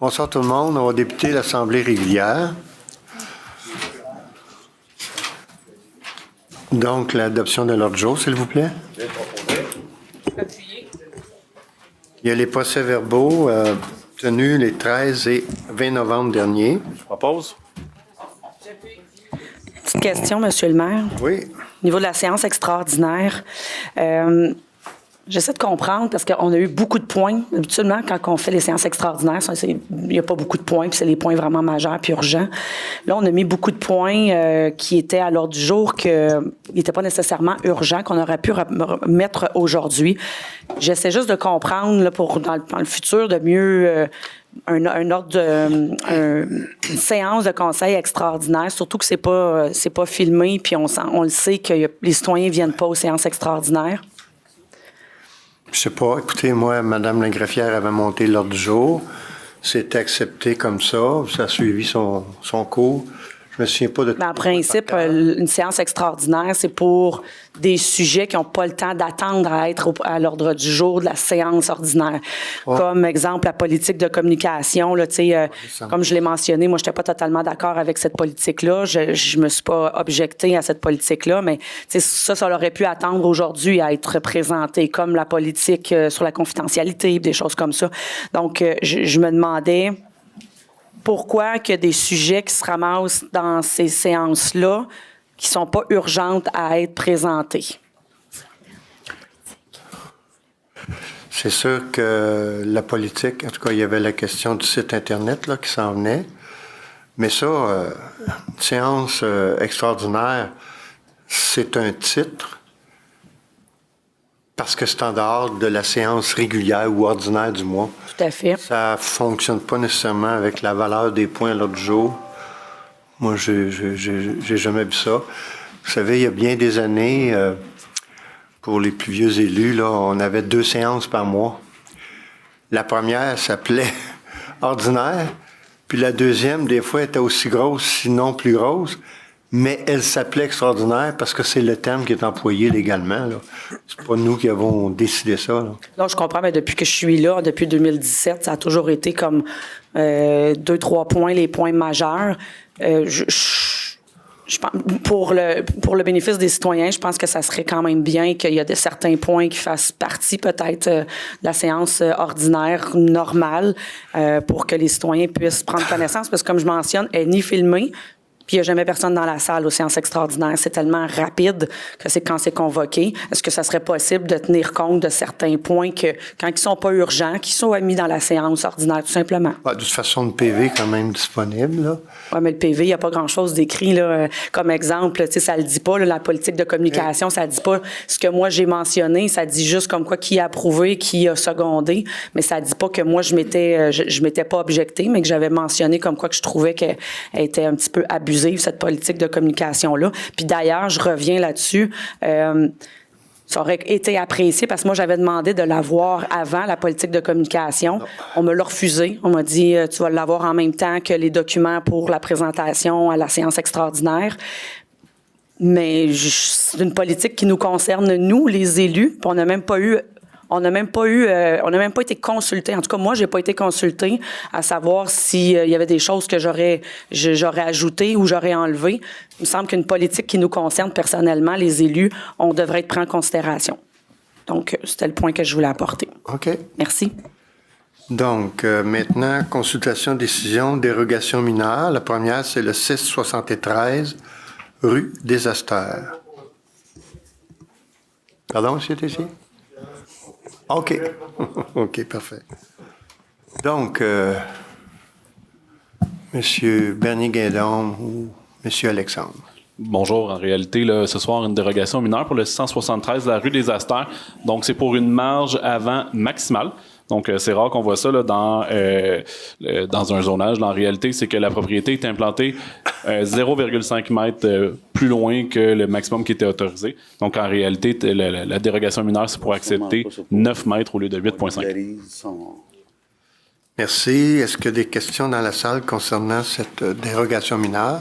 Bonsoir tout le monde. On va débuter l'Assemblée régulière. Donc, l'adoption de l'ordre du jour, s'il vous plaît. Il y a les procès-verbaux tenus les 13 et 20 novembre dernier. Je propose. Petite question, Monsieur le maire. Oui. Au niveau de la séance extraordinaire, j'essaie de comprendre parce qu'on a eu beaucoup de points. Habituellement, quand on fait les séances extraordinaires, il n'y a pas beaucoup de points, puis c'est les points vraiment majeurs puis urgents. Là, on a mis beaucoup de points qui étaient à l'ordre du jour, qui n'étaient pas nécessairement urgents, qu'on aurait pu mettre aujourd'hui. J'essaie juste de comprendre là, pour dans le futur de mieux... un ordre une séance de conseil extraordinaire, surtout que c'est pas filmé, puis on le sait que les citoyens viennent pas aux séances extraordinaires. Je sais pas. Écoutez, moi, Mme la greffière avait monté l'ordre du jour. C'était accepté comme ça. Ça a suivi son cours. Je me souviens pas de... Mais en principe, une séance extraordinaire, c'est pour des sujets qui n'ont pas le temps d'attendre à être à l'ordre du jour de la séance ordinaire. Ouais. Comme exemple, la politique de communication. Là, comme je l'ai mentionné, moi, je n'étais pas totalement d'accord avec cette politique-là. Je me suis pas objectée à cette politique-là, mais ça aurait pu attendre aujourd'hui à être présenté, comme la politique sur la confidentialité, des choses comme ça. Donc, je me demandais... Pourquoi qu'il y a des sujets qui se ramassent dans ces séances-là qui ne sont pas urgentes à être présentés? C'est sûr que la politique, en tout cas, il y avait la question du site Internet là, qui s'en venait. Mais ça, une séance extraordinaire, c'est un titre parce que c'est en dehors de la séance régulière ou ordinaire du mois. Tout à fait. Ça ne fonctionne pas nécessairement avec la valeur des points à l'ordre du jour. Moi, j'ai jamais vu ça. Vous savez, il y a bien des années, pour les plus vieux élus, là, on avait 2 séances par mois. La première s'appelait ordinaire, puis la deuxième, des fois, était aussi grosse, sinon plus grosse. Mais elle s'appelait extraordinaire parce que c'est le terme qui est employé légalement. C'est pas nous qui avons décidé ça. Là. Non, je comprends, mais depuis que je suis là, depuis 2017, ça a toujours été comme 2-3 points, les points majeurs. Je pense, pour le bénéfice des citoyens, je pense que ça serait quand même bien qu'il y ait certains points qui fassent partie peut-être de la séance ordinaire normale pour que les citoyens puissent prendre connaissance. Parce que comme je mentionne, elle n'est ni filmée. Puis il n'y a jamais personne dans la salle aux séances extraordinaires. C'est tellement rapide que c'est quand c'est convoqué. Est-ce que ça serait possible de tenir compte de certains points que, quand ils ne sont pas urgents, qui sont admis dans la séance ordinaire, tout simplement? De toute façon, le PV est quand même disponible. Oui, mais le PV, il n'y a pas grand-chose d'écrit. Là, comme exemple, ça ne le dit pas, là, la politique de communication, ça ne dit pas ce que moi j'ai mentionné. Ça dit juste comme quoi qui a approuvé, qui a secondé. Mais ça ne dit pas que moi, je m'étais pas objectée, mais que j'avais mentionné comme quoi que je trouvais qu'elle était un petit peu abusée, cette politique de communication-là. Puis d'ailleurs, je reviens là-dessus. Ça aurait été apprécié parce que moi, j'avais demandé de l'avoir avant la politique de communication. Non. On me l'a refusé. On m'a dit, tu vas l'avoir en même temps que les documents pour la présentation à la séance extraordinaire. Mais c'est une politique qui nous concerne, nous, les élus. Puis on n'a même pas été consulté. En tout cas, moi, j'ai pas été consultée à savoir s'il y avait des choses que j'aurais ajoutées ou j'aurais enlevées. Il me semble qu'une politique qui nous concerne personnellement, les élus, on devrait être pris en considération. Donc, c'était le point que je voulais apporter. OK. Merci. Donc, maintenant, consultation, décision, dérogation mineure. La première, c'est le 673 rue des Astères. Pardon, monsieur Tessier? OK. OK, parfait. Donc, M. Bernier Guindon ou M. Alexandre. Bonjour. En réalité, là, ce soir, une dérogation mineure pour le 673 de la rue des Astères. Donc, c'est pour une marge avant maximale. Donc, c'est rare qu'on voit ça là, dans un zonage. En réalité, c'est que la propriété est implantée 0,5 mètres plus loin que le maximum qui était autorisé. Donc, en réalité, la dérogation mineure, c'est pour accepter 9 mètres au lieu de 8,5. Merci. Est-ce qu'il y a des questions dans la salle concernant cette dérogation mineure?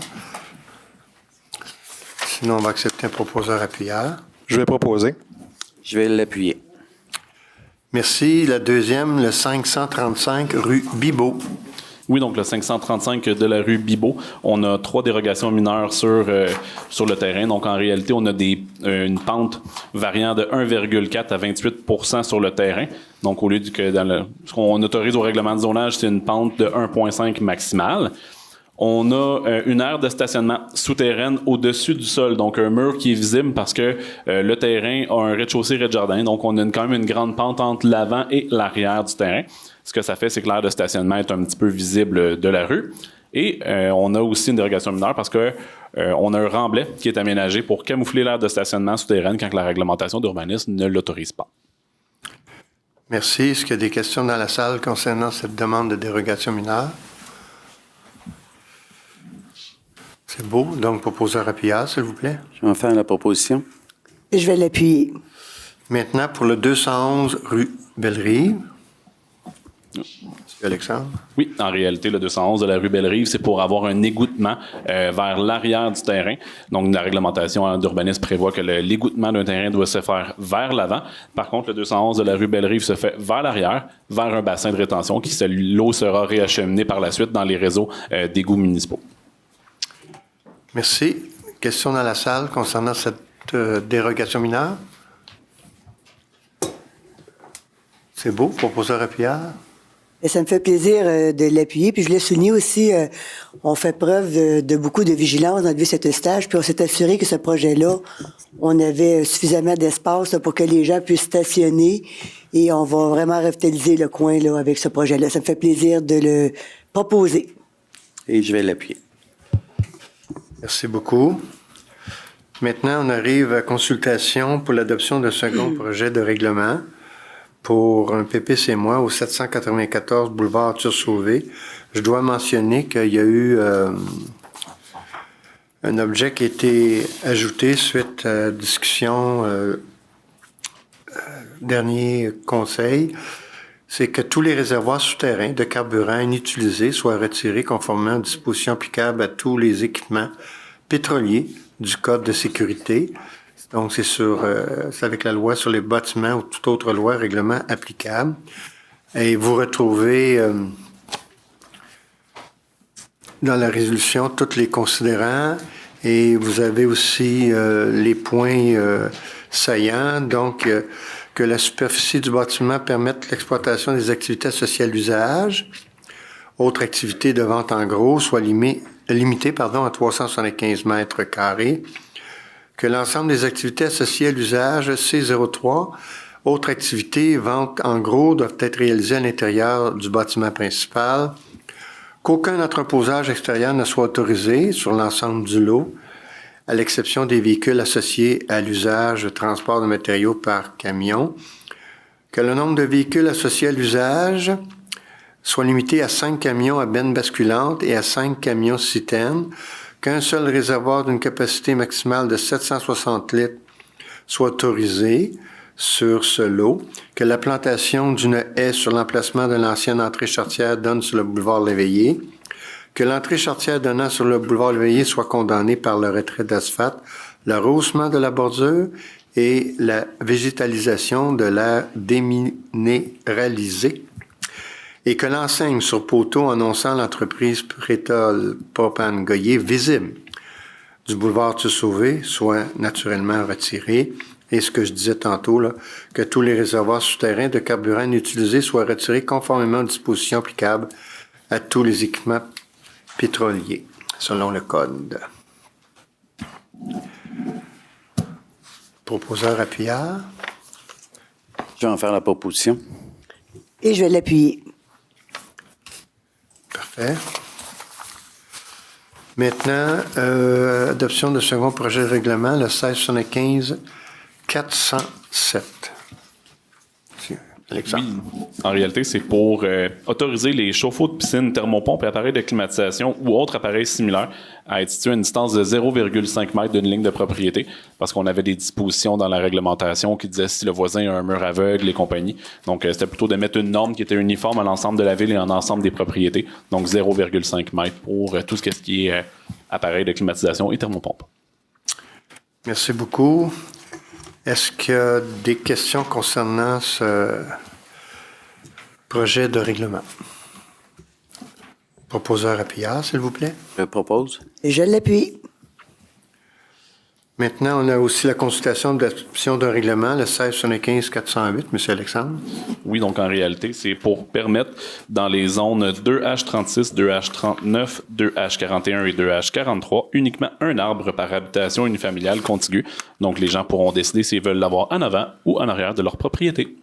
Sinon, on va accepter un proposeur appuyeur. Je vais proposer. Je vais l'appuyer. Merci. La deuxième, le 535 rue Bibeau. Oui, donc le 535 de la rue Bibeau, on a 3 dérogations mineures sur le terrain. Donc en réalité, on a une pente variant de 1,4 à 28 % sur le terrain. Donc au lieu que ce qu'on autorise au règlement de zonage, c'est une pente de 1,5 maximale. On a une aire de stationnement souterraine au-dessus du sol, donc un mur qui est visible parce que le terrain a un rez-de-chaussée, rez-de-jardin, donc on a quand même une grande pente entre l'avant et l'arrière du terrain. Ce que ça fait, c'est que l'aire de stationnement est un petit peu visible de la rue. Et on a aussi une dérogation mineure parce que on a un remblai qui est aménagé pour camoufler l'aire de stationnement souterraine quand la réglementation d'urbanisme ne l'autorise pas. Merci. Est-ce qu'il y a des questions dans la salle concernant cette demande de dérogation mineure? C'est beau. Donc, proposeur Appuyard, s'il vous plaît. Je vais en faire la proposition. Je vais l'appuyer. Maintenant, pour le 211 rue Bellerive. Monsieur Alexandre. Oui, en réalité, le 211 de la rue Bellerive, c'est pour avoir un égouttement vers l'arrière du terrain. Donc, la réglementation d'urbanisme prévoit que l'égouttement d'un terrain doit se faire vers l'avant. Par contre, le 211 de la rue Bellerive se fait vers l'arrière, vers un bassin de rétention l'eau sera réacheminée par la suite dans les réseaux d'égouts municipaux. Merci. Question dans la salle concernant cette dérogation mineure? C'est beau, proposeur Appuyard. Et ça me fait plaisir de l'appuyer. Puis je l'ai souligné aussi, on fait preuve de beaucoup de vigilance dans le but de cet stage. Puis on s'est assuré que ce projet-là, on avait suffisamment d'espace là, pour que les gens puissent stationner. Et on va vraiment revitaliser le coin là, avec ce projet-là. Ça me fait plaisir de le proposer. Et je vais l'appuyer. Merci beaucoup. Maintenant, on arrive à consultation pour l'adoption d'un second projet de règlement pour un PPC-moi au 794 boulevard Arthur-Sauvé. Je dois mentionner qu'il y a eu un objet qui a été ajouté suite à discussion dernier conseil. C'est que tous les réservoirs souterrains de carburant inutilisés soient retirés conformément aux dispositions applicables à tous les équipements pétroliers du Code de sécurité. Donc, c'est avec la loi sur les bâtiments ou toute autre loi, règlement applicable. Et vous retrouvez dans la résolution tous les considérants et vous avez aussi les points saillants. Donc, que la superficie du bâtiment permette l'exploitation des activités associées à l'usage. Autres activités de vente en gros soient limitées à 375 mètres carrés. Que l'ensemble des activités associées à l'usage C03, autres activités, vente en gros, doivent être réalisées à l'intérieur du bâtiment principal. Qu'aucun entreposage extérieur ne soit autorisé sur l'ensemble du lot, à l'exception des véhicules associés à l'usage de transport de matériaux par camion. Que le nombre de véhicules associés à l'usage soit limité à 5 camions à benne basculante et à 5 camions citernes, qu'un seul réservoir d'une capacité maximale de 760 litres soit autorisé sur ce lot, que la plantation d'une haie sur l'emplacement de l'ancienne entrée charretière donne sur le boulevard Léveillé, que l'entrée charretière donnant sur le boulevard Léveillé soit condamnée par le retrait d'asphalte, le rehaussement de la bordure et la végétalisation de l'aire déminéralisée, et que l'enseigne sur poteau annonçant l'entreprise Prétol Propane Goyer visible du boulevard Arthur-Sauvé soit naturellement retirée. Et ce que je disais tantôt, là, que tous les réservoirs souterrains de carburant inutilisés soient retirés conformément aux dispositions applicables à tous les équipements pétroliers, selon le Code. Proposeur Appuyard. Je vais en faire la proposition. Et je vais l'appuyer. Parfait. Maintenant, adoption de second projet de règlement, le 1675 407. Alexandre. Oui, en réalité, c'est pour autoriser les chauffe-eau de piscine, thermopompes et appareils de climatisation ou autres appareils similaires à être situés à une distance de 0,5 mètre d'une ligne de propriété, parce qu'on avait des dispositions dans la réglementation qui disaient si le voisin a un mur aveugle et compagnie. Donc, c'était plutôt de mettre une norme qui était uniforme à l'ensemble de la ville et à l'ensemble des propriétés. Donc, 0,5 mètre pour tout ce qui est appareils de climatisation et thermopompe. Merci beaucoup. Est-ce qu'il y a des questions concernant ce projet de règlement? Proposeur appuyeur, s'il vous plaît. Je propose. Et je l'appuie. Maintenant, on a aussi la consultation de l'adoption d'un règlement, le 1675-408, M. Alexandre. Oui, donc en réalité, c'est pour permettre dans les zones 2H36, 2H39, 2H41 et 2H43 uniquement un arbre par habitation unifamiliale contiguë. Donc les gens pourront décider s'ils veulent l'avoir en avant ou en arrière de leur propriété.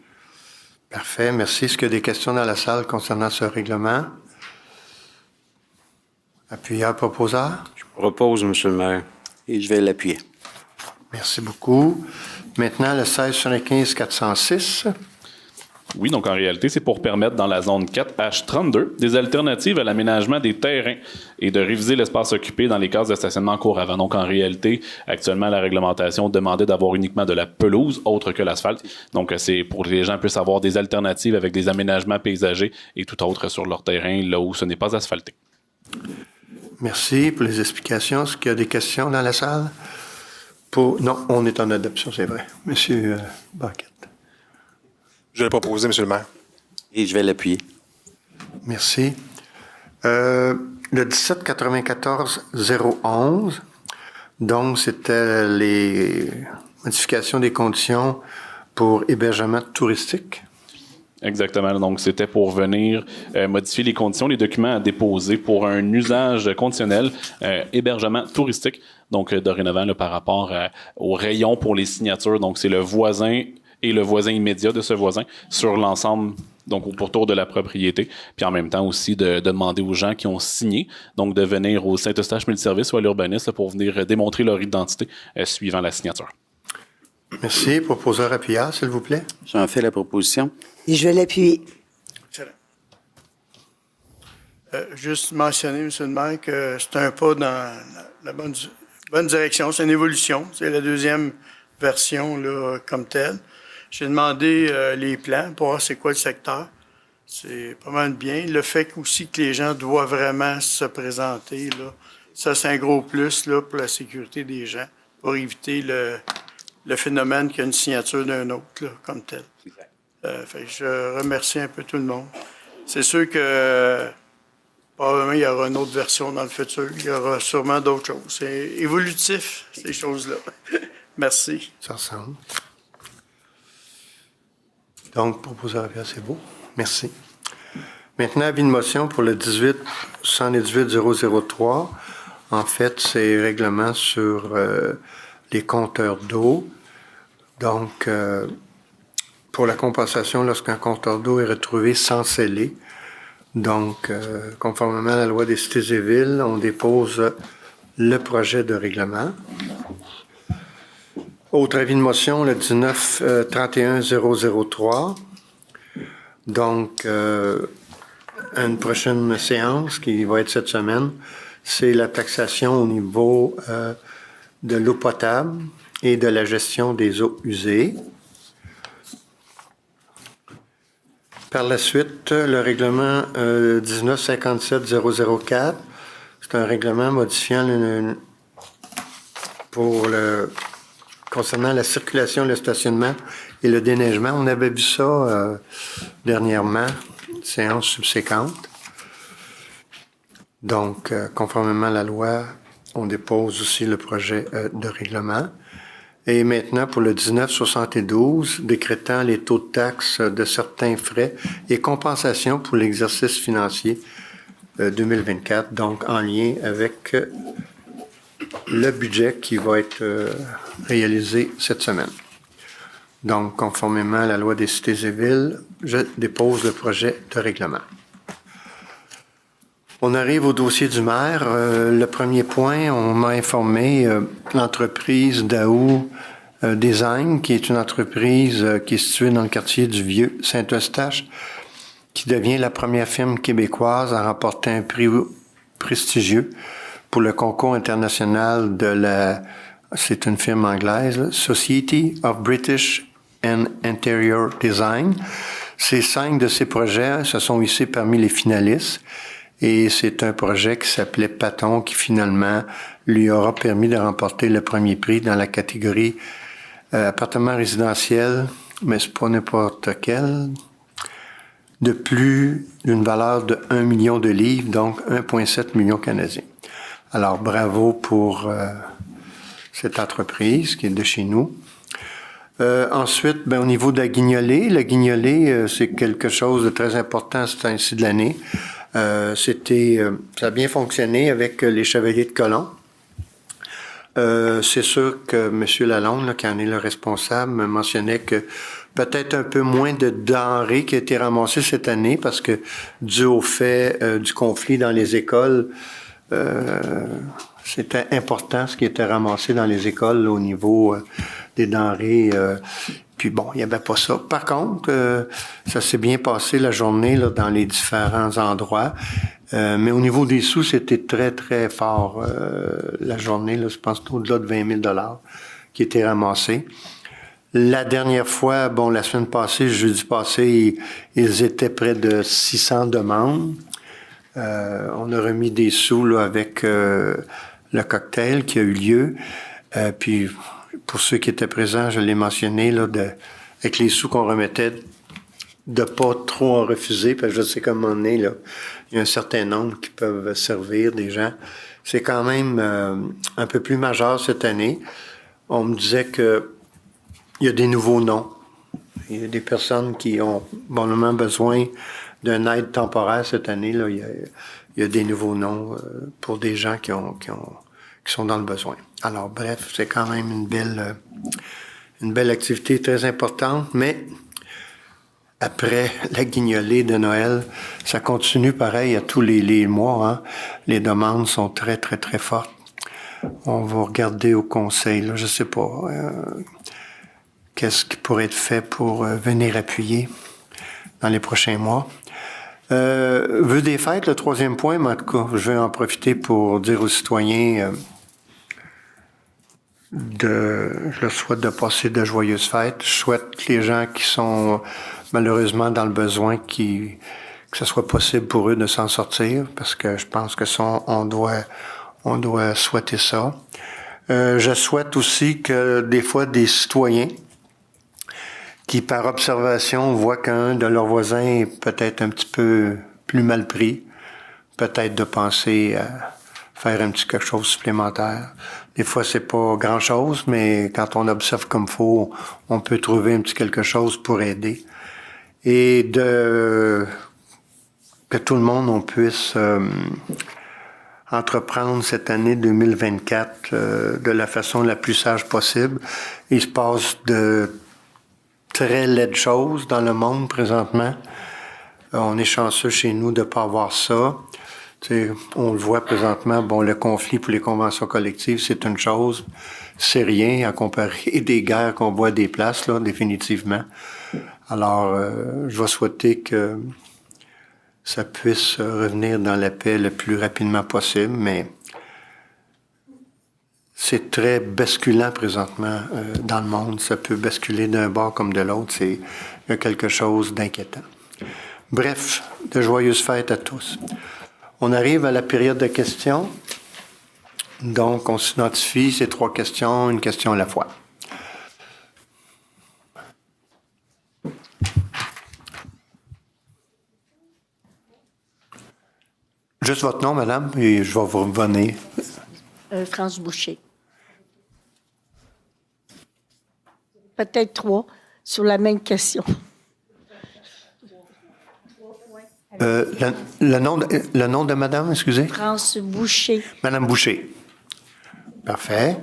Parfait, merci. Est-ce qu'il y a des questions dans la salle concernant ce règlement? Appuyeur, proposeur. Je propose, M. le maire. Et je vais l'appuyer. Merci beaucoup. Maintenant, le 1675-406. Oui, donc en réalité, c'est pour permettre dans la zone 4H32 des alternatives à l'aménagement des terrains et de réviser l'espace occupé dans les cases de stationnement court avant. Donc en réalité, actuellement, la réglementation demandait d'avoir uniquement de la pelouse autre que l'asphalte. Donc c'est pour que les gens puissent avoir des alternatives avec des aménagements paysagers et tout autre sur leur terrain là où ce n'est pas asphalté. Merci pour les explications. Est-ce qu'il y a des questions dans la salle? Non, on est en adoption, c'est vrai. Monsieur Banquette. Je l'ai proposé, M. le maire. Et je vais l'appuyer. Merci. Le 1794-011, donc c'était les modifications des conditions pour hébergement touristique. Exactement. Donc, c'était pour venir modifier les conditions, les documents à déposer pour un usage conditionnel, hébergement touristique. Donc, dorénavant, là, par rapport au rayon pour les signatures, donc c'est le voisin et le voisin immédiat de ce voisin sur l'ensemble, donc au pourtour de la propriété. Puis en même temps aussi de demander aux gens qui ont signé, donc de venir au Saint-Eustache Multiservice ou à l'urbaniste pour venir démontrer leur identité suivant la signature. Merci. Proposeur appuyeur, s'il vous plaît. J'en fais la proposition. Et je vais l'appuyer. Excellent. Juste mentionner, M. le maire, que c'est un pas dans la bonne direction. C'est une évolution. C'est la deuxième version là, comme telle. J'ai demandé les plans pour voir c'est quoi le secteur. C'est pas mal bien. Le fait aussi que les gens doivent vraiment se présenter, là, ça, c'est un gros plus là, pour la sécurité des gens, pour éviter le phénomène qu'il y a une signature d'un autre là, comme tel. Fait que je remercie un peu tout le monde. C'est sûr que probablement il y aura une autre version dans le futur. Il y aura sûrement d'autres choses. C'est évolutif, ces choses-là. Merci. Ça ressemble. Donc, proposeur appuyeur, c'est beau. Merci. Maintenant, avis de motion pour le 18-118-003. En fait, c'est règlement sur les compteurs d'eau. Donc, pour la compensation lorsqu'un compteur d'eau est retrouvé sans sceller. Donc, conformément à la loi des cités et villes, on dépose le projet de règlement. Autre avis de motion, le 19-31-003. Donc, une prochaine séance qui va être cette semaine, c'est la taxation au niveau de l'eau potable et de la gestion des eaux usées. Par la suite, le règlement 1957-004, c'est un règlement modifiant concernant la circulation, le stationnement et le déneigement. On avait vu ça dernièrement, séance subséquente. Donc, conformément à la loi, on dépose aussi le projet de règlement. Et maintenant, pour le 1972, décrétant les taux de taxe de certains frais et compensations pour l'exercice financier 2024, donc en lien avec le budget qui va être réalisé cette semaine. Donc, conformément à la loi des cités et villes, je dépose le projet de règlement. On arrive au dossier du maire. Le premier point, on m'a informé l'entreprise Daou Design, qui est une entreprise qui est située dans le quartier du Vieux Saint-Eustache, qui devient la première firme québécoise à remporter un prix prestigieux pour le concours international c'est une firme anglaise, Society of British and Interior Design. 5 de ces projets se sont hissés parmi les finalistes. Et c'est un projet qui s'appelait Paton qui finalement lui aura permis de remporter le premier prix dans la catégorie appartement résidentiel, mais c'est pas n'importe quel. de plus d'une valeur de 1 million de livres, donc 1,7 million canadiens. Alors, bravo pour cette entreprise qui est de chez nous. Ensuite, au niveau de la guignolée, c'est quelque chose de très important ce temps-ci de l'année. Ça a bien fonctionné avec les Chevaliers de Colomb. C'est sûr que M. Lalonde, là, qui en est le responsable, me mentionnait que peut-être un peu moins de denrées qui a été ramassées cette année parce que dû au fait du conflit dans les écoles, c'était important ce qui était ramassé dans les écoles là, au niveau des denrées. Puis bon, il n'y avait pas ça. Par contre, ça s'est bien passé la journée là, dans les différents endroits. Mais au niveau des sous, c'était très, très fort la journée. Là, je pense au-delà de 20 000 $ qui étaient ramassés. La dernière fois, la semaine passée, jeudi passé, ils étaient près de 600 demandes. On a remis des sous là, avec le cocktail qui a eu lieu. Puis, pour ceux qui étaient présents, je l'ai mentionné, là, avec les sous qu'on remettait, de pas trop en refuser, parce que je sais comment on est, là. Il y a un certain nombre qui peuvent servir des gens. C'est quand même un peu plus majeur cette année. On me disait que il y a des nouveaux noms. Il y a des personnes qui ont bonnement besoin d'une aide temporaire cette année. Là. Il y a des nouveaux noms pour des gens qui sont dans le besoin. Alors, bref, c'est quand même une belle activité très importante, mais après la guignolée de Noël, ça continue pareil à tous les mois. Hein. Les demandes sont très, très, très fortes. On va regarder au conseil, là, je sais pas. Qu'est-ce qui pourrait être fait pour venir appuyer dans les prochains mois. Vœux des fêtes, le troisième point, mais en tout cas, je vais en profiter pour dire aux citoyens je leur souhaite de passer de joyeuses fêtes. Je souhaite que les gens qui sont malheureusement dans le besoin, que ce soit possible pour eux de s'en sortir, parce que je pense que ça, on doit souhaiter ça. Je souhaite aussi que des fois des citoyens qui, par observation, voient qu'un de leurs voisins est peut-être un petit peu plus mal pris, peut-être de penser à faire un petit quelque chose supplémentaire. Des fois, c'est pas grand-chose, mais quand on observe comme faut, on peut trouver un petit quelque chose pour aider. Et que tout le monde, on puisse entreprendre cette année 2024 de la façon la plus sage possible. Il se passe de très laides choses dans le monde présentement. On est chanceux chez nous de ne pas avoir ça. T'sais, on le voit présentement, le conflit pour les conventions collectives, c'est une chose. C'est rien à comparer des guerres qu'on voit des places, là, définitivement. Alors, je vais souhaiter que ça puisse revenir dans la paix le plus rapidement possible, mais c'est très basculant présentement dans le monde. Ça peut basculer d'un bord comme de l'autre. Il y a quelque chose d'inquiétant. Bref, de joyeuses fêtes à tous. On arrive à la période de questions. Donc, on s'identifie, c'est 3 questions, une question à la fois. Juste votre nom, madame, et je vais vous revenir. France Boucher. Peut-être 3 sur la même question. Le nom de madame, excusez? France Boucher. Madame Boucher. Parfait.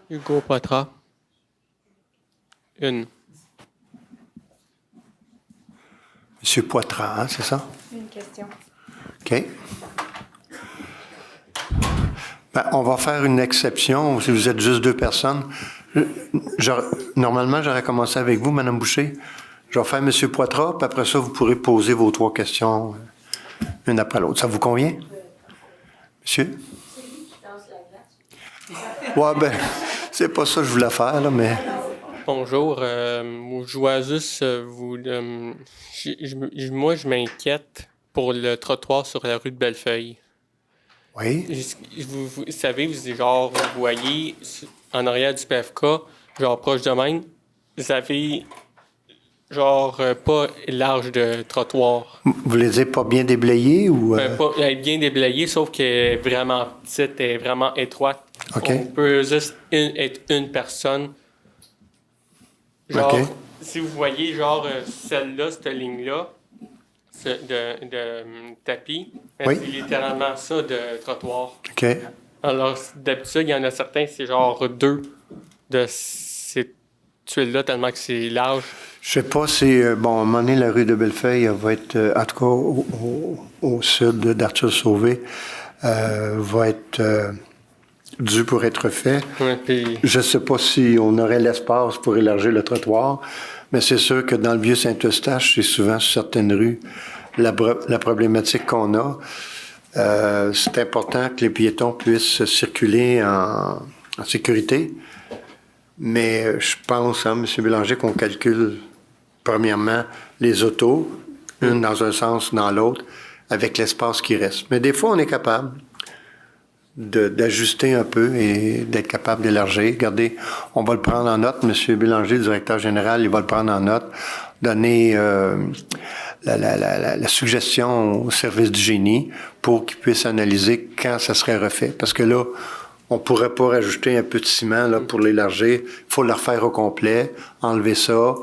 Hugo Poitras. 1. Monsieur Poitras, hein, c'est ça? Une question. OK. On va faire une exception. Si vous êtes juste 2 personnes, normalement, j'aurais commencé avec vous, Madame Boucher. Je vais faire M. Poitras, puis après ça, vous pourrez poser vos 3 questions une après l'autre. Ça vous convient? Monsieur? C'est lui qui danse la glace. Ouais, c'est pas ça que je voulais faire, là, mais... Bonjour, je vois juste, moi, je m'inquiète pour le trottoir sur la rue de Bellefeuille. Oui. Vous savez, vous voyez en arrière du PFK, genre proche de même, vous avez pas large de trottoir. Vous voulez dire pas bien déblayé ou... Pas être bien déblayé, sauf qu'elle est vraiment petite, elle est vraiment étroite. OK. On peut juste être une personne. Genre, OK. si vous voyez, celle-là, cette ligne-là, de tapis, Oui. c'est littéralement ça de trottoir. OK. Alors, d'habitude, il y en a certains, c'est genre 2 de ces tuiles-là, tellement que c'est large. Je sais pas si, à un moment donné, la rue de Bellefeuille va être, en tout cas au sud d'Arthur Sauvé, va être dû pour être fait. Ouais, puis Je sais pas si on aurait l'espace pour élargir le trottoir, mais c'est sûr que dans le vieux Saint-Eustache, c'est souvent sur certaines rues la problématique qu'on a. C'est important que les piétons puissent circuler en sécurité, mais je pense, M. Bélanger, qu'on calcule premièrement les autos, une dans un sens, dans l'autre, avec l'espace qui reste. Mais des fois, on est capable d'ajuster un peu et d'être capable d'élargir. Regardez, on va le prendre en note. M. Bélanger, le directeur général, il va le prendre en note, donner la suggestion au service du génie pour qu'il puisse analyser quand ça serait refait. Parce que là, on ne pourrait pas rajouter un peu de ciment là, pour l'élargir. Il faut le refaire au complet, enlever ça,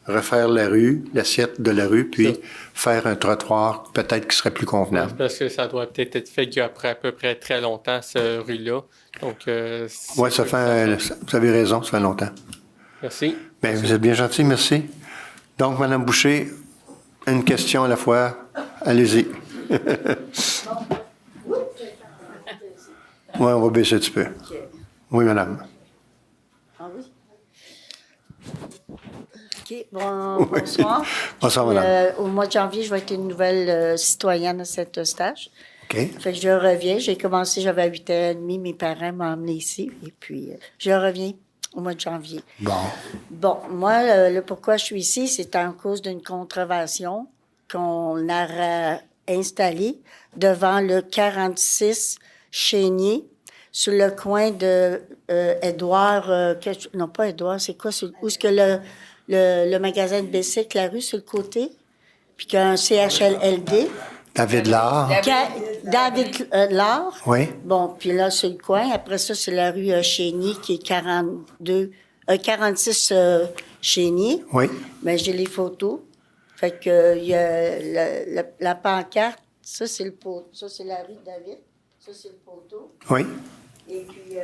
refaire la rue, l'assiette de la rue, puis faire un trottoir peut-être qui serait plus convenable. parce que ça doit peut-être être fait après à peu près très longtemps, cette rue-là. Donc, Oui, ça fait, vous avez raison, ça fait longtemps. Merci. Bien, vous êtes bien gentil, merci. Donc, Mme Boucher, une question à la fois. Allez-y. Oui, on va baisser un petit peu. Oui, madame. Ah oui? OK. Bonsoir. Bonsoir, madame. Au mois de janvier, je vais être une nouvelle citoyenne à Saint-Eustache. OK. Fait que je reviens. J'ai commencé, j'avais 8 ans et demi. Mes parents m'ont emmené ici. Et puis, je reviens au mois de janvier. Bon. Bon, moi, le pourquoi je suis ici, c'est en cause d'une contravention qu'on a installée devant le 46 Chénier, sur le coin de Édouard... non, pas Édouard, c'est quoi? Où est-ce que le magasin de bicycle, la rue, sur le côté? Puis qu'il y a un CHLLD. David Lard. David Lard. Oui. Bon, puis là, sur le coin. Après ça, c'est la rue Chénier qui est 46 Chénier. Oui. Mais j'ai les photos. Fait que il y a la pancarte. Ça, c'est le poteau. Ça, c'est la rue de David. Ça, c'est le poteau. Oui. Et puis,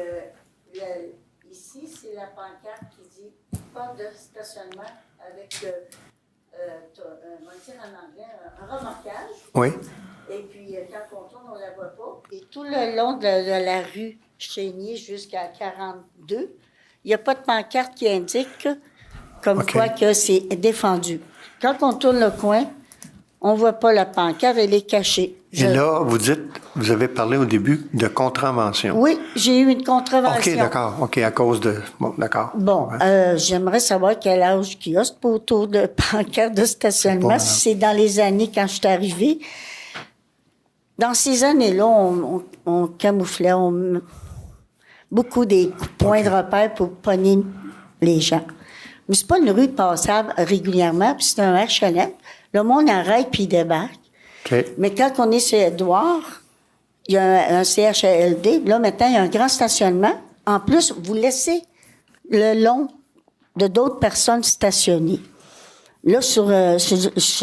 ici, c'est la pancarte qui dit « Pas de stationnement avec, on va dire en anglais, un remorquage. » Oui. Et puis, quand on tourne, on ne la voit pas. Et tout le long de la rue Chénier jusqu'à 42, il n'y a pas de pancarte qui indique comme quoi que c'est défendu. Quand on tourne le coin, on ne voit pas la pancarte, elle est cachée. Et là, vous avez parlé au début de contravention. Oui, j'ai eu une contravention. OK, d'accord. OK, à cause de... Bon, d'accord. Bon, j'aimerais savoir quel âge qu'il y a, ce poteau de pancarte de stationnement, Bon, si c'est dans les années quand je suis arrivée. Dans ces années-là, on camouflait beaucoup des points de repère pour pogner les gens. Mais c'est pas une rue passable régulièrement, puis c'est un HLM. Le monde arrête puis il débarque. OK. Mais quand on est sur Édouard, il y a un CHLD. Là, maintenant, il y a un grand stationnement. En plus, vous laissez le long de d'autres personnes stationnées. Là, sur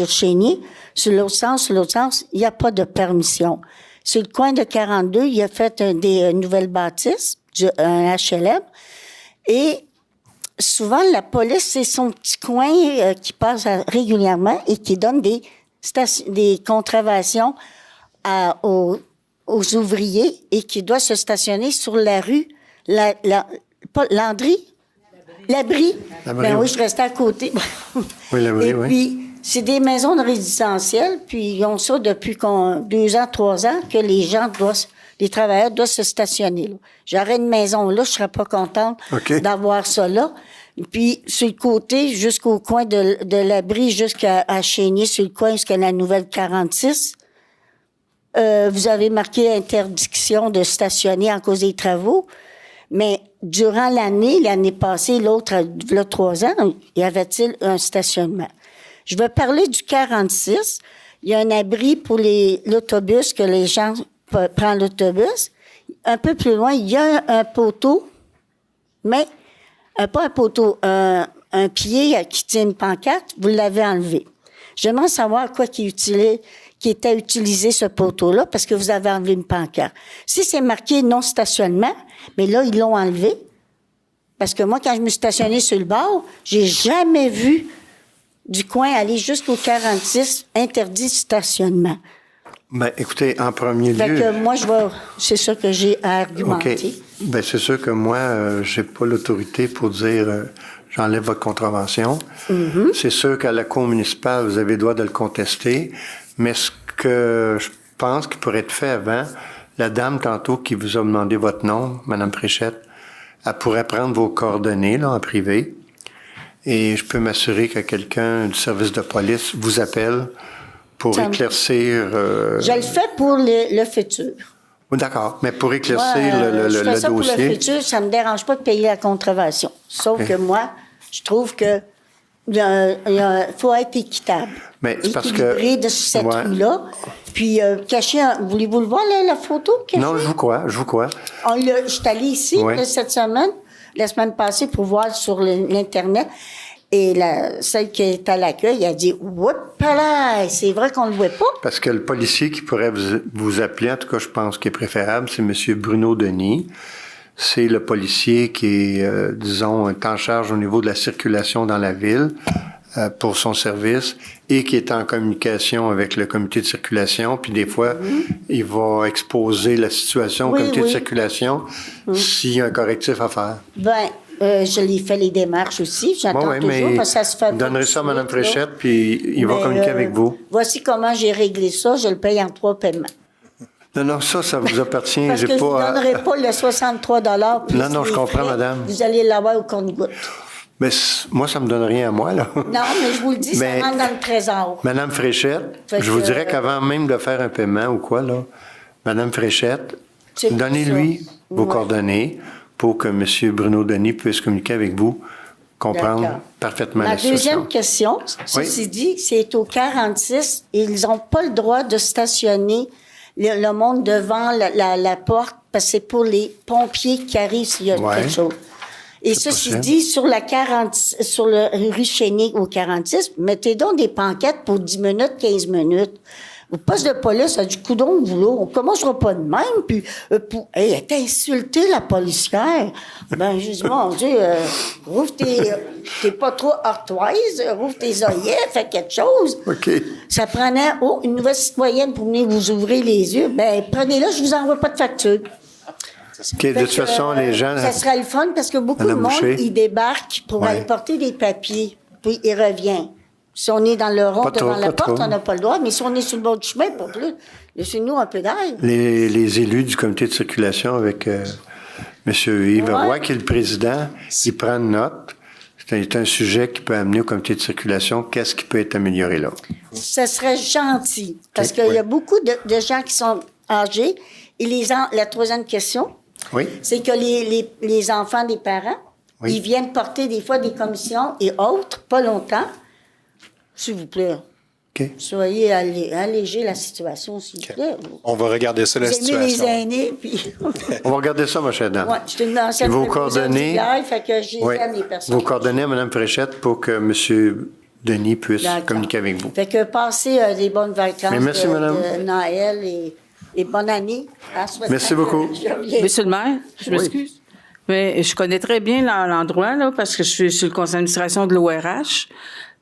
Chénier, sur l'autre sens, il n'y a pas de permission. Sur le coin de 42, il a fait des nouvelles bâtisses, un HLM. Et souvent, la police, c'est son petit coin qui passe régulièrement et qui donne des contraventions aux ouvriers et qui doit se stationner sur la rue Landry? L'abri. Ben oui, je restais à côté. Oui, l'abri, et oui. puis, c'est des maisons de résidentielles, puis ils ont ça depuis 2 ans, 3 ans, que les travailleurs doivent se stationner là. J'aurais une maison là, je serais pas contente d'avoir ça là. Puis, sur le côté, jusqu'au coin de l'abri, jusqu'à Chénier, sur le coin, jusqu'à la nouvelle 46, vous avez marqué interdiction de stationner en cause des travaux. Mais durant l'année passée, l'autre, il y a 3 ans, y avait-il un stationnement? Je vais parler du 46. Il y a un abri pour l'autobus que les gens prennent l'autobus. Un peu plus loin, il y a un poteau, mais pas un poteau, un pied qui tient une pancarte. Vous l'avez enlevé. J'aimerais savoir à quoi qui était utilisé ce poteau-là, parce que vous avez enlevé une pancarte. Si c'est marqué non stationnement, mais là, ils l'ont enlevé. Parce que moi, quand je me suis stationnée sur le bord, j'ai jamais vu du coin aller jusqu'au 46, interdit de stationnement. Ben, écoutez, en premier Fait lieu... que moi, c'est ça que j'ai à argumenter. OK. Ben, c'est sûr que moi, j'ai pas l'autorité pour dire j'enlève votre contravention. Mm-hmm. C'est sûr qu'à la cour municipale, vous avez le droit de le contester. Mais ce que je pense qu'il pourrait être fait avant, la dame tantôt qui vous a demandé votre nom, Mme Fréchette, elle pourrait prendre vos coordonnées là, en privé. Et je peux m'assurer que quelqu'un du service de police vous appelle pour éclaircir... Je le fais pour le futur. Oui, d'accord, mais pour éclaircir Moi, je fais le ça dossier... pour le futur, ça me dérange pas de payer la contravention. Sauf que moi, je trouve que faut être équitable. Mais c'est parce que... Équilibré de cette Ouais. rue-là. Puis, voulez-vous le voir, la photo? Non, je vous crois. Je suis allée ici Oui. cette semaine, la semaine passée, pour voir sur l'Internet. Et celle qui est à l'accueil, elle a dit « Whoop-là! C'est vrai qu'on ne le voit pas? » Parce que le policier qui pourrait vous appeler, en tout cas, je pense qu'il est préférable, c'est M. Bruno Denis. C'est le policier qui est, disons, en charge au niveau de la circulation dans la ville pour son service et qui est en communication avec le comité de circulation. Puis des fois, il va exposer la situation au comité de circulation s'il y a un correctif à faire. Je l'ai fait les démarches aussi. J'attends toujours parce que ça se fait. Vous donnerez ça à Mme Fréchette, puis il va communiquer avec vous. Voici comment j'ai réglé ça. Je le paye en 3 paiements. Non, ça vous appartient. Parce que je ne vous donnerai pas le 63 plus Non, je comprends, madame. Vous allez l'avoir au compte-gouttes. Mais moi, ça me donne rien à moi, là. Non, mais je vous le dis, ça rentre dans le trésor. Madame Fréchette, je vous dirais qu'avant même de faire un paiement ou quoi, là, Madame Fréchette, donnez-lui vos coordonnées pour que M. Bruno Denis puisse communiquer avec vous, comprendre parfaitement la situation. La deuxième question, ceci dit, c'est au 46, ils n'ont pas le droit de stationner le monde devant la porte parce que c'est pour les pompiers qui arrivent s'il y a quelque chose. Et ceci dit, sur le rue Chénier au 46, mettez donc des panquettes pour 10 minutes, 15 minutes. Au poste de police, ça a du coudon au boulot. On commencera pas de même, puis elle est insultée, la policière. Ben, je dis, mon Dieu, rouvre t'es pas trop artoise, rouvre tes oreillers, fais quelque chose. OK. Ça prenait, une nouvelle citoyenne pour venir vous ouvrir les yeux. Ben, prenez-la, je vous envoie pas de facture. OK, de toute façon, les gens... Ça serait le fun, parce que beaucoup de monde, ils débarquent pour aller porter des papiers, puis ils reviennent. Si on est dans le rond devant la porte, on n'a pas le droit, mais si on est sur le bord du chemin, pas plus. Laissez-nous un peu d'air. Les élus du comité de circulation avec M. Yves Roy, qui est le président, ils prennent note. C'est un sujet qui peut amener au comité de circulation. Qu'est-ce qui peut être amélioré là? Ce serait gentil, parce qu'il y a beaucoup de gens qui sont âgés. Et la troisième question, c'est que les enfants des parents, ils viennent porter des fois des commissions et autres, pas longtemps. S'il vous plaît. Okay. Soyez allégez la situation, s'il vous plaît. On va regarder ça, la situation. Vous aimez les aînés, puis... On va regarder ça, ma chère dame. Oui, je suis une ancienne vos coordonnées, fait que j'aime les personnes. Vos coordonnées à Mme Fréchette pour que M. Denis puisse communiquer avec vous. Fait que passez des bonnes vacances merci, madame. de Noël et bonne année. Merci beaucoup. Monsieur le maire, je m'excuse. Mais je connais très bien l'endroit, là, parce que je suis sur le conseil d'administration de l'ORH.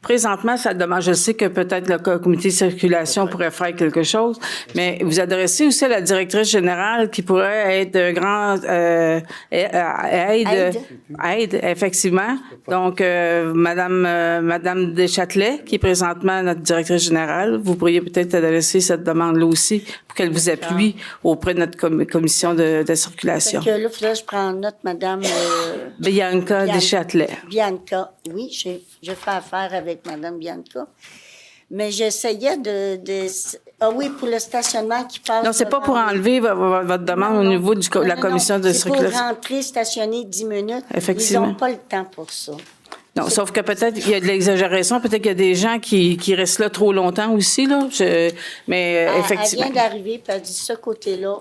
Présentement, ça demande, je sais que peut-être le comité de circulation pourrait faire quelque chose, mais vous adressez aussi à la directrice générale qui pourrait être de grand aide, effectivement. Donc, Madame Deschâtelet, qui est présentement notre directrice générale, vous pourriez peut-être adresser cette demande-là aussi pour qu'elle vous appuie auprès de notre commission de circulation. Fait que là, je prends note, Madame... Bianca Deschâtelet. Bianca, oui, je fais affaire avec Mme Bianca. Mais j'essayais Ah oui, pour le stationnement qui passe... Non, c'est pas pour enlever votre demande au niveau de la commission de circulation. C'est pour rentrer, stationner 10 minutes. Effectivement. Ils n'ont pas le temps pour ça. Non, sauf que peut-être qu'il y a de l'exagération, peut-être qu'il y a des gens qui restent là trop longtemps aussi, là. Mais effectivement. Elle vient d'arriver, puis elle dit ce côté-là,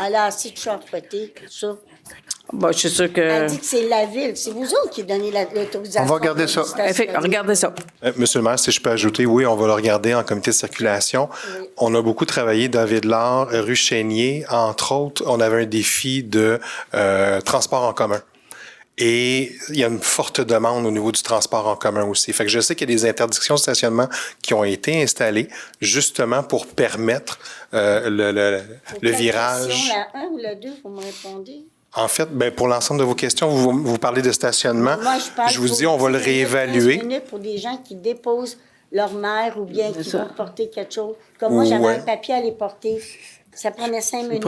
elle a assez de charpeté, tout ça. Bon, je suis sûre que... Elle dit que c'est la ville, c'est vous autres qui donnez l'autorisation. On va regarder ça. Regardez ça. Monsieur le maire, si je peux ajouter, oui, on va le regarder en comité de circulation. Oui. On a beaucoup travaillé David-Laure, rue Chénier. Entre autres, on avait un défi de transport en commun. Et il y a une forte demande au niveau du transport en commun aussi. Fait que je sais qu'il y a des interdictions de stationnement qui ont été installées justement pour permettre le virage. La 1 ou la 2, vous me répondez? En fait, ben pour l'ensemble de vos questions, vous parlez de stationnement. Moi, je vous dis, on va le réévaluer. Pour des gens qui déposent leur mère ou bien qui vont porter quelque chose. Comme moi, j'avais un papier à les porter. Ça prenait 5 minutes.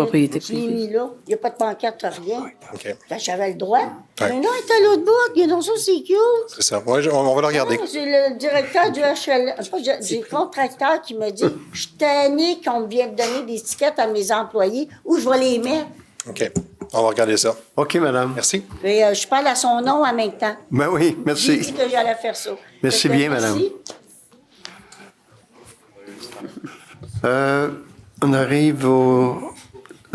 Je l'ai mis là. Il n'y a pas de pancarte, rien. Okay. J'avais le droit. Ouais. Mais non, il est à l'autre bout. Il est dans ça, c'est cute. C'est ça. Ouais, on va le regarder. C'est le directeur du du contracteur qui m'a dit je suis tanné qu'on vienne donner des tickets à mes employés où je vais les mettre. OK. On va regarder ça. OK, madame. Merci. Et, je parle à son nom en même temps. Ben oui, merci. J'ai dit que j'allais faire ça. Merci bien, madame. On arrive aux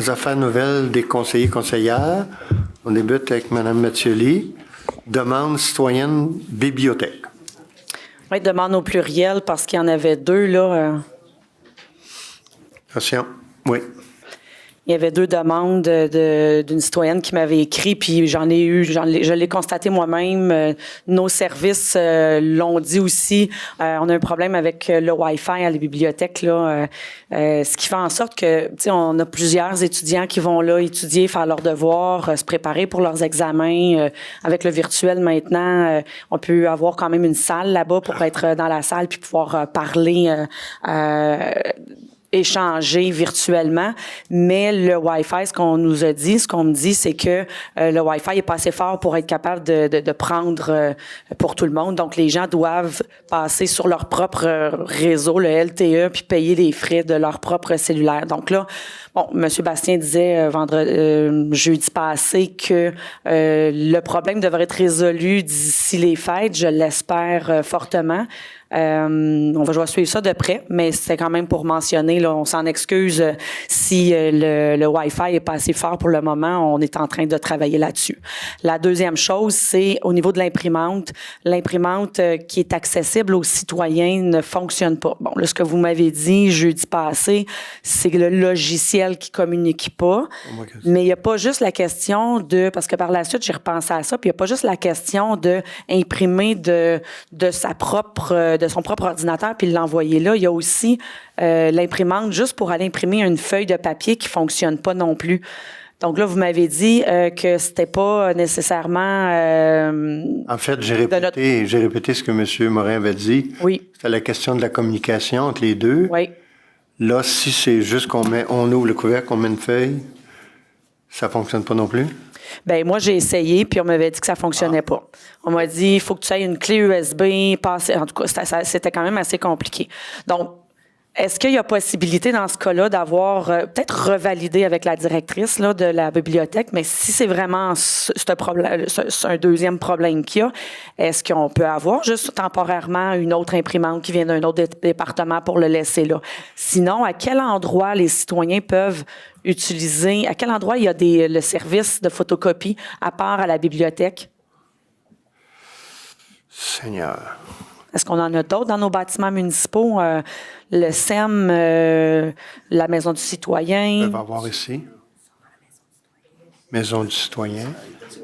affaires nouvelles des conseillers et conseillères. On débute avec Mme Mathioli. Demande citoyenne bibliothèque. Oui, demande au pluriel parce qu'il y en avait 2, là. Attention. Oui. Il y avait 2 demandes d'une citoyenne qui m'avait écrit, puis je l'ai constaté moi-même. Nos services l'ont dit aussi. On a un problème avec le Wi-Fi à la bibliothèque, là, ce qui fait en sorte que, tu sais, on a plusieurs étudiants qui vont là étudier, faire leurs devoirs, se préparer pour leurs examens. Avec le virtuel maintenant, on peut avoir quand même une salle là-bas pour être dans la salle puis pouvoir parler échanger virtuellement, mais le Wi-Fi, ce qu'on me dit, c'est que le Wi-Fi est pas assez fort pour être capable de prendre pour tout le monde. Donc, les gens doivent passer sur leur propre réseau, le LTE, puis payer les frais de leur propre cellulaire. Donc là, bon, M. Bastien disait jeudi passé que le problème devrait être résolu d'ici les fêtes. Je l'espère fortement. On va suivre ça de près, mais c'est quand même pour mentionner, là, on s'en excuse si le Wi-Fi est pas assez fort pour le moment. On est en train de travailler là-dessus. La deuxième chose, c'est au niveau de l'imprimante. L'imprimante qui est accessible aux citoyens ne fonctionne pas. Bon, là, ce que vous m'avez dit jeudi passé, c'est le logiciel qui communique pas. Mais il n'y a pas juste la question parce que par la suite, j'ai repensé à ça, puis il n'y a pas juste la question de imprimer de son propre ordinateur puis l'envoyer là. Il y a aussi l'imprimante juste pour aller imprimer une feuille de papier qui fonctionne pas non plus. Donc là, vous m'avez dit que c'était pas nécessairement... en fait, j'ai répété ce que M. Morin avait dit. Oui. C'était la question de la communication entre les deux. Oui. Là, si c'est juste on ouvre le couvercle, on met une feuille, ça fonctionne pas non plus? Ben moi, j'ai essayé, puis on m'avait dit que ça fonctionnait pas. On m'a dit, il faut que tu aies une clé USB, passer. En tout cas, c'était quand même assez compliqué. Donc, est-ce qu'il y a possibilité dans ce cas-là d'avoir peut-être revalidé avec la directrice là, de la bibliothèque, mais si c'est vraiment c'est un deuxième problème qu'il y a, est-ce qu'on peut avoir juste temporairement une autre imprimante qui vient d'un autre département pour le laisser là? Sinon, à quel endroit les citoyens peuvent utiliser, à quel endroit il y a le service de photocopie à part à la bibliothèque? Seigneur. Est-ce qu'on en a d'autres dans nos bâtiments municipaux? Le SEM, la Maison du citoyen. On va avoir ici. Maison du citoyen.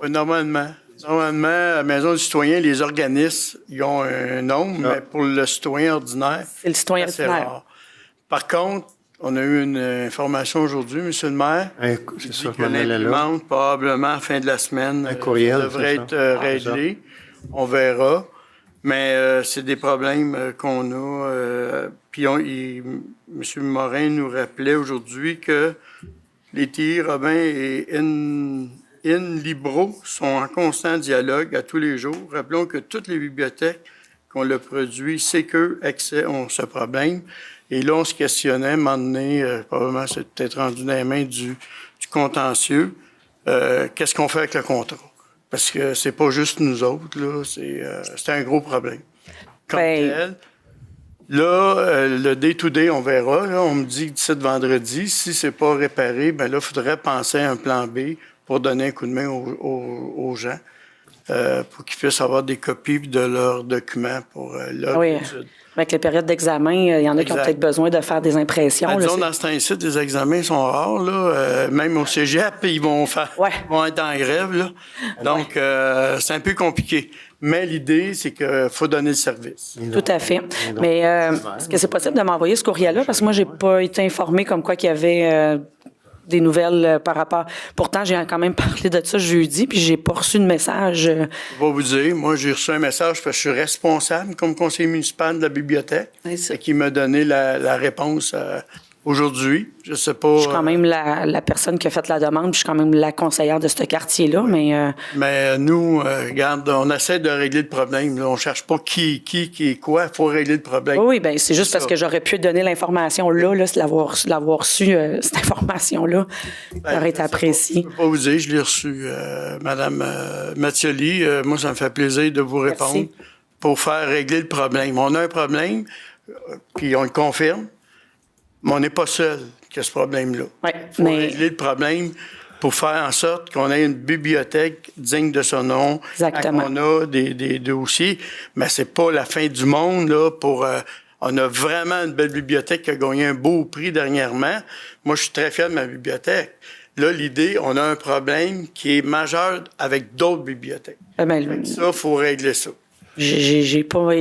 Normalement, à la Maison du citoyen, les organismes, ils ont un nombre, mais pour le citoyen ordinaire, c'est le citoyen ordinaire. Rare. Par contre, on a eu une information aujourd'hui, M. le maire. C'est sûr que l'imprimante, probablement, à la fin de la semaine, un courriel, devrait être réglé. On verra. Mais c'est des problèmes qu'on a. Puis M. Morin nous rappelait aujourd'hui que les TI Robin et In Libro sont en constant dialogue à tous les jours. Rappelons que toutes les bibliothèques qu'on le produit, c'est qu'eux, excès, ont ce problème. Et là, on se questionnait, à un moment donné, probablement c'est peut-être rendu dans les mains du contentieux, qu'est-ce qu'on fait avec le contrat? Parce que c'est pas juste nous autres, là, c'est un gros problème. Comme tel, là, le day-to-day, on verra. Là, on me dit que d'ici vendredi, si c'est pas réparé, ben là, il faudrait penser à un plan B pour donner un coup de main aux gens, pour qu'ils puissent avoir des copies de leurs documents pour leur étude. Avec les périodes d'examen, il y en a qui ont peut-être besoin de faire des impressions. Ben, disons, dans ce temps-ci, les examens sont rares. Là, même au cégep, ils vont être en grève. Là. Donc, c'est un peu compliqué. Mais l'idée, c'est qu'il faut donner le service. Tout à fait. Mais est-ce que c'est possible de m'envoyer ce courriel-là? Parce que moi, j'ai pas été informée comme quoi qu'il y avait des nouvelles par rapport... Pourtant, j'ai quand même parlé de ça jeudi, puis j'ai pas reçu de message. Je vais vous dire, moi, j'ai reçu un message parce que je suis responsable comme conseiller municipal de la bibliothèque qui m'a donné la réponse aujourd'hui. Je sais pas... Je suis quand même la personne qui a fait la demande, puis je suis quand même la conseillère de ce quartier-là, mais... Mais nous, regarde, on essaie de régler le problème. Là. On cherche pas qui est quoi. Il faut régler le problème. Oui, bien, c'est juste parce que j'aurais pu donner l'information là l'avoir su, cette information-là. Ça aurait été apprécié. Je peux pas vous dire, je l'ai reçu. Madame Mathioli, moi, ça me fait plaisir de vous répondre pour faire régler le problème. On a un problème, puis on le confirme. Mais on n'est pas seul qui a ce problème-là. Oui, Il faut régler le problème pour faire en sorte qu'on ait une bibliothèque digne de son nom. Exactement. On a des dossiers, mais c'est pas la fin du monde là pour. On a vraiment une belle bibliothèque qui a gagné un beau prix dernièrement. Moi, je suis très fier de ma bibliothèque. Là, l'idée, on a un problème qui est majeur avec d'autres bibliothèques. Ça, il faut régler ça. J'ai pas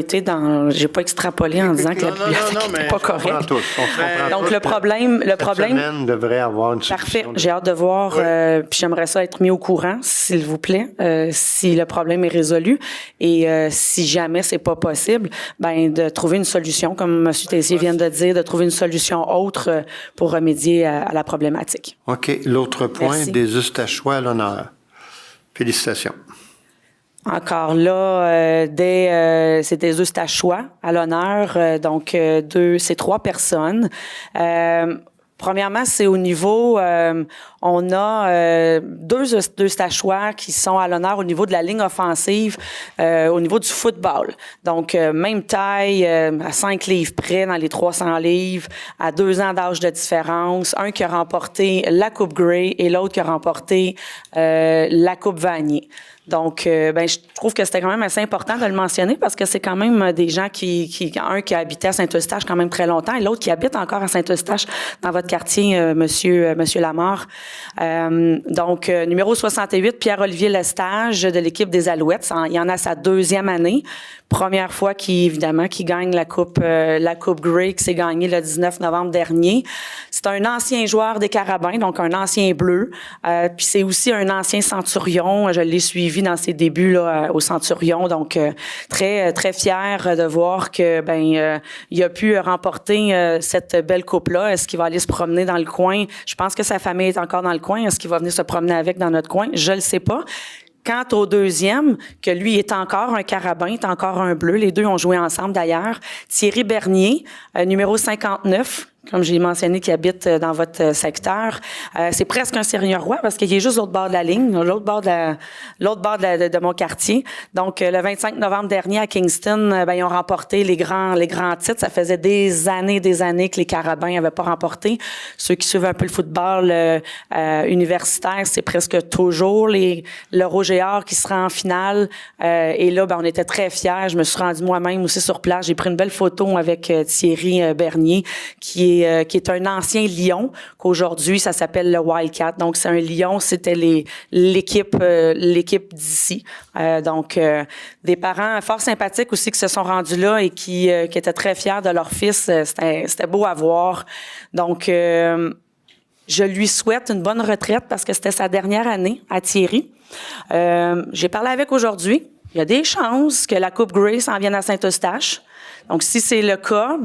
extrapolé en disant que la bibliothèque n'est pas correcte. Donc, le problème... Cette semaine devrait avoir une solution. Parfait. J'ai hâte de voir, puis j'aimerais ça être mis au courant, s'il vous plaît, si le problème est résolu. Et si jamais c'est pas possible, ben de trouver une solution, comme M. Tessier vient de dire, de trouver une solution autre pour remédier à la problématique. OK. L'autre point, Merci. des Eustachois à l'honneur. Félicitations. Encore là, c'est des Eustachois à l'honneur, donc c'est 3 personnes. Premièrement, c'est au niveau, on a 2 Eustachois qui sont à l'honneur au niveau de la ligne offensive, au niveau du football. Donc, même taille, à 5 livres près dans les 300 livres, à 2 ans d'âge de différence. Un qui a remporté la Coupe Grey et l'autre qui a remporté la Coupe Vanier. Donc, je trouve que c'était quand même assez important de le mentionner parce que c'est quand même des gens un qui habitait à Saint-Eustache quand même très longtemps et l'autre qui habite encore à Saint-Eustache dans votre quartier, Monsieur Lamarre. Donc, numéro 68, Pierre-Olivier Lestage de l'équipe des Alouettes. Il y en a sa 2e année. Première fois qu'il gagne la Coupe Grey, qui s'est gagnée le 19 novembre dernier. C'est un ancien joueur des Carabins, donc un ancien bleu. Puis c'est aussi un ancien centurion. Je l'ai suivi dans ses débuts là, au Centurion, donc très très fier de voir que il a pu remporter cette belle coupe-là. Est-ce qu'il va aller se promener dans le coin? Je pense que sa famille est encore dans le coin. Est-ce qu'il va venir se promener avec dans notre coin? Je le sais pas. Quant au deuxième, que lui est encore un carabin, est encore un bleu, les deux ont joué ensemble d'ailleurs, Thierry Bernier, numéro 59, comme j'ai mentionné, qui habite dans votre secteur. C'est presque un senior-roi parce qu'il est juste l'autre bord de la ligne, l'autre bord de mon quartier. Donc, le 25 novembre dernier à Kingston, ils ont remporté les grands titres. Ça faisait des années que les Carabins n'avaient pas remporté. Ceux qui suivent un peu le football universitaire, c'est presque toujours le Rouge-et-Or qui sera en finale. Et là, on était très fiers. Je me suis rendue moi-même aussi sur place. J'ai pris une belle photo avec Thierry Bernier, qui est un ancien Lion, qu'aujourd'hui, ça s'appelle le Wildcat. Donc, c'est un Lion, c'était l'équipe d'ici. Donc, des parents fort sympathiques aussi qui se sont rendus là et qui étaient très fiers de leur fils. C'était beau à voir. Donc, je lui souhaite une bonne retraite parce que c'était sa dernière année à Thierry. J'ai parlé avec aujourd'hui. il y a des chances que la Coupe Grey s'en vienne à Saint-Eustache. Donc, si c'est le cas,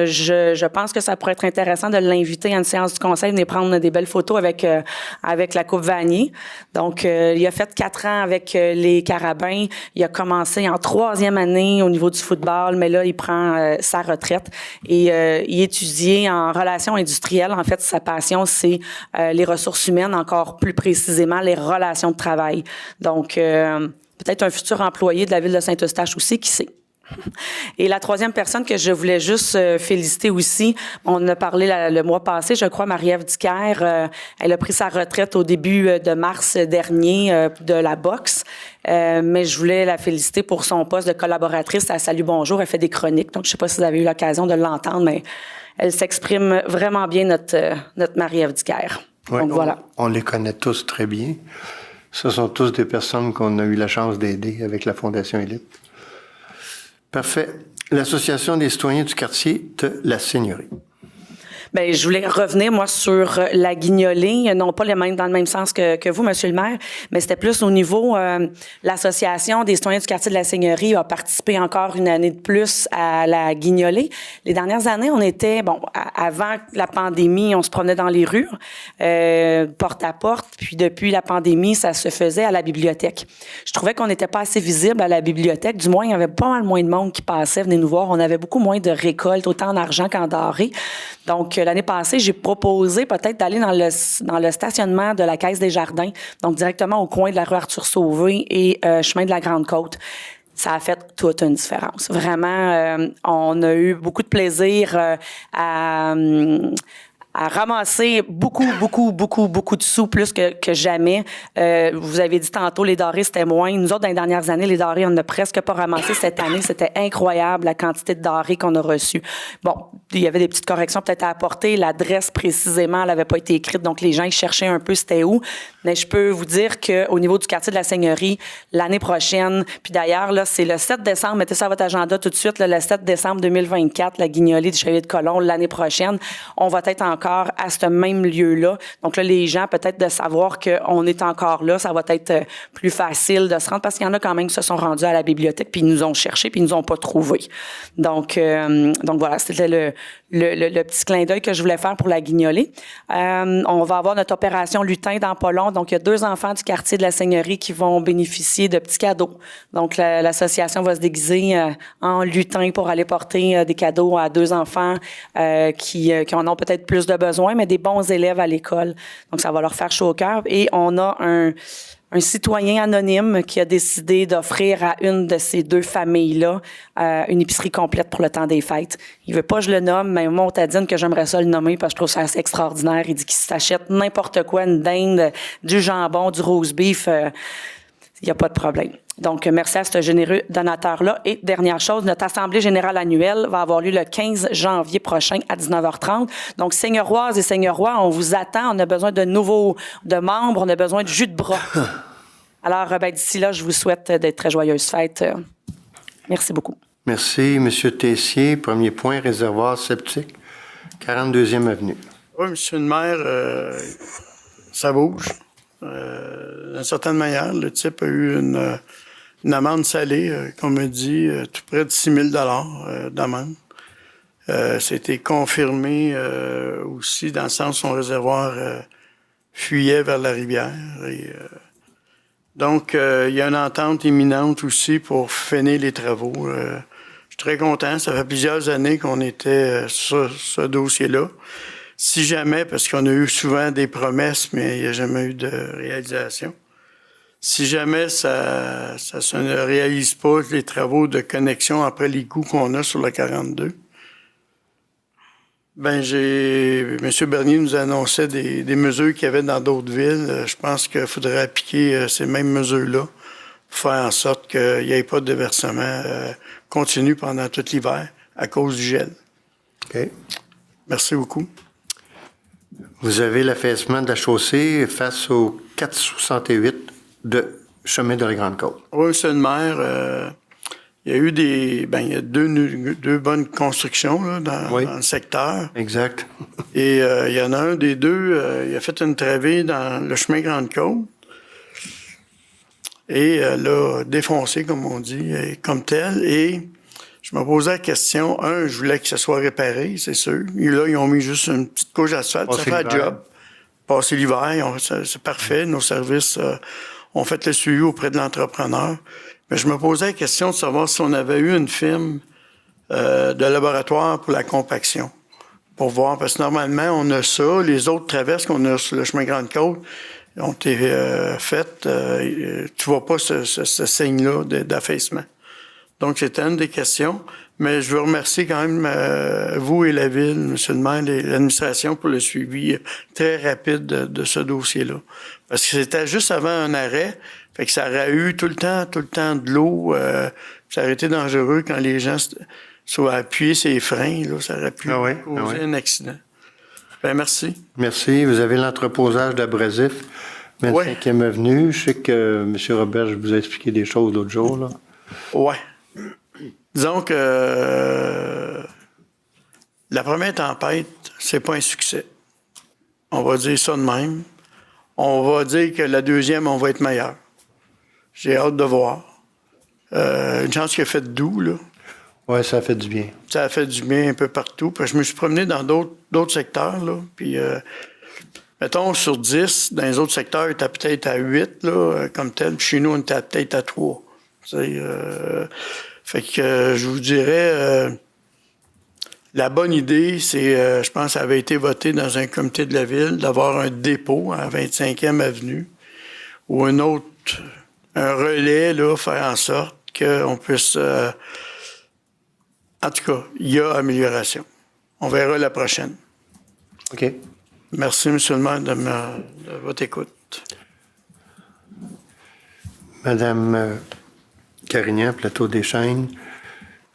je pense que ça pourrait être intéressant de l'inviter à une séance du conseil, venir prendre des belles photos avec la Coupe Vanier. Donc, il a fait 4 ans avec les Carabins. Il a commencé en 3e année au niveau du football, mais là, il prend sa retraite et il étudie en relations industrielles. En fait, sa passion, c'est les ressources humaines, encore plus précisément les relations de travail. Donc, peut-être un futur employé de la ville de Saint-Eustache aussi, qui sait. Et la 3e personne que je voulais juste féliciter aussi, on en a parlé le mois passé, je crois, Marie-Ève Dicker, elle a pris sa retraite au début de mars dernier de la boxe, mais je voulais la féliciter pour son poste de collaboratrice à Salut Bonjour. Elle fait des chroniques, donc je sais pas si vous avez eu l'occasion de l'entendre, mais elle s'exprime vraiment bien, notre Marie-Ève Dicker. Ouais, donc voilà. On les connaît tous très bien. Ce sont tous des personnes qu'on a eu la chance d'aider avec la Fondation Élite. Parfait. L'Association des citoyens du quartier de la Seigneurie. Bien, je voulais revenir, moi, sur la guignolée, non pas dans le même sens que vous, Monsieur le maire, mais c'était plus au niveau, l'Association des citoyens du quartier de la Seigneurie a participé encore une année de plus à la guignolée. Les dernières années, on était, avant la pandémie, on se promenait dans les rues, porte à porte, puis depuis la pandémie, ça se faisait à la bibliothèque. Je trouvais qu'on n'était pas assez visible à la bibliothèque, du moins, il y avait pas mal moins de monde qui passait, venait nous voir, on avait beaucoup moins de récoltes, autant en argent qu'en denrées. Donc, l'année passée, j'ai proposé peut-être d'aller dans le stationnement de la Caisse des Jardins, donc directement au coin de la rue Arthur-Sauvé et chemin de la Grande-Côte. Ça a fait toute une différence. Vraiment, on a eu beaucoup de plaisir à ramasser beaucoup de sous, plus que jamais. Vous avez dit tantôt, les denrées, c'était moins. Nous autres, dans les dernières années, les denrées, on n'a presque pas ramassé cette année. C'était incroyable, la quantité de denrées qu'on a reçues. Bon, il y avait des petites corrections peut-être à apporter. L'adresse, précisément, elle n'avait pas été écrite, donc les gens, ils cherchaient un peu c'était où. Mais je peux vous dire qu'au niveau du quartier de la Seigneurie, l'année prochaine, puis d'ailleurs, là, c'est le 7 décembre, mettez ça à votre agenda tout de suite, là, le 7 décembre 2024, la guignolée du Chevalier de Colomb, l'année prochaine, on va être encore à ce même lieu-là. Donc là, les gens, peut-être de savoir qu'on est encore là, ça va être plus facile de se rendre, parce qu'il y en a quand même qui se sont rendus à la bibliothèque, puis ils nous ont cherché, puis ils nous ont pas trouvé. Donc voilà, c'était le petit clin d'œil que je voulais faire pour la guignolée. On va avoir notre opération lutin dans pas long. Donc, il y a 2 enfants du quartier de la Seigneurie qui vont bénéficier de petits cadeaux. Donc, l'association va se déguiser en lutin pour aller porter des cadeaux à 2 enfants qui en ont peut-être plus de besoin, mais des bons élèves à l'école. Donc, ça va leur faire chaud au cœur. Et on a un citoyen anonyme qui a décidé d'offrir à une de ces 2 familles-là une épicerie complète pour le temps des fêtes. Il veut pas que je le nomme, mais moi, on t'a dit que j'aimerais ça le nommer parce que je trouve ça assez extraordinaire. Il dit qu'il s'achète n'importe quoi, une dinde, du jambon, du roast beef. Il n'y a pas de problème. Donc, merci à ce généreux donateur-là. Et dernière chose, notre Assemblée générale annuelle va avoir lieu le 15 janvier prochain à 19h30. Donc, Seigneuroises et Seigneurois, on vous attend. On a besoin de membres. On a besoin de jus de bras. Alors, d'ici là, je vous souhaite d'être très joyeuses fêtes. Merci beaucoup. Merci, M. Tessier. Premier point, réservoir septique, 42e avenue. Oui, M. le maire, ça bouge. D'une certaine manière, le type a eu une amende salée, qu'on me dit, tout près de 6 000 d'amende. C'était confirmé aussi dans le sens où son réservoir fuyait vers la rivière. Donc, il y a une entente imminente aussi pour finir les travaux. Je suis très content. Ça fait plusieurs années qu'on était sur ce dossier-là. Si jamais, parce qu'on a eu souvent des promesses, mais il n'y a jamais eu de réalisation. Si jamais ça ne réalise pas les travaux de connexion après les coûts qu'on a sur le 42, M. Bernier nous annonçait des mesures qu'il y avait dans d'autres villes. Je pense qu'il faudrait appliquer ces mêmes mesures-là pour faire en sorte qu'il n'y ait pas de versement continu pendant tout l'hiver à cause du gel. OK. Merci beaucoup. Vous avez l'affaissement de la chaussée face au 468 de chemin de la Grande-Côte. Oui, M. le maire, il y a eu il y a deux bonnes constructions là, dans le secteur. Exact. Et il y en a un des deux, il a fait une travée dans le chemin Grande-Côte. et l'a défoncé, comme on dit, comme tel. Et je me posais la question, je voulais que ça soit réparé, c'est sûr. Et là, ils ont mis juste une petite couche d'asphalte, ça fait le job. Passer l'hiver, c'est parfait. Nos services ont fait le suivi auprès de l'entrepreneur. Mais je me posais la question de savoir si on avait eu une firme de laboratoire pour la compaction. Pour voir, parce que normalement, on a ça. Les autres traverses qu'on a sur le chemin Grande-Côte ont été faites. Tu vois pas ce signe-là d'affaissement. Donc, c'était une des questions. Mais je veux remercier quand même vous et la Ville, M. le maire et l'administration pour le suivi très rapide de ce dossier-là. Parce que c'était juste avant un arrêt. Fait que ça aurait eu tout le temps de l'eau. Ça aurait été dangereux quand les gens soient appuyés sur les freins. Là, ça aurait pu causer un accident. Ben, merci. Merci. Vous avez l'entreposage d'abrasif, 25e avenue. Je sais que M. Robert, je vous ai expliqué des choses l'autre jour. Là. Ouais. Disons que la première tempête, c'est pas un succès. On va dire ça de même. On va dire que la deuxième, on va être meilleur. J'ai hâte de voir. Une chance qu'il a fait doux, là. Oui, ça a fait du bien. Ça a fait du bien un peu partout. Puis je me suis promené dans d'autres secteurs, là. Puis, mettons, sur 10, dans les autres secteurs, il était peut-être à 8, là, comme tel. Puis chez nous, on était peut-être à 3. Fait que je vous dirais, la bonne idée, c'est, je pense que ça avait été voté dans un comité de la Ville, d'avoir un dépôt à 25e avenue ou un relais, là, faire en sorte qu'on puisse... en tout cas, il y a amélioration. On verra la prochaine. OK. Merci, M. le maire, de votre écoute. Madame Carignan, Plateau des Chênes.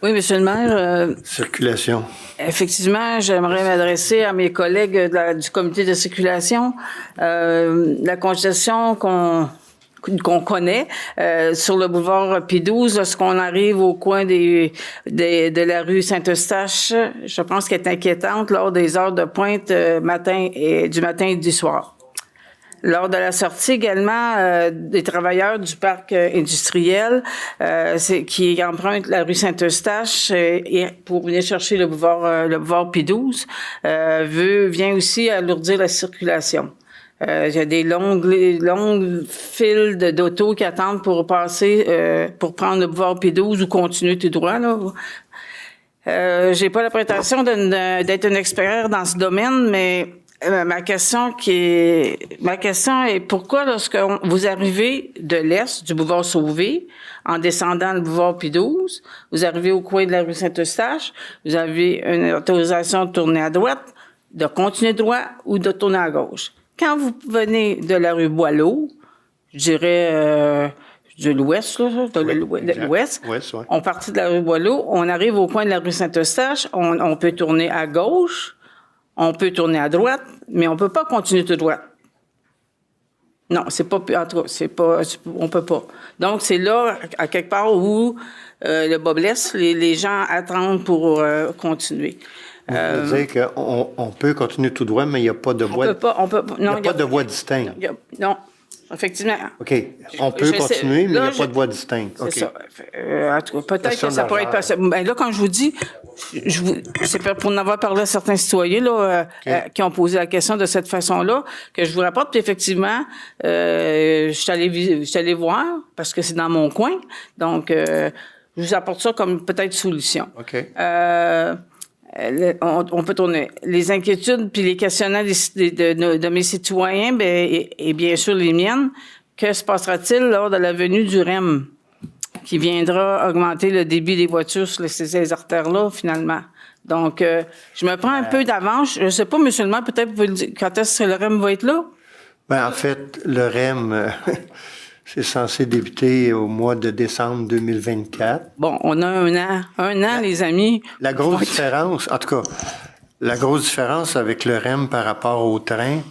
Oui, M. le maire. Circulation. Effectivement, j'aimerais m'adresser à mes collègues du comité de circulation. La congestion qu'on connaît sur le boulevard P12, lorsqu'on arrive au coin de la rue Saint-Eustache, je pense qu'elle est inquiétante lors des heures de pointe du matin et du soir. Lors de la sortie également des travailleurs du parc industriel qui empruntent la rue Saint-Eustache pour venir chercher le boulevard P12 vient aussi alourdir la circulation. Il y a des longues files d'autos qui attendent pour passer, pour prendre le boulevard P12 ou continuer tout droit, là. J'ai pas la prétention d'être un expert dans ce domaine, mais ma question est pourquoi lorsque vous arrivez de l'est du boulevard Sauvé, en descendant le boulevard P12, vous arrivez au coin de la rue Saint-Eustache, vous avez une autorisation de tourner à droite, de continuer droit ou de tourner à gauche. Quand vous venez de la rue Boileau, je dirais de l'ouest, là, de l'ouest, on partit de la rue Boileau, on arrive au coin de la rue Saint-Eustache, on peut tourner à gauche, on peut tourner à droite, mais on peut pas continuer tout droit. Non, c'est pas, en tout cas, on peut pas. Donc, c'est là, à quelque part où le bas blesse, les gens attendent pour continuer. Vous voulez dire qu'on peut continuer tout droit, mais il n'y a pas de voie... Il n'y a pas de voie distincte. Non, effectivement. OK. On peut continuer, mais il n'y a pas de voie distincte. C'est ça. En tout cas, peut-être que ça pourrait être possible. Ben là, quand je vous dis, c'est pour en avoir parlé à certains citoyens là, qui ont posé la question de cette façon-là, que je vous rapporte. Puis effectivement, je suis allée voir, parce que c'est dans mon coin. Donc, je vous apporte ça comme peut-être solution. OK. On peut tourner. Les inquiétudes puis les questionnements de mes citoyens, et bien sûr les miennes, que se passera-t-il lors de la venue du REM qui viendra augmenter le débit des voitures sur ces artères-là, finalement? Donc, je me prends un peu d'avance. Je ne sais pas, M. le maire, peut-être vous pouvez dire quand est-ce que le REM va être là? Ben, en fait, le REM... c'est censé débuter au mois de décembre 2024. Bon, on a un an, les amis. La grosse différence, en tout cas, la grosse différence avec le REM par rapport au train,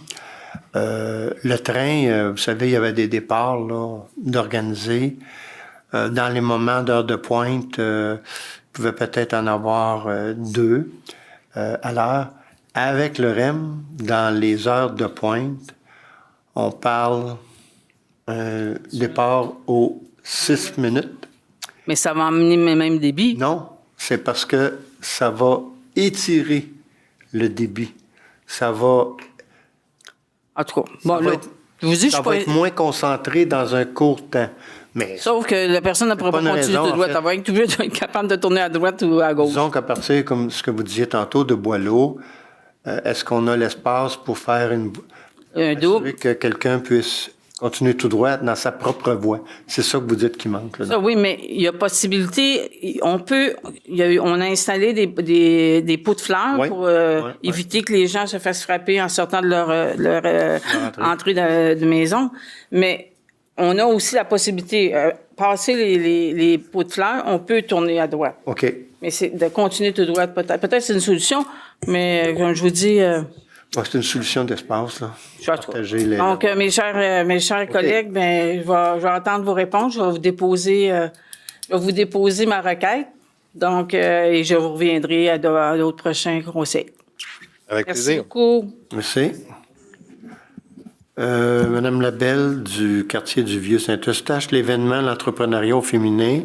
le train, vous savez, il y avait des départs là, d'organiser. Dans les moments d'heure de pointe, il pouvait peut-être en avoir 2 à l'heure. Avec le REM, dans les heures de pointe, on parle un départ aux 6 minutes. Mais ça va emmener le même débit. Non, c'est parce que ça va étirer le débit. Ça va, En tout cas, bon, ça là, va être, je vous dis, ça je va suis être pas... moins concentré dans un court temps. Mais Sauf que la personne ne pourra pas pas une continuer raison, de droite. en fait. Elle va être obligée d'être capable de tourner à droite ou à gauche. disons qu'à partir, comme ce que vous disiez tantôt, de Boileau, est-ce qu'on a l'espace pour faire Un double. assurer que quelqu'un puisse continuer tout droit dans sa propre voie? C'est ça que vous dites qui manque. Là, Ça, oui, mais il y a possibilité, on a installé des pots de fleurs Oui, pour oui. éviter que les gens se fassent frapper en sortant de leur entrée de maison. Mais on a aussi la possibilité, passer les pots de fleurs, on peut tourner à droite. OK. Mais c'est de continuer tout droit, peut-être. Peut-être que c'est une solution, mais comme je vous dis... Bon, c'est une solution d'espace, là. Partager les... Donc, mes chers collègues, ben, je vais attendre vos réponses. Je vais vous déposer ma requête. Donc, et je vous reviendrai à d'autres prochains conseils. Avec Merci plaisir. beaucoup. Merci. Madame Labelle du quartier du Vieux-Saint-Eustache, l'événement L'entrepreneuriat au féminin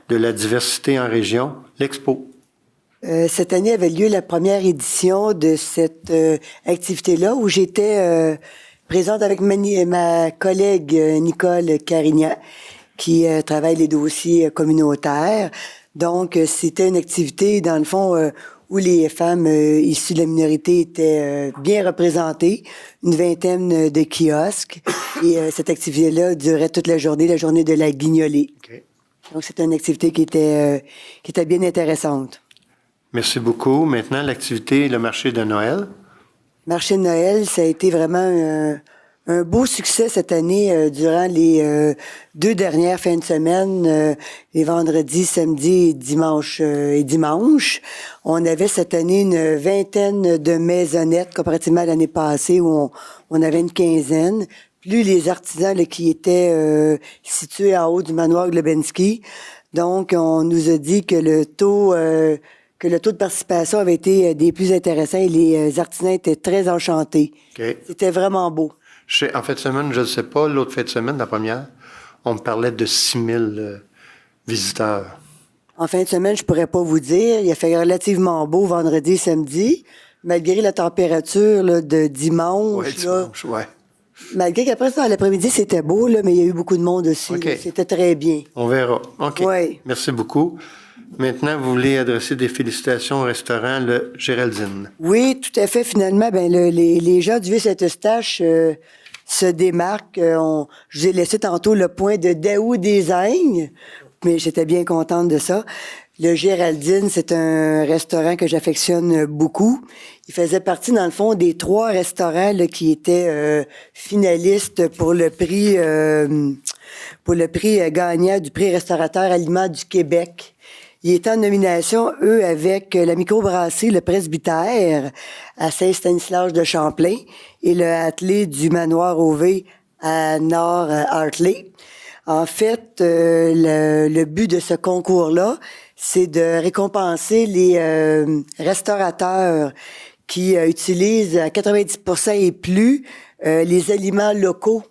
de la diversité en région, l'Expo. Cette année avait lieu la première édition de cette activité-là où j'étais présente avec ma collègue Nicole Carignan qui travaille les dossiers communautaires. Donc, c'était une activité, dans le fond, où les femmes issues de la minorité étaient bien représentées, une vingtaine de kiosques. Et cette activité-là durait toute la journée de la guignolée. Okay. Donc, c'était une activité qui était bien intéressante. Merci beaucoup. Maintenant, l'activité, le marché de Noël. Marché de Noël, ça a été vraiment un beau succès cette année durant les 2 dernières fins de semaine, les vendredis, samedis et dimanche. On avait cette année une vingtaine de maisonnettes comparativement à l'année passée où on avait une quinzaine. Plus les artisans là, qui étaient situés en haut du manoir Globensky. Donc, on nous a dit que le taux de participation avait été des plus intéressants et les artisans étaient très enchantés. Okay. C'était vraiment beau. En fin de semaine, je ne sais pas, l'autre fin de semaine, la première, on me parlait de 6 000 visiteurs. En fin de semaine, je pourrais pas vous dire. Il a fait relativement beau vendredi, samedi, malgré la température là, de dimanche. Oui, dimanche, oui. Malgré qu'après ça, l'après-midi, c'était beau, là, mais il y a eu beaucoup de monde aussi. Okay. C'était très bien. On verra. OK. Oui. Merci beaucoup. Maintenant, vous voulez adresser des félicitations au restaurant Le Géraldine. Oui, tout à fait. Finalement, les gens du Vieux-Saint-Eustache se démarquent. Je vous ai laissé tantôt le point de Daou Design, mais j'étais bien contente de ça. Le Géraldine, c'est un restaurant que j'affectionne beaucoup. Il faisait partie, dans le fond, des 3 restaurants là, qui étaient finalistes pour le prix gagnant du prix restaurateur aliments du Québec. Il était en nomination, eux, avec la microbrasserie Le Presbytère à Saint-Stanislas de Champlain et le atelier du Manoir Auvé à Nord-Hartley. En fait, le but de ce concours-là, c'est de récompenser les restaurateurs qui utilisent à 90% et plus les aliments locaux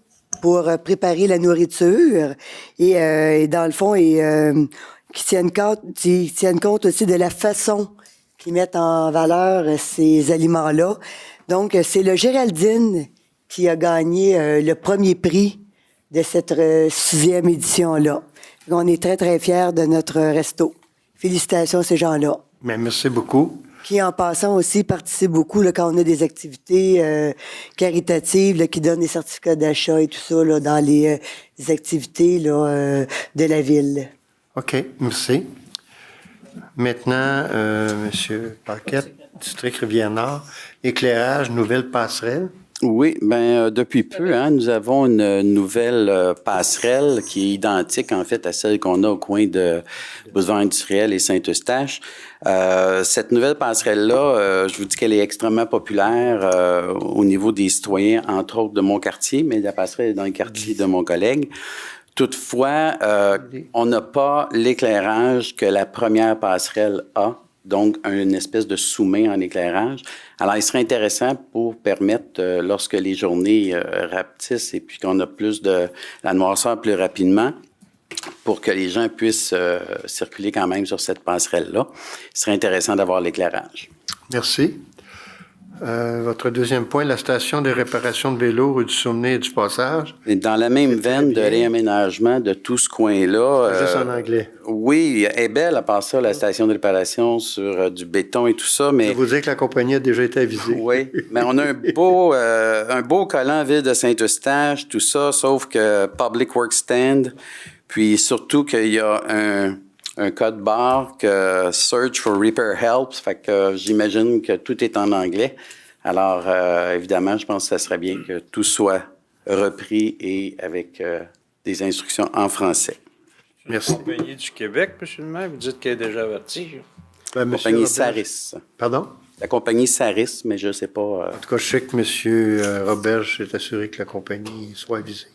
pour préparer la nourriture. Et dans le fond, qui tiennent compte aussi de la façon qu'ils mettent en valeur ces aliments-là. Donc, c'est le Géraldine qui a gagné le premier prix de cette 6e édition-là. On est très, très fiers de notre resto. Félicitations à ces gens-là. Bien, merci beaucoup. Qui, en passant aussi, participent beaucoup là, quand on a des activités caritatives là, qui donnent des certificats d'achat et tout ça là, dans les activités là, de la ville. OK, merci. Maintenant, M. Paquette, district Rivière-Nord, éclairage, nouvelle passerelle. Oui, depuis peu, nous avons une nouvelle passerelle qui est identique, en fait, à celle qu'on a au coin de Boulevard industriel et Saint-Eustache. Cette nouvelle passerelle-là, je vous dis qu'elle est extrêmement populaire au niveau des citoyens, entre autres de mon quartier, mais la passerelle est dans le quartier de mon collègue. Toutefois, on n'a pas l'éclairage que la première passerelle a donc une espèce de sous-main en éclairage. Alors, il serait intéressant pour permettre, lorsque les journées rapetissent et puis qu'on a plus de la noirceur plus rapidement, pour que les gens puissent circuler quand même sur cette passerelle-là, il serait intéressant d'avoir l'éclairage. Merci. Votre deuxième point, la station de réparation de vélos, rue du Souvenir et du Passage. Et dans la même veine de réaménagement de tout ce coin-là. Juste en anglais. Oui, elle est belle à part ça, la station de réparation sur du béton et tout ça, mais... Je vous dire que la compagnie a déjà été avisée. Oui, mais on a un beau collant ville de Saint-Eustache, tout ça, sauf que Public Works Stand, puis surtout qu'il y a un code barre que Search for Repair Helps, fait que j'imagine que tout est en anglais. Alors, évidemment, je pense que ça serait bien que tout soit repris et avec des instructions en français. Merci. La compagnie du Québec, M. le maire, vous dites qu'elle est déjà avertie. Ben, La compagnie Saris. Pardon? La compagnie Saris, mais je ne sais pas. En tout cas, je sais que M. Roberge s'est assuré que la compagnie soit avisée.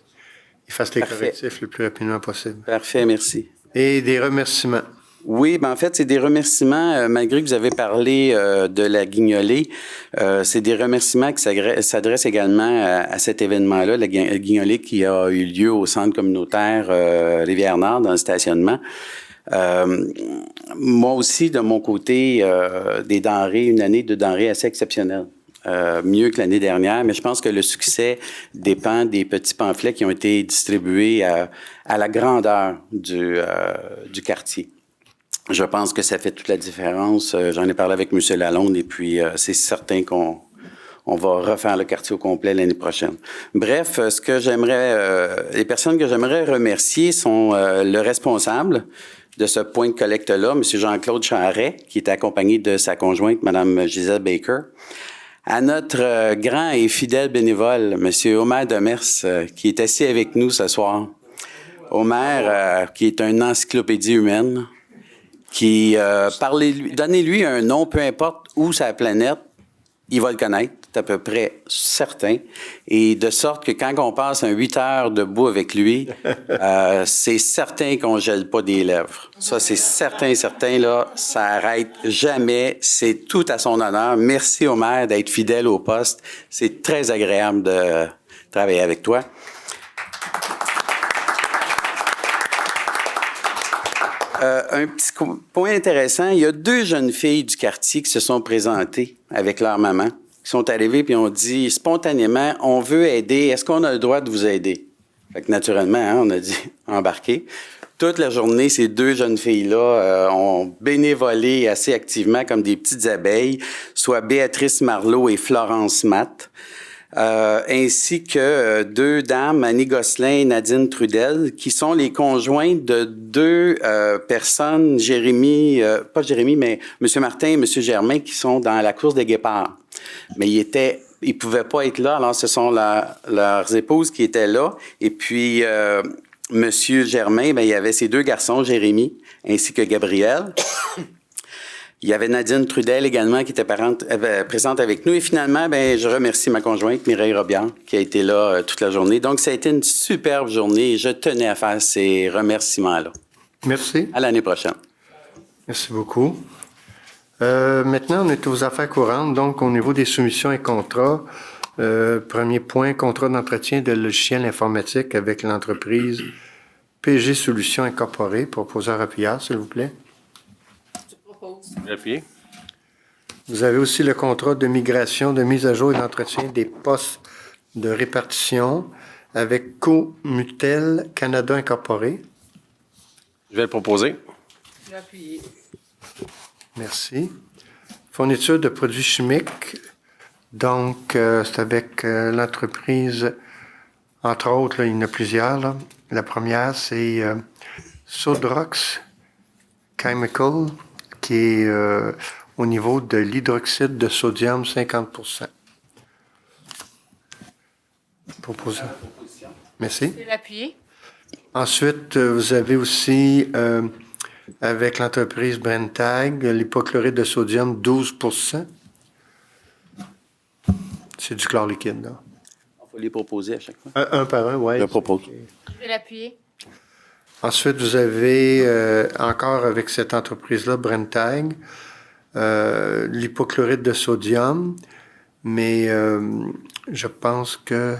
Il fasse les correctifs le plus rapidement possible. Parfait, merci. Et des remerciements. Oui, ben en fait, c'est des remerciements, malgré que vous avez parlé de la Guignolée, c'est des remerciements qui s'adressent également à cet événement-là, la Guignolée qui a eu lieu au centre communautaire Rivière-Nord, dans le stationnement. Moi aussi, de mon côté, des denrées, une année de denrées assez exceptionnelle. Mieux que l'année dernière, mais je pense que le succès dépend des petits pamphlets qui ont été distribués à la grandeur du quartier. Je pense que ça fait toute la différence. J'en ai parlé avec M. Lalonde et puis c'est certain qu'on va refaire le quartier au complet l'année prochaine. Bref, ce que les personnes que j'aimerais remercier sont le responsable de ce point de collecte-là, M. Jean-Claude Charret, qui est accompagné de sa conjointe, Mme Gisèle Baker. À notre grand et fidèle bénévole, M. Omer Demers, qui est assis avec nous ce soir. Omer, qui est une encyclopédie humaine, qui donnez-lui un nom, peu importe où sa planète, il va le connaître, c'est à peu près certain. Et de sorte que quand on passe 8 heures debout avec lui, c'est certain qu'on ne gèle pas des lèvres. Ça, c'est certain, là, ça arrête jamais. C'est tout à son honneur. Merci Omer d'être fidèle au poste. C'est très agréable de travailler avec toi. Un petit point intéressant, il y a 2 jeunes filles du quartier qui se sont présentées avec leur maman, qui sont arrivées puis ont dit spontanément, on veut aider, est-ce qu'on a le droit de vous aider? Fait que naturellement, hein, on a dit embarquer. Toute la journée, ces 2 jeunes filles-là ont bénévolé assez activement comme des petites abeilles, soit Béatrice Marleau et Florence Matt. Ainsi que 2 dames, Annie Gosselin et Nadine Trudel, qui sont les conjointes de 2 personnes, pas Jérémy, mais M. Martin et M. Germain, qui sont dans la course des guépards. Mais ils pouvaient pas être là, alors ce sont leurs épouses qui étaient là. Et puis, M. Germain, il y avait ses 2 garçons, Jérémy, ainsi que Gabriel. Il y avait Nadine Trudel également qui était présente avec nous. Et finalement, je remercie ma conjointe, Mireille Robillard, qui a été là toute la journée. Donc, ça a été une superbe journée et je tenais à faire ces remerciements-là. Merci. À l'année prochaine. Merci beaucoup. Maintenant, on est aux affaires courantes. Donc, au niveau des soumissions et contrats, premier point, contrat d'entretien de logiciels informatiques avec l'entreprise PG Solutions Incorporée. Proposeur appuyeur, s'il vous plaît. Appuyé. Vous avez aussi le contrat de migration, de mise à jour et d'entretien des postes de répartition avec Comutel Canada Incorporé. Je vais le proposer. Appuyé. Merci. Fourniture de produits chimiques. Donc, c'est avec l'entreprise, entre autres, là, il y en a plusieurs. Là. La première, c'est Sodrox Chemical, qui est au niveau de l'hydroxyde de sodium, 50%. Proposé. Merci. Je vais l'appuyer. Ensuite, vous avez aussi, avec l'entreprise Brenntag, l'hypochlorite de sodium, 12%. C'est du chlore liquide, là. Il faut les proposer à chaque fois. Un par un, oui. Je propose. Je vais l'appuyer. Ensuite, vous avez encore avec cette entreprise-là, Brenntag, l'hypochlorite de sodium, mais je pense que...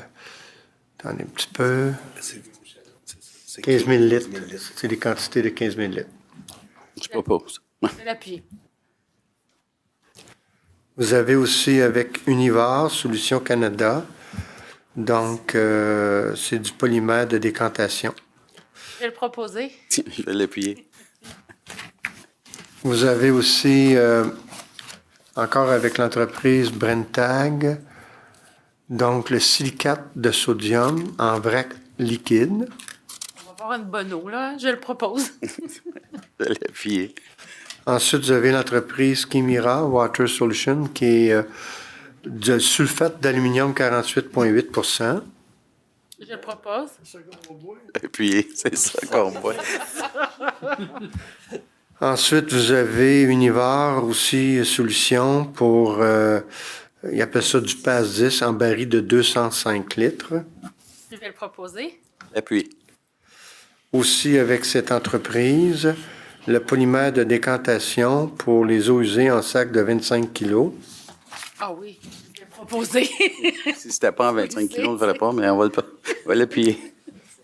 Attendez un petit peu. 15 000 litres. C'est des quantités de 15 000 litres. Je propose. Je l'appuie. Vous avez aussi avec Univar, Solutions Canada. Donc, c'est du polymère de décantation. Je vais le proposer. Je vais l'appuyer. Vous avez aussi, encore avec l'entreprise Brentag, donc le silicate de sodium en vrac liquide. On va avoir une bonne eau, là. Je le propose. Je vais l'appuyer. Ensuite, vous avez l'entreprise Kimira Water Solution qui est de sulfate d'aluminium 48,8 Je le propose. Appuyer, c'est ça qu'on voit. Ensuite, vous avez Univar aussi, solution pour, ils appellent ça du PAS 10 en baril de 205 litres. Je vais le proposer. Appuyer. Aussi avec cette entreprise, le polymère de décantation pour les eaux usées en sac de 25 kg. Ah oui, je vais le proposer. Si c'était pas en 25 kilos, on ne le ferait pas, mais on va l'appuyer.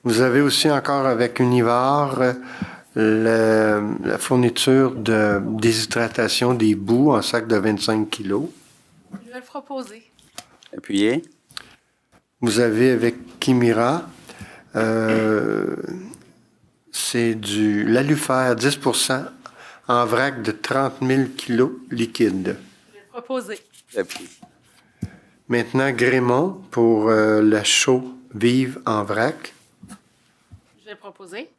Vous avez aussi encore avec Univar la fourniture de déshydratation des boues en sac de 25 kg. Je vais le proposer. Appuyer. Vous avez avec Kimira, c'est du l'alufère 10 en vrac de 30 000 kg liquide. Je vais le proposer. Appuyer. Maintenant, Grémont pour la chaux vive en vrac. Je vais le proposer.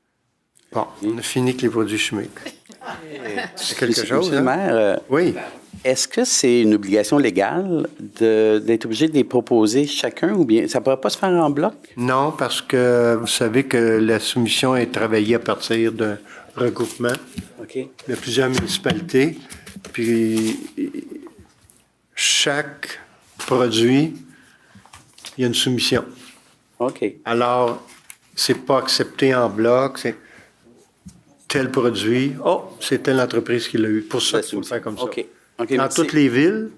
Bon, on a fini avec les produits chimiques. C'est quelque Monsieur chose, le hein? maire, Oui. est-ce que c'est une obligation légale d'être obligé de les proposer chacun ou bien ça ne pourrait pas se faire en bloc? Non, parce que vous savez que la soumission est travaillée à partir d'un regroupement OK. de plusieurs municipalités. Puis, chaque produit, il y a une soumission. OK. Alors, c'est pas accepté en bloc, c'est tel produit. Oh, c'est telle entreprise qui l'a eu. Pour ça, il faut le faire comme ça. OK. OK, Dans merci. toutes les villes,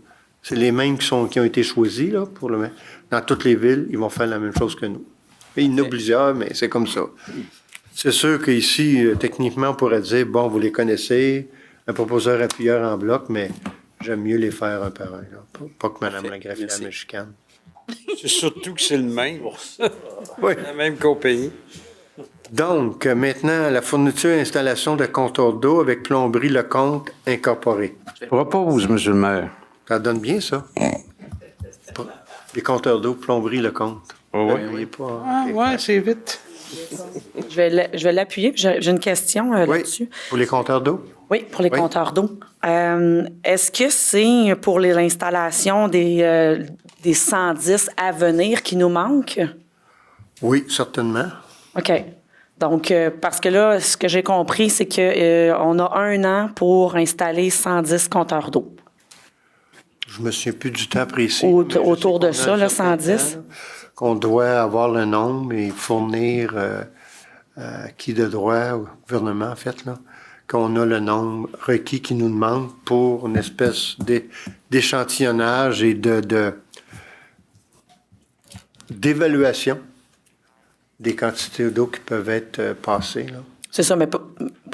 c'est les mêmes qui ont été choisis, là, pour le. Dans toutes les villes, ils vont faire la même chose que nous. Et il y en a plusieurs, mais c'est comme ça. C'est sûr qu'ici, techniquement, on pourrait dire, bon, vous les connaissez, un proposeur appuyeur en bloc, mais j'aime mieux les faire un par un, là. Pas que Mme la greffière Merci. me chicane. C'est surtout que c'est le même. Oui. La même compagnie. Donc, maintenant, la fourniture et installation de compteurs d'eau avec plomberie Lecomte incorporée. Je propose, monsieur le maire. Ça donne bien, ça. Les compteurs d'eau, plomberie Lecomte. Oh, oui. Vous voyez pas, Ah, hein? ouais, c'est vite. Je vais l'appuyer. Puis j'ai une question Oui, là-dessus. pour les compteurs d'eau. Oui, pour les Oui. compteurs d'eau. Est-ce que c'est pour l'installation des 110 à venir qui nous manquent? Oui, certainement. OK. Donc, parce que là, ce que j'ai compris, c'est qu'on a 1 an pour installer 110 compteurs d'eau. Je me souviens plus du temps précis. mais je Autour sais de qu'on a ça, un là, certain 110. temps, qu'on doit avoir le nombre et fournir qui de droit au gouvernement, en fait, là, qu'on a le nombre requis qui nous demande pour une espèce d'échantillonnage et d'évaluation des quantités d'eau qui peuvent être passées, là. C'est ça, mais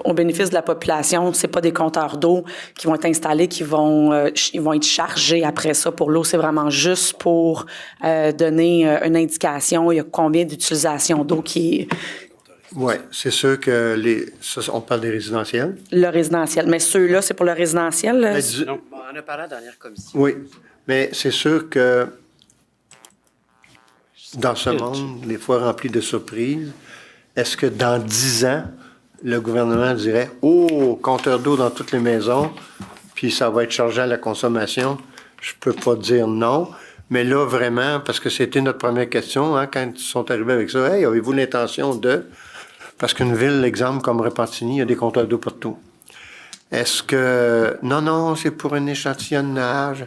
au bénéfice de la population, c'est pas des compteurs d'eau qui vont être installés, ils vont être chargés après ça pour l'eau. C'est vraiment juste pour donner une indication. Il y a combien d'utilisation d'eau qui est Oui, c'est sûr que on parle des résidentiels. le résidentiel. Mais ceux-là, c'est pour le résidentiel. Mais On a parlé à la dernière commission. oui, mais c'est sûr que dans ce monde, des fois rempli de surprises, est-ce que dans 10 ans, le gouvernement dirait « Oh, compteur d'eau dans toutes les maisons, puis ça va être chargé à la consommation », je peux pas dire non. Mais là, vraiment, parce que c'était notre première question, hein, quand ils sont arrivés avec ça, « Hey, avez-vous l'intention de... » Parce qu'une ville, exemple comme Repentigny, il y a des compteurs d'eau partout. Est-ce que... Non, c'est pour un échantillonnage.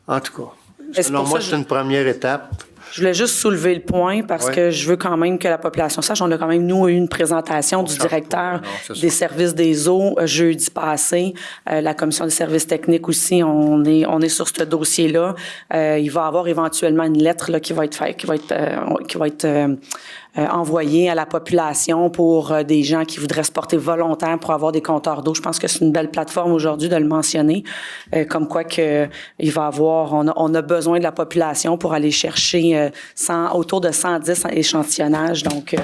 En tout cas, selon moi, c'est une première étape Je voulais juste soulever le point parce que je veux quand même que la population sache. On a quand même, nous, eu une présentation du directeur des services des eaux jeudi passé. La commission des services techniques aussi, on est sur ce dossier-là. Il va y avoir éventuellement une lettre là, qui va être envoyée à la population pour des gens qui voudraient se porter volontaires pour avoir des compteurs d'eau. Je pense que c'est une belle plateforme aujourd'hui de le mentionner, comme quoi que il va avoir, on a besoin de la population pour aller chercher autour de 110 échantillonnages. Donc,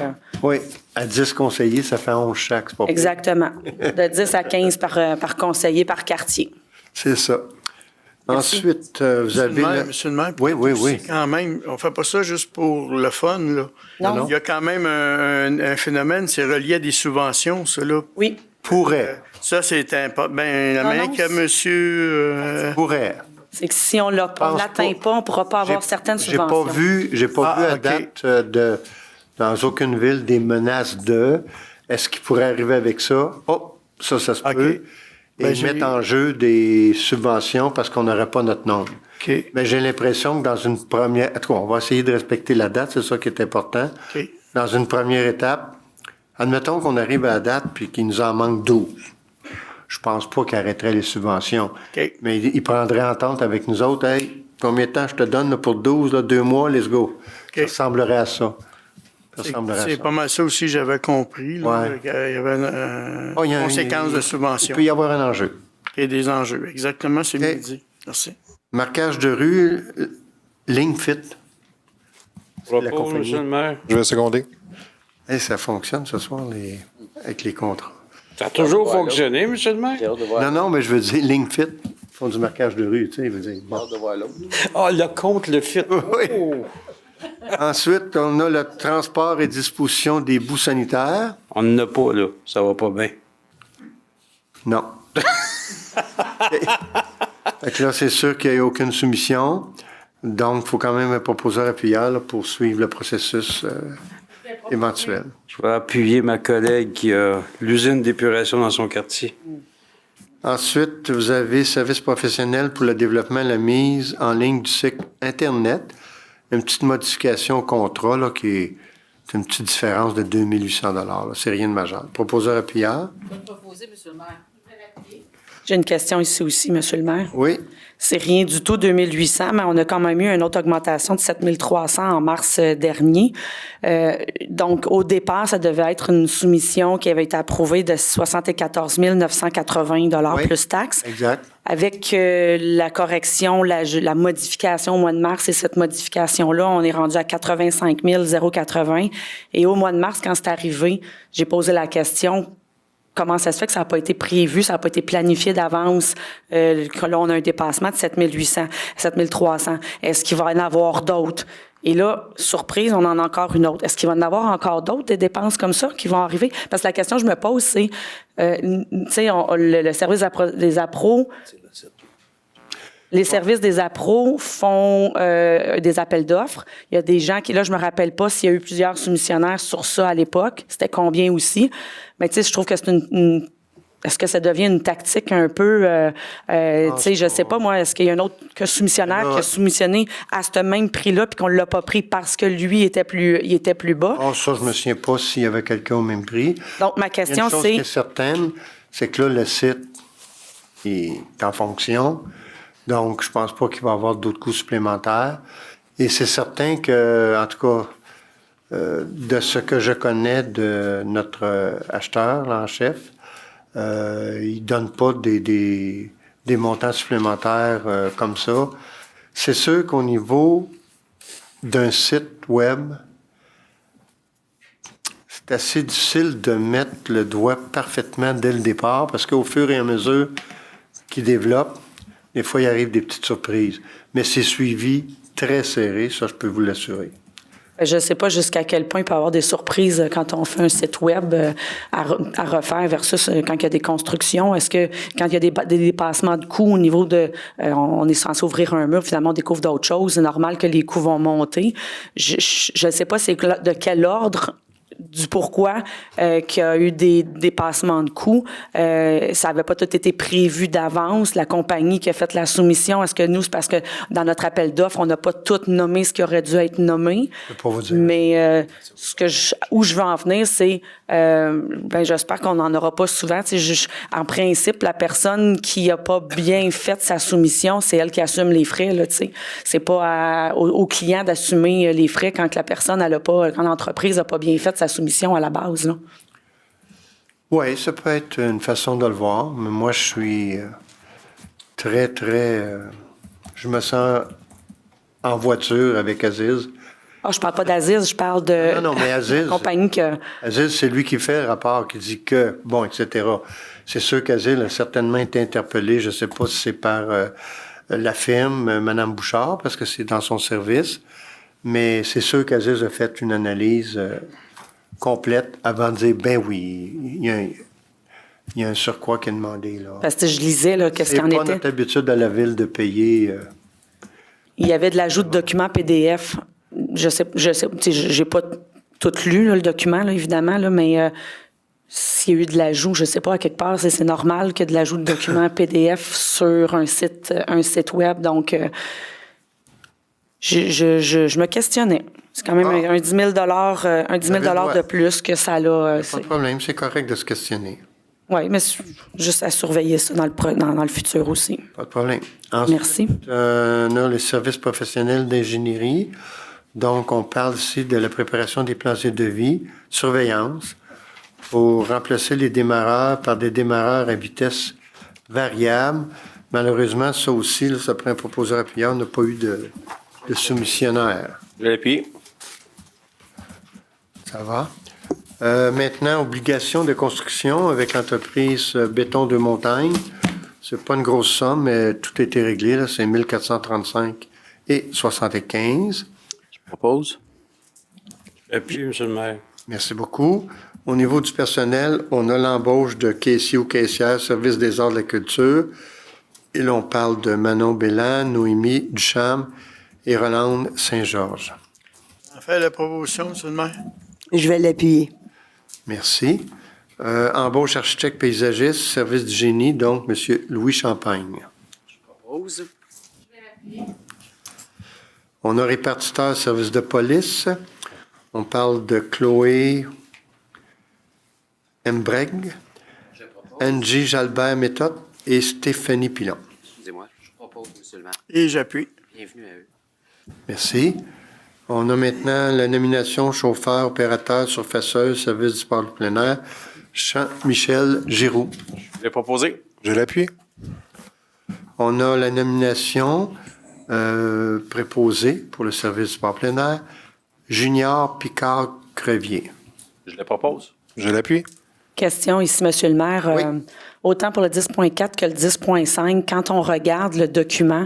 oui, à 10 conseillers, ça fait 11 chaque. C'est pas exactement. De 10 à 15 par conseiller, par quartier. C'est ça. Ensuite, vous avez... Monsieur le maire, oui. Quand même, on fait pas ça juste pour le fun, là. Non. Il y a quand même un phénomène, c'est relié à des subventions, ça, là. Oui. Pourrait. Ça, c'est important. Ben, la manière que monsieur... Pourrait. C'est que si on l'atteint pas, on ne pourra pas avoir certaines subventions. J'ai pas vu à date dans aucune ville des menaces de... Est-ce qu'il pourrait arriver avec ça? Oh, ça se peut. Et mettre en jeu des subventions parce qu'on n'aurait pas notre nombre. Mais j'ai l'impression que dans une première... En tout cas, on va essayer de respecter la date, c'est ça qui est important. Dans une première étape, admettons qu'on arrive à la date puis qu'il nous en manque 12. Je pense pas qu'il arrêterait les subventions. Mais il prendrait entente avec nous autres. Hey, combien de temps je te donne là, pour 12, là, 2 mois, let's go. Ça ressemblerait à ça. C'est pas mal ça aussi, j'avais compris. Là, qu'il y avait une conséquence de subvention. Il peut y avoir un enjeu. Il y a des enjeux. Exactement, c'est bien dit. Merci. Marquage de rue, ligne fit. Propos, monsieur le maire. Je vais seconder. Hey, ça fonctionne ce soir avec les contrats. Ça a toujours fonctionné, monsieur le maire? Non, mais je veux dire, ligne fit. Ils font du marquage de rue, tu sais. Je veux dire, bon. Le compte, le fit. Oui. Ensuite, on a le transport et disposition des boues sanitaires. On n'en a pas, là. Ça va pas bien. Non. Fait que là, c'est sûr qu'il n'y a aucune soumission. Donc, il faut quand même un proposeur appuyeur là, pour suivre le processus éventuel. Je vais appuyer ma collègue qui a l'usine d'épuration dans son quartier. Ensuite, vous avez service professionnel pour le développement et la mise en ligne du site Internet. Une petite modification au contrat là, qui est une petite différence de 2 800 $. C'est rien de majeur. Proposeur appuyeur. Je vais proposer, monsieur le maire. J'ai une question ici aussi, monsieur le maire. Oui. C'est rien du tout, 2800, mais on a quand même eu une autre augmentation de 7300 en mars dernier. Donc, au départ, ça devait être une soumission qui avait été approuvée de 74 980 $ plus taxes. Exact. Avec la correction, la modification au mois de mars et cette modification-là, on est rendu à 85 080. Et au mois de mars, quand c'est arrivé, j'ai posé la question, comment ça se fait que ça n'a pas été prévu, ça n'a pas été planifié d'avance, que là, on a un dépassement de 7800, 7300. Est-ce qu'il va y en avoir d'autres? Et là, surprise, on en a encore une autre. Est-ce qu'il va y en avoir encore d'autres, des dépenses comme ça qui vont arriver? Parce que la question que je me pose, c'est, tu sais, le service des appros, les services des appros font des appels d'offres. Il y a des gens qui, là, je me rappelle pas s'il y a eu plusieurs soumissionnaires sur ça à l'époque. C'était combien aussi? Mais tu sais, je trouve que c'est est-ce que ça devient une tactique un peu, tu sais, je sais pas, moi, est-ce qu'il y a un autre soumissionnaire qui a soumissionné à ce même prix-là puis qu'on l'a pas pris parce que lui était plus bas? Oh, ça, je me souviens pas s'il y avait quelqu'un au même prix. Donc, ma question, une chose qui est certaine, c'est que là, le site est en fonction. Donc, je pense pas qu'il va y avoir d'autres coûts supplémentaires. Et c'est certain que, en tout cas, de ce que je connais de notre acheteur là, en chef, il donne pas des montants supplémentaires comme ça. C'est sûr qu'au niveau d'un site web, c'est assez difficile de mettre le doigt parfaitement dès le départ parce qu'au fur et à mesure qu'il développe, des fois, il arrive des petites surprises. Mais c'est suivi très serré, ça, je peux vous l'assurer. Je ne sais pas jusqu'à quel point il peut y avoir des surprises quand on fait un site web à refaire versus quand il y a des constructions. Est-ce que quand il y a des dépassements de coûts au niveau de... on est censé ouvrir un mur, finalement, on découvre d'autres choses. C'est normal que les coûts vont monter. Je ne sais pas c'est de quel ordre du pourquoi qu'il y a eu des dépassements de coûts. Ça n'avait pas tout été prévu d'avance. La compagnie qui a fait la soumission, est-ce que nous, c'est parce que dans notre appel d'offres, on n'a pas tout nommé ce qui aurait dû être nommé. Je peux pas vous dire. Mais où je veux en venir, c'est, j'espère qu'on n'en aura pas souvent. En principe, la personne qui a pas bien fait sa soumission, c'est elle qui assume les frais. Là, c'est pas au client d'assumer les frais quand la personne quand l'entreprise n'a pas bien fait sa soumission à la base. Là. Oui, ça peut être une façon de le voir, mais moi, je suis très, je me sens en voiture avec Aziz. Ah, je parle pas d'Aziz, je parle de Non, mais Aziz, compagnie que... Aziz, c'est lui qui fait le rapport, qui dit que, bon, etc. C'est sûr qu'Aziz a certainement été interpellé, je ne sais pas si c'est par la firme, Mme Bouchard, parce que c'est dans son service, mais c'est sûr qu'Aziz a fait une analyse complète avant de dire, ben oui, il y a un surcroît qui est demandé, là. Parce que je lisais, là, qu'est-ce qu'il en était. C'est pas notre habitude à la ville de payer... Il y avait de l'ajout de documents PDF. Je sais, j'ai pas tout lu, là, le document, là, évidemment, là, mais s'il y a eu de l'ajout, je sais pas, à quelque part, c'est normal qu'il y ait de l'ajout de documents PDF sur un site web. Donc, je me questionnais. C'est quand même un 10 000 de plus que ça là. Pas de problème, c'est correct de se questionner. Oui, mais juste à surveiller ça dans le futur aussi. Pas de problème. Ensuite, merci. On a les services professionnels d'ingénierie. Donc, on parle ici de la préparation des plans de devis, surveillance, pour remplacer les démarreurs par des démarreurs à vitesse variable. Malheureusement, ça aussi, là, ça prend un proposeur appuyeur, on n'a pas eu de soumissionnaire. Je l'appuie. Ça va. Maintenant, obligation de construction avec l'entreprise Béton de Montagne. C'est pas une grosse somme, mais tout a été réglé. Là, c'est 1435,75. Je propose. J'appuie, M. le maire. Merci beaucoup. Au niveau du personnel, on a l'embauche de caissier ou caissière, service des arts de la culture. Et là, on parle de Manon Bélan, Noémie Ducharme et Rolande Saint-Georges. On fait la proposition, M. le maire. Je vais l'appuyer. Merci. Embauche architecte paysagiste, service du génie, donc M. Louis Champagne. Je propose. On a répartiteur service de police. On parle de Chloé Embreg, Angie Jalbert-Méthode et Stéphanie Pilon. Excusez-moi, je propose, M. le maire. Et j'appuie. Bienvenue à eux. Merci. On a maintenant la nomination chauffeur, opérateur, surfaceuse, service du sport de plein air, Jean-Michel Giroux. Je l'ai proposé. Je l'appuie. On a la nomination préposée pour le service du sport plein air, Junior Picard-Crevier. Je le propose. Je l'appuie. Question ici, M. le maire. Oui. Autant pour le 10.4 que le 10.5, quand on regarde le document,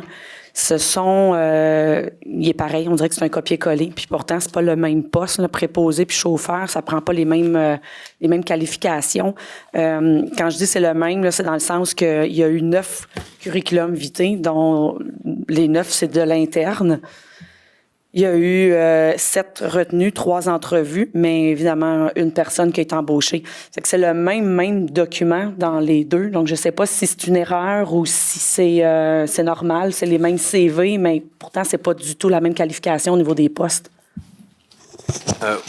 il est pareil, on dirait que c'est un copier-coller, puis pourtant, c'est pas le même poste, là, préposé puis chauffeur, ça prend pas les mêmes qualifications. Quand je dis c'est le même, là, c'est dans le sens qu'il y a eu 9 curriculum vitae, dont les 9, c'est de l'interne. Il y a eu 7 retenues, 3 entrevues, mais évidemment, une personne qui est embauchée. C'est le même document dans les deux. Donc, je ne sais pas si c'est une erreur ou si c'est normal. C'est les mêmes CV, mais pourtant, c'est pas du tout la même qualification au niveau des postes.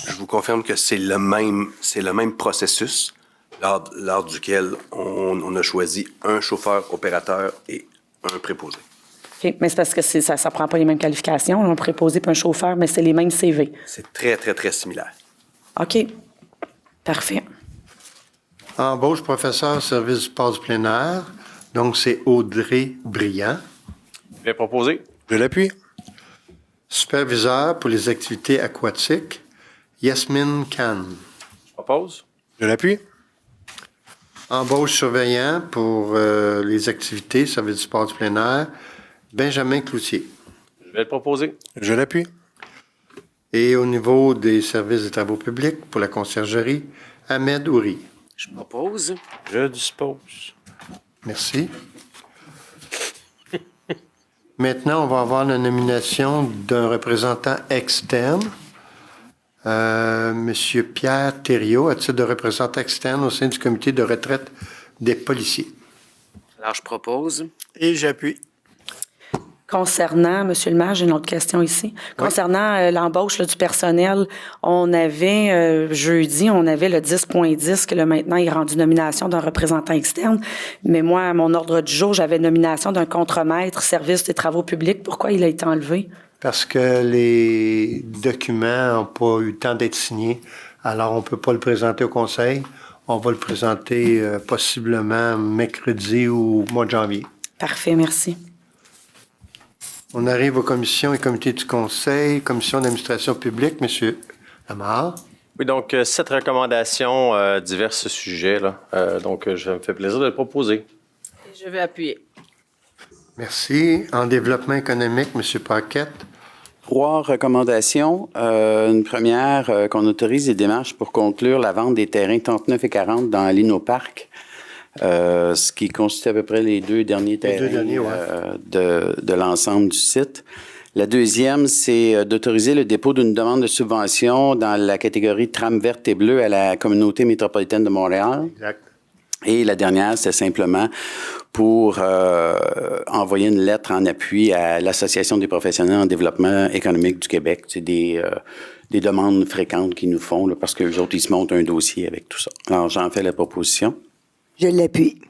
Je vous confirme que c'est le même processus lors duquel on a choisi un chauffeur opérateur et un préposé. OK, mais c'est parce que ça ne prend pas les mêmes qualifications. Un préposé puis un chauffeur, mais c'est les mêmes CV. C'est très, très, très similaire. OK. Parfait. Embauche professeur service du sport du plein air. Donc, c'est Audrey Briand. Je l'ai proposé. Je l'appuie. Superviseur pour les activités aquatiques, Yasmine Khan. Je propose. Je l'appuie. Embauche surveillant pour les activités, service du sport du plein air, Benjamin Cloutier. Je vais le proposer. Je l'appuie. Et au niveau des services des travaux publics, pour la conciergerie, Ahmed Ouri. Je propose. Je dispose. Merci. Maintenant, on va avoir la nomination d'un représentant externe. Monsieur Pierre Thériault, à titre de représentant externe au sein du comité de retraite des policiers. Alors, je propose. Et j'appuie. Concernant, Monsieur le maire, j'ai une autre question ici. Concernant l'embauche là, du personnel, on avait jeudi, on avait le 10.10 que là, maintenant il est rendu nomination d'un représentant externe. Mais moi, à mon ordre du jour, j'avais nomination d'un contremaître service des travaux publics. Pourquoi il a été enlevé? Parce que les documents n'ont pas eu le temps d'être signés. Alors, on ne peut pas le présenter au conseil. On va le présenter possiblement mercredi ou mois de janvier. Parfait, merci. On arrive aux commissions et comités du conseil, commission d'administration publique, M. Lamar. Oui, donc 7 recommandations, divers sujets. Là. Donc, je me fais plaisir de le proposer. Je vais appuyer. Merci. En développement économique, M. Paquette. 3 recommandations. Une première, qu'on autorise les démarches pour conclure la vente des terrains 39 et 40 dans l'Innoparc, ce qui constitue à peu près les 2 derniers terrains de l'ensemble du site. La deuxième, c'est d'autoriser le dépôt d'une demande de subvention dans la catégorie tram verte et bleue à la communauté métropolitaine de Montréal. Exact. Et la dernière, c'est simplement pour envoyer une lettre en appui à l'Association des professionnels en développement économique du Québec. C'est des demandes fréquentes qu'ils nous font, là, parce qu'eux autres, ils se montent un dossier avec tout ça. Alors, j'en fais la proposition. Je l'appuie.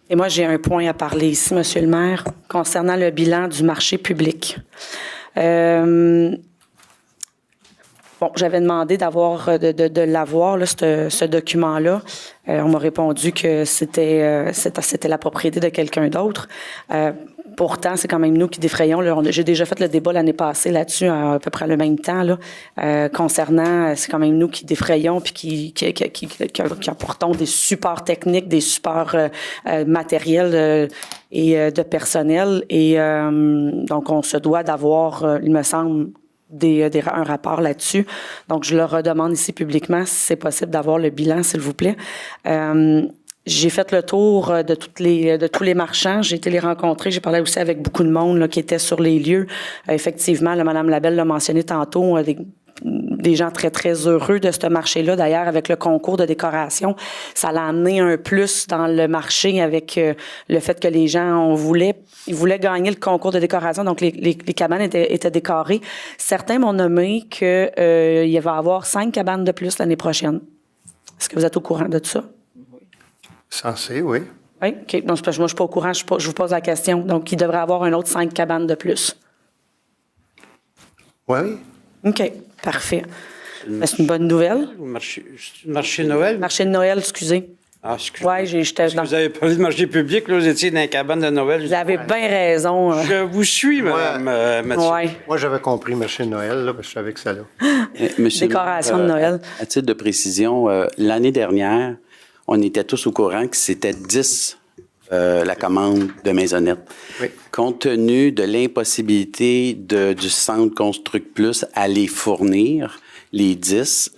Et moi, j'ai un point à parler ici, Monsieur le maire, concernant le bilan du marché public. J'avais demandé d'avoir de l'avoir, là, ce document-là. On m'a répondu que c'était la propriété de quelqu'un d'autre. Pourtant, c'est quand même nous qui défrayons. J'ai déjà fait le débat l'année passée là-dessus, à peu près le même temps, là, concernant, c'est quand même nous qui défrayons puis qui apportons des supports techniques, des supports matériels et de personnel. Et donc, on se doit d'avoir, il me semble, un rapport là-dessus. Donc, je le redemande ici publiquement si c'est possible d'avoir le bilan, s'il vous plaît. J'ai fait le tour de tous les marchands. J'ai été les rencontrer. J'ai parlé aussi avec beaucoup de monde là, qui était sur les lieux. Effectivement, là, Mme Labelle l'a mentionné tantôt, des gens très, très heureux de ce marché-là. D'ailleurs, avec le concours de décoration, ça l'a amené un plus dans le marché avec le fait que les gens, ils voulaient gagner le concours de décoration. Donc, les cabanes étaient décorées. Certains m'ont nommé qu'il va y avoir 5 cabanes de plus l'année prochaine. Est-ce que vous êtes au courant de ça? Censé, oui. Oui, OK. Non, moi, je ne suis pas au courant. Je vous pose la question. Donc, il devrait y avoir un autre 5 cabanes de plus. Oui. OK. Parfait. C'est une bonne nouvelle. Marché de Noël? Marché de Noël, excusez. Ah, excusez-moi. Oui, j'étais dans... Vous avez parlé de marché public, là, vous étiez dans la cabane de Noël. Vous avez bien raison. Je vous suis, Mme Mathieu. Ouais. Moi, j'avais compris marché de Noël, là, parce que je savais que ça là. Décoration de Noël. À titre de précision, l'année dernière, on était tous au courant que c'était 10 la commande de maisonnettes. Oui. Compte tenu de l'impossibilité du Centre Construct Plus à les fournir, les 10,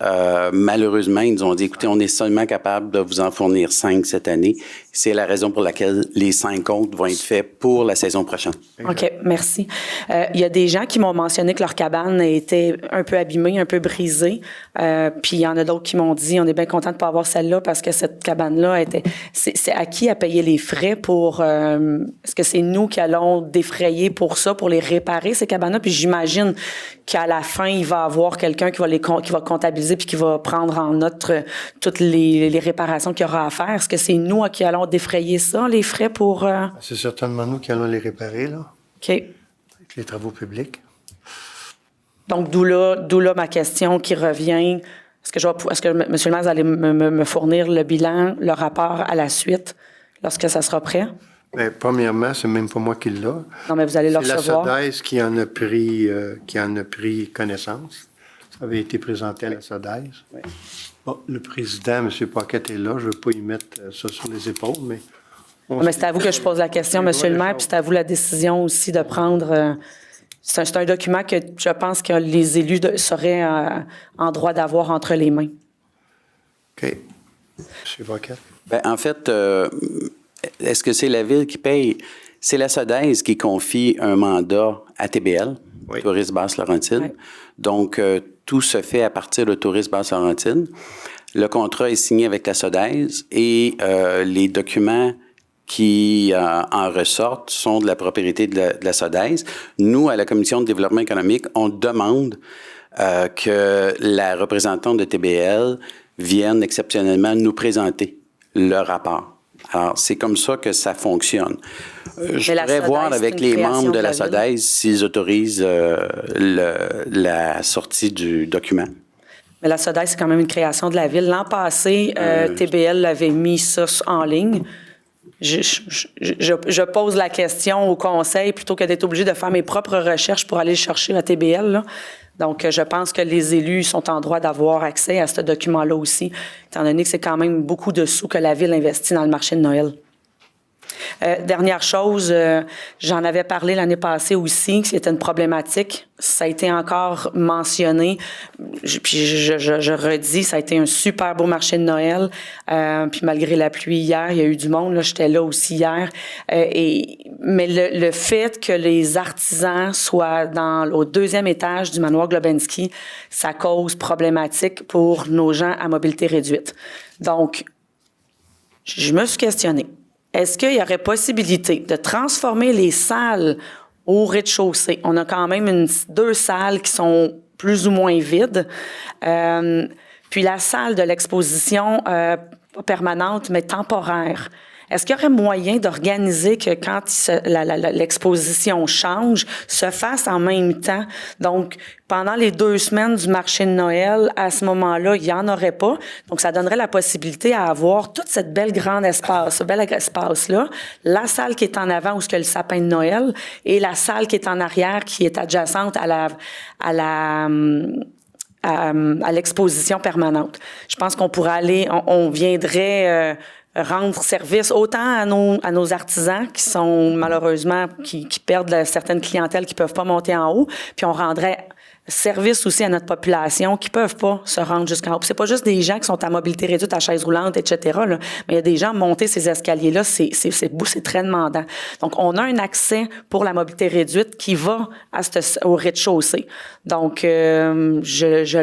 malheureusement, ils nous ont dit, écoutez, on est seulement capable de vous en fournir 5 cette année. C'est la raison pour laquelle les 5 autres vont être faits pour la saison prochaine. OK, merci. Il y a des gens qui m'ont mentionné que leur cabane était un peu abîmée, un peu brisée. Puis il y en a d'autres qui m'ont dit, on est bien content de ne pas avoir celle-là parce que cette cabane-là était... C'est à qui a payé les frais pour... Est-ce que c'est nous qui allons défrayer pour ça, pour les réparer, ces cabanes-là? Puis j'imagine qu'à la fin, il va y avoir quelqu'un qui va comptabiliser puis qui va prendre en note toutes les réparations qu'il y aura à faire. Est-ce que c'est nous qui allons défrayer ça, les frais pour... C'est certainement nous qui allons les réparer, là. OK. Avec les travaux publics. Donc, d'où là ma question qui revient. Est-ce que M. le maire, vous allez me fournir le bilan, le rapport à la suite, lorsque ça sera prêt? Bien, premièrement, c'est même pas moi qui l'ai. Non, mais vous allez le recevoir. C'est la SODES qui en a pris connaissance. Ça avait été présenté à la SODES. Oui. Bon, le président, M. Paquette, est là. Je ne veux pas y mettre ça sur les épaules, mais... Mais c'est à vous que je pose la question, M. le maire, puis c'est à vous la décision aussi de prendre... C'est un document que je pense que les élus seraient en droit d'avoir entre les mains. OK. M. Paquette. Bien, en fait, est-ce que c'est la Ville qui paye? C'est la SODES qui confie un mandat à TBL, Tourisme Basse-Laurentide. Oui. Donc, tout se fait à partir de Tourisme Basse-Laurentide. Le contrat est signé avec la SODES et les documents qui en ressortent sont de la propriété de la SODES. Nous, à la Commission de développement économique, on demande que la représentante de TBL vienne exceptionnellement nous présenter le rapport. Alors, c'est comme ça que ça fonctionne. Je pourrais voir avec les membres de la SODES s'ils autorisent la sortie du document. Mais la SODES, c'est quand même une création de la Ville. L'an passé, TBL l'avait mis ça en ligne. Je pose la question au conseil plutôt que d'être obligé de faire mes propres recherches pour aller le chercher à TBL, là. Donc, je pense que les élus sont en droit d'avoir accès à ce document-là aussi, étant donné que c'est quand même beaucoup de sous que la Ville investit dans le marché de Noël. Dernière chose, j'en avais parlé l'année passée aussi, que c'était une problématique. Ça a été encore mentionné. Puis je redis, ça a été un super beau marché de Noël. Puis malgré la pluie hier, il y a eu du monde. Là, j'étais là aussi hier. Mais le fait que les artisans soient au deuxième étage du manoir Globensky, ça cause problématique pour nos gens à mobilité réduite. Donc, je me suis questionnée. Est-ce qu'il y aurait possibilité de transformer les salles au rez-de-chaussée? On a quand même 2 salles qui sont plus ou moins vides. Puis la salle de l'exposition, pas permanente, mais temporaire. Est-ce qu'il y aurait moyen d'organiser que quand l'exposition change, se fasse en même temps? Donc, pendant les 2 semaines du marché de Noël, à ce moment-là, il n'y en aurait pas. Donc, ça donnerait la possibilité à avoir toute cette belle grande espace, ce bel espace-là, la salle qui est en avant où il y a le sapin de Noël et la salle qui est en arrière qui est adjacente à l'exposition permanente. Je pense qu'on pourrait aller, on viendrait rendre service autant à nos artisans qui sont malheureusement qui perdent certaines clientèles qui peuvent pas monter en haut, puis on rendrait service aussi à notre population qui peuvent pas se rendre jusqu'en haut. Puis c'est pas juste des gens qui sont à mobilité réduite, à chaise roulante, etc. Là, mais il y a des gens monter ces escaliers-là, c'est très demandant. Donc on a un accès pour la mobilité réduite qui va au rez-de-chaussée. Donc je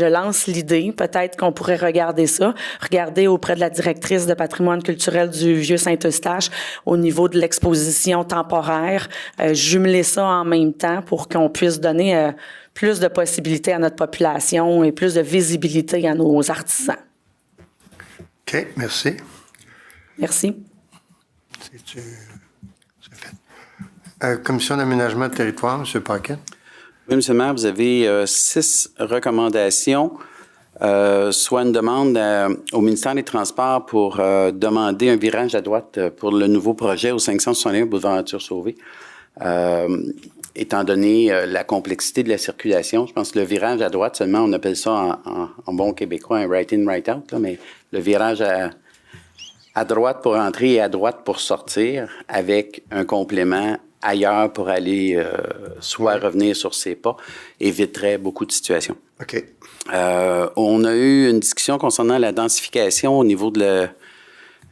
lance l'idée, peut-être qu'on pourrait regarder auprès de la directrice de patrimoine culturel du Vieux Saint-Eustache au niveau de l'exposition temporaire, jumeler ça en même temps pour qu'on puisse donner plus de possibilités à notre population et plus de visibilité à nos artisans. OK, merci. Merci. C'est fait. Commission d'aménagement de territoire, M. Paquet. Oui, M. le maire, vous avez 6 recommandations, soit une demande au ministère des Transports pour demander un virage à droite pour le nouveau projet au 561 boulevard Arthur-Sauvé. Étant donné la complexité de la circulation, je pense que le virage à droite, seulement on appelle ça en bon québécois un right-in, right-out, là, mais le virage à droite pour entrer et à droite pour sortir, avec un complément ailleurs pour aller soit revenir sur ses pas, éviterait beaucoup de situations. OK. On a eu une discussion concernant la densification au niveau de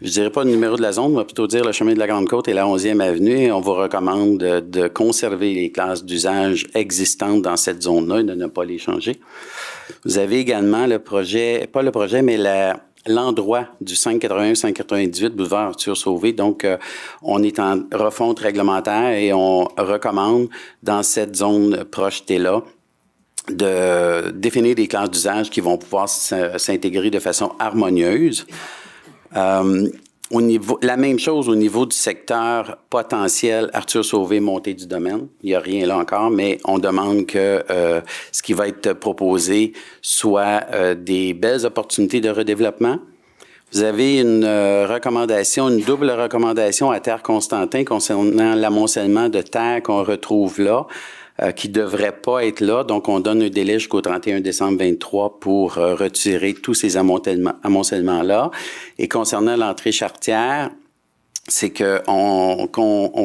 je dirais pas le numéro de la zone, on va plutôt dire le chemin de la Grande-Côte et la 11e avenue. Et on vous recommande de conserver les classes d'usage existantes dans cette zone-là et de ne pas les changer. Vous avez également le projet, pas le projet, mais l'endroit du 581-598 boulevard Arthur-Sauvé. Donc, on est en refonte réglementaire et on recommande dans cette zone projetée-là de définir des classes d'usage qui vont pouvoir s'intégrer de façon harmonieuse. La même chose au niveau du secteur potentiel Arthur-Sauvé, montée du domaine. Il n'y a rien là encore, mais on demande que ce qui va être proposé soit des belles opportunités de redéveloppement. Vous avez une double recommandation à Terre Constantin concernant l'amoncellement de terre qu'on retrouve là, qui ne devrait pas être là. Donc, on donne un délai jusqu'au 31 décembre 2023 pour retirer tous ces amoncellements-là. Et concernant l'entrée charretière, c'est qu'on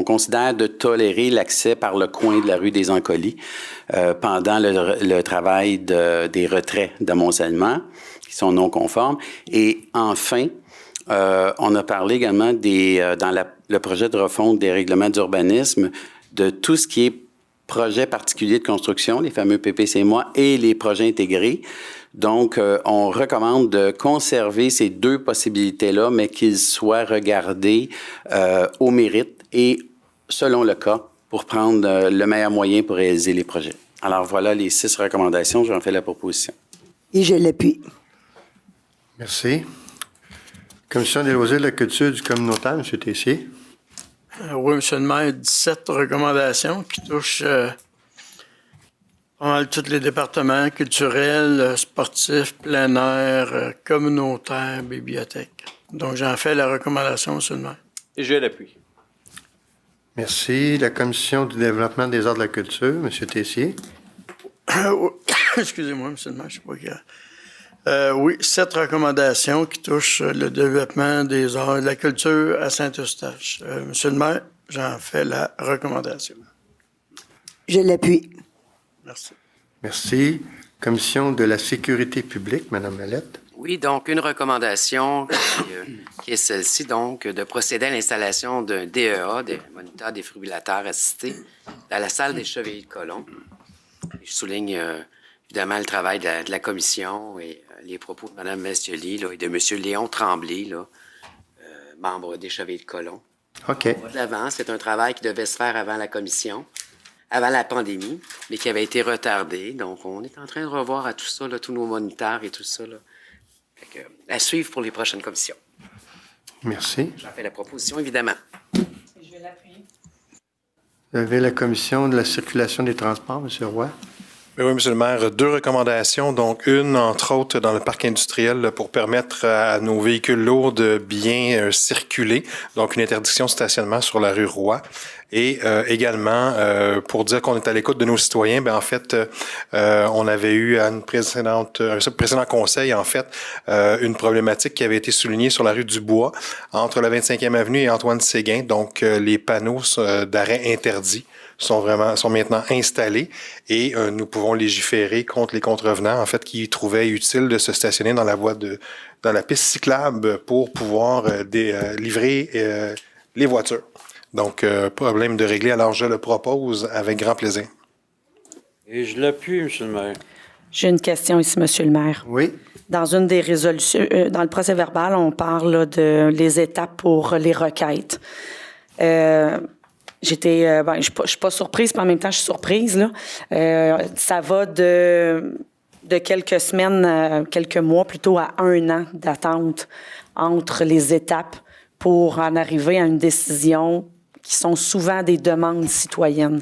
considère de tolérer l'accès par le coin de la rue des Ancolis pendant le travail des retraits d'amoncellement qui sont non conformes. Et enfin, on a parlé également le projet de refonte des règlements d'urbanisme de tout ce qui est projet particulier de construction, les fameux PPCMA, et les projets intégrés. Donc, on recommande de conserver ces deux possibilités-là, mais qu'ils soient regardés au mérite et selon le cas pour prendre le meilleur moyen pour réaliser les projets. Alors, voilà les 6 recommandations. J'en fais la proposition. Et je l'appuie. Merci. Commission des loisirs de la culture du communautaire, M. Tessier. Oui, M. le maire, 17 recommandations qui touchent pas mal tous les départements culturels, sportifs, plein air, communautaire, bibliothèque. Donc, j'en fais la recommandation, M. le maire. Et je l'appui. Merci. La Commission du développement des arts de la culture, M. Tessier. Excusez-moi, M. le maire, je ne sais pas qui. Oui, 7 recommandations qui touchent le développement des arts et de la culture à Saint-Eustache. Monsieur le maire, j'en fais la recommandation. Je l'appuie. Merci. Merci. Commission de la sécurité publique, Mme Mallette. Oui, donc une recommandation qui est celle-ci, donc, de procéder à l'installation d'un DEA, des moniteurs défibrillateurs assistés, dans la salle des Chevaliers de Colomb. Je souligne évidemment le travail de la commission et les propos de Mme Mestioli là, et de M. Léon Tremblay, là, membre des Chevaliers de Colomb. OK. On va de l'avant, c'est un travail qui devait se faire avant la commission, avant la pandémie, mais qui avait été retardé. Donc, on est en train de revoir à tout ça, là, tous nos moniteurs et tout ça. Là. Fait que, à suivre pour les prochaines commissions. Merci. J'en fais la proposition, évidemment. Je vais l'appuyer. Vous avez la Commission de la circulation des transports, M. Roy. Oui, M. le maire, 2 recommandations, donc une, entre autres, dans le parc industriel là, pour permettre à nos véhicules lourds de bien circuler, donc une interdiction de stationnement sur la rue Roy. Et également, pour dire qu'on est à l'écoute de nos citoyens, ben en fait, on avait eu à un précédent conseil, en fait, une problématique qui avait été soulignée sur la rue du Bois, entre la 25e avenue et Antoine-Séguin, donc les panneaux d'arrêt interdits sont maintenant installés et nous pouvons légiférer contre les contrevenants, en fait, qui trouvaient utile de se stationner dans la piste cyclable pour pouvoir livrer les voitures. Donc, problème de régler, alors je le propose avec grand plaisir. Et je l'appuie, M. le maire. J'ai une question ici, M. le maire. Oui. Dans une des résolutions, dans le procès-verbal, on parle là, de les étapes pour les requêtes. Je suis pas surprise, mais en même temps, je suis surprise. Là. Ça va de quelques semaines, quelques mois, plutôt à 1 an d'attente entre les étapes pour en arriver à une décision qui sont souvent des demandes citoyennes.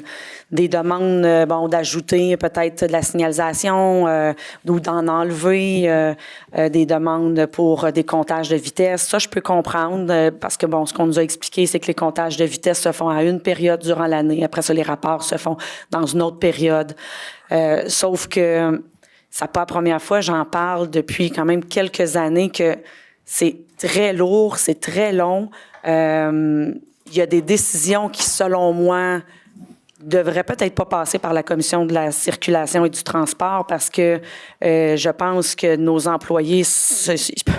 Des demandes, d'ajouter peut-être de la signalisation ou d'en enlever, des demandes pour des comptages de vitesse. Ça, je peux comprendre parce que, ce qu'on nous a expliqué, c'est que les comptages de vitesse se font à une période durant l'année. Après ça, les rapports se font dans une autre période. Sauf que c'est pas la première fois, j'en parle depuis quand même quelques années que c'est très lourd, c'est très long. Il y a des décisions qui, selon moi, devraient peut-être pas passer par la Commission de la circulation et du transport parce que je pense que nos employés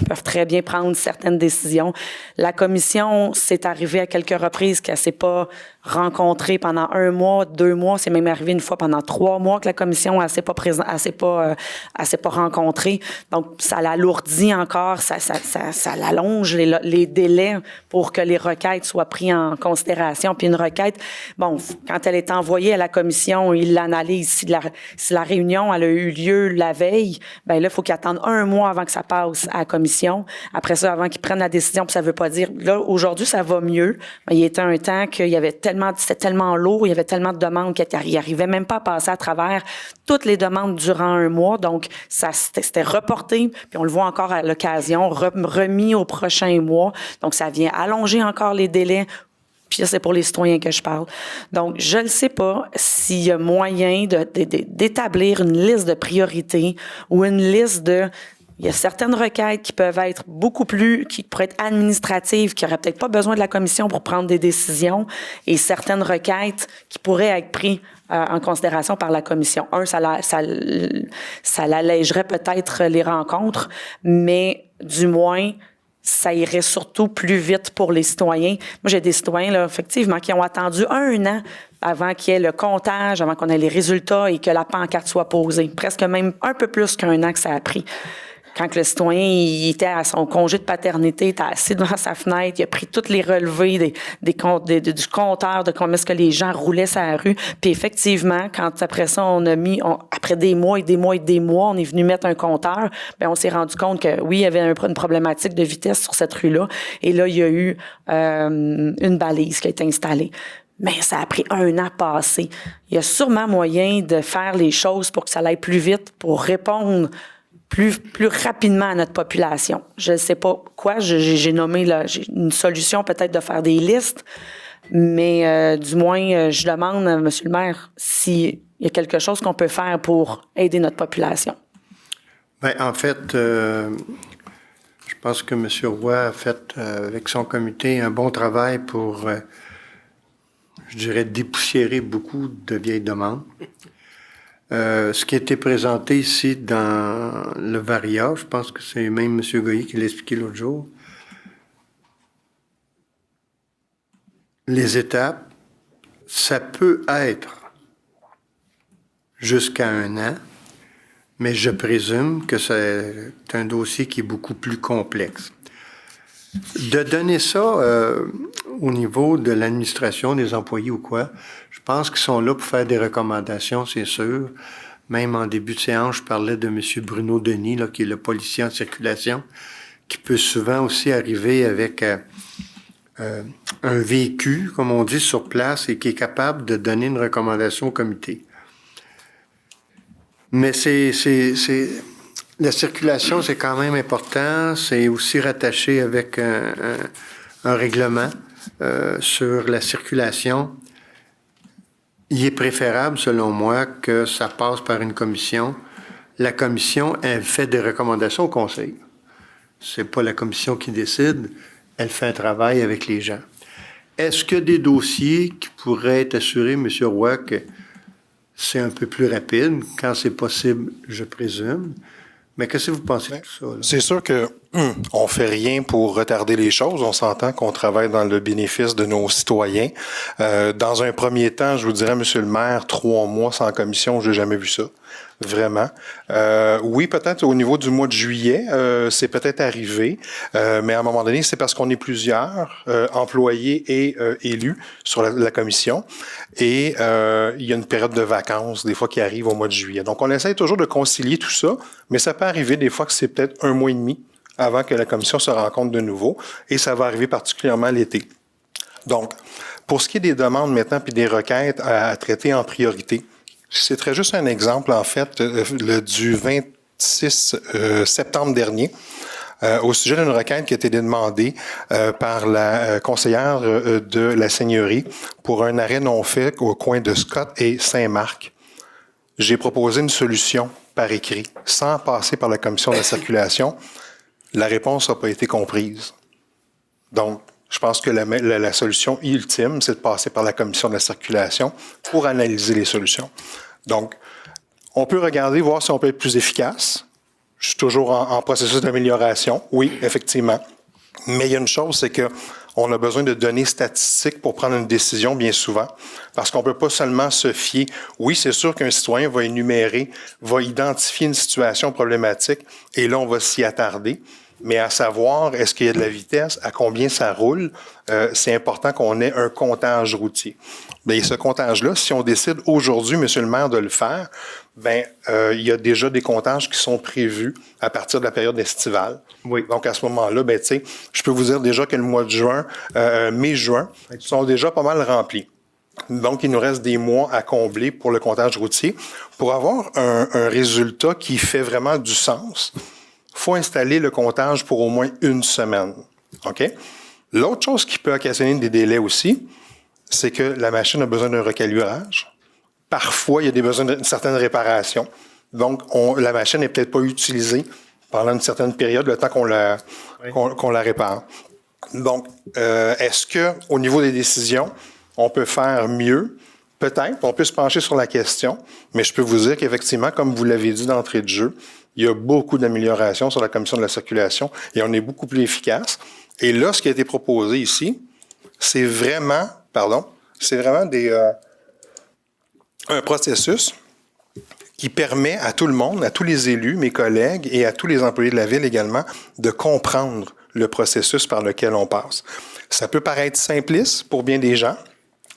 peuvent très bien prendre certaines décisions. La Commission, c'est arrivé à quelques reprises qu'elle s'est pas rencontrée pendant 1 mois, 2 mois. C'est même arrivé une fois pendant 3 mois que la Commission, elle s'est pas rencontrée. Donc, ça l'alourdit encore, ça l'allonge les délais pour que les requêtes soient prises en considération. Puis une requête, quand elle est envoyée à la Commission, ils l'analysent. Si la réunion elle a eu lieu la veille, là, il faut qu'ils attendent 1 mois avant que ça passe à la Commission. Après ça, avant qu'ils prennent la décision, puis ça veut pas dire, là, aujourd'hui, ça va mieux. Mais il y était un temps qu'il y avait c'était tellement lourd, il y avait tellement de demandes qu'il n'arrivait même pas à passer à travers toutes les demandes durant 1 mois. Donc, c'était reporté, puis on le voit encore à l'occasion, remis au prochain mois. Donc, ça vient allonger encore les délais. Puis ça, c'est pour les citoyens que je parle. Donc, je ne sais pas s'il y a moyen d'établir une liste de priorités ou une liste de... Il y a certaines requêtes qui peuvent être qui pourraient être administratives, qui n'auraient peut-être pas besoin de la commission pour prendre des décisions, et certaines requêtes qui pourraient être prises en considération par la commission. Ça l'allégerait peut-être les rencontres, mais du moins, ça irait surtout plus vite pour les citoyens. Moi, j'ai des citoyens, là, effectivement, qui ont attendu 1 an avant qu'il y ait le comptage, avant qu'on ait les résultats et que la pancarte soit posée. Presque même un peu plus qu'1 an que ça a pris. Quand le citoyen il était à son congé de paternité, il était assis devant sa fenêtre, il a pris toutes les relevés du compteur de comment est-ce que les gens roulaient sur la rue. Puis effectivement, quand après ça, après des mois et des mois et des mois, on est venu mettre un compteur, bien, on s'est rendu compte que oui, il y avait une problématique de vitesse sur cette rue-là. Et là, il y a eu une balise qui a été installée. Mais ça a pris 1 an passé. Il y a sûrement moyen de faire les choses pour que ça aille plus vite, pour répondre plus rapidement à notre population. Je ne sais pas quoi, j'ai nommé j'ai une solution peut-être de faire des listes, mais du moins, je demande à M. le maire s'il y a quelque chose qu'on peut faire pour aider notre population. Bien, en fait, je pense que M. Roy a fait, avec son comité, un bon travail pour, je dirais, dépoussiérer beaucoup de vieilles demandes. Ce qui a été présenté ici dans le Varia, je pense que c'est même M. Goyer qui l'a expliqué l'autre jour. Les étapes, ça peut être jusqu'à 1 an, mais je présume que c'est un dossier qui est beaucoup plus complexe. De donner ça au niveau de l'administration, des employés ou quoi, je pense qu'ils sont là pour faire des recommandations, c'est sûr. Même en début de séance, je parlais de M. Bruno Denis, là, qui est le policier en circulation, qui peut souvent aussi arriver avec un véhicule, comme on dit, sur place et qui est capable de donner une recommandation au comité. Mais la circulation, c'est quand même important. C'est aussi rattaché avec un règlement sur la circulation. Il est préférable, selon moi, que ça passe par une commission. La commission, elle fait des recommandations au conseil. C'est pas la commission qui décide. Elle fait un travail avec les gens. Est-ce que des dossiers qui pourraient être assurés, M. Roy, que c'est un peu plus rapide, quand c'est possible, je présume. Mais qu'est-ce que vous pensez de tout ça? Là? C'est sûr que on fait rien pour retarder les choses. On s'entend qu'on travaille dans le bénéfice de nos citoyens. Dans un premier temps, je vous dirais, Monsieur le maire, 3 mois sans commission, j'ai jamais vu ça. Vraiment. Oui, peut-être au niveau du mois de juillet, c'est peut-être arrivé, mais à un moment donné, c'est parce qu'on est plusieurs employés et élus sur la commission, et il y a une période de vacances, des fois, qui arrive au mois de juillet. Donc, on essaie toujours de concilier tout ça, mais ça peut arriver des fois que c'est peut-être 1 mois et demi avant que la commission se rencontre de nouveau, et ça va arriver particulièrement l'été. Donc, pour ce qui est des demandes maintenant puis des requêtes à traiter en priorité, c'est très juste un exemple, en fait, du 26 septembre dernier, au sujet d'une requête qui a été demandée par la conseillère de la Seigneurie pour un arrêt non fait au coin de Scott et Saint-Marc. J'ai proposé une solution par écrit, sans passer par la commission de la circulation. La réponse n'a pas été comprise. Donc, je pense que la solution ultime, c'est de passer par la commission de la circulation pour analyser les solutions. Donc, on peut regarder, voir si on peut être plus efficace. Je suis toujours en processus d'amélioration. Oui, effectivement. Mais il y a une chose, c'est que on a besoin de données statistiques pour prendre une décision bien souvent, parce qu'on ne peut pas seulement se fier. Oui, c'est sûr qu'un citoyen va énumérer, va identifier une situation problématique, et là, on va s'y attarder. Mais à savoir, est-ce qu'il y a de la vitesse, à combien ça roule, c'est important qu'on ait un comptage routier. Bien, ce comptage-là, si on décide aujourd'hui, Monsieur le maire, de le faire, bien, il y a déjà des comptages qui sont prévus à partir de la période estivale. Oui. Donc, à ce moment-là, bien, tu sais, je peux vous dire déjà que le mois de juin, mai-juin, sont déjà pas mal remplis. Donc, il nous reste des mois à combler pour le comptage routier. Pour avoir un résultat qui fait vraiment du sens, il faut installer le comptage pour au moins 1 semaine. OK? L'autre chose qui peut occasionner des délais aussi, c'est que la machine a besoin d'un recalibrage. Parfois, il y a des besoins d'une certaine réparation. Donc, la machine n'est peut-être pas utilisée pendant une certaine période, le temps qu'on la répare. Donc, est-ce qu'au niveau des décisions, on peut faire mieux Peut-être, on peut se pencher sur la question, mais je peux vous dire qu'effectivement, comme vous l'avez dit d'entrée de jeu, il y a beaucoup d'améliorations sur la commission de la circulation et on est beaucoup plus efficace. Et là, ce qui a été proposé ici, c'est vraiment un processus qui permet à tout le monde, à tous les élus, mes collègues et à tous les employés de la Ville également, de comprendre le processus par lequel on passe. Ça peut paraître simpliste pour bien des gens,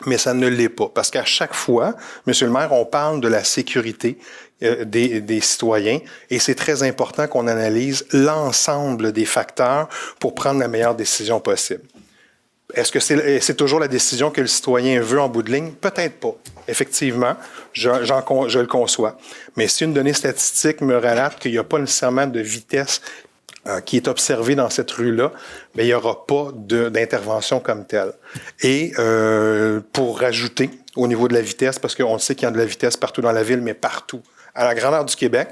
mais ça ne l'est pas. Parce qu'à chaque fois, Monsieur le maire, on parle de la sécurité des citoyens et c'est très important qu'on analyse l'ensemble des facteurs pour prendre la meilleure décision possible. Est-ce que c'est toujours la décision que le citoyen veut en bout de ligne? Peut-être pas. Effectivement, je le conçois. Mais si une donnée statistique me relate qu'il n'y a pas nécessairement de vitesse qui est observée dans cette rue-là, bien, il n'y aura pas d'intervention comme telle. Et pour rajouter au niveau de la vitesse, parce qu'on sait qu'il y a de la vitesse partout dans la ville, mais partout, à la grandeur du Québec,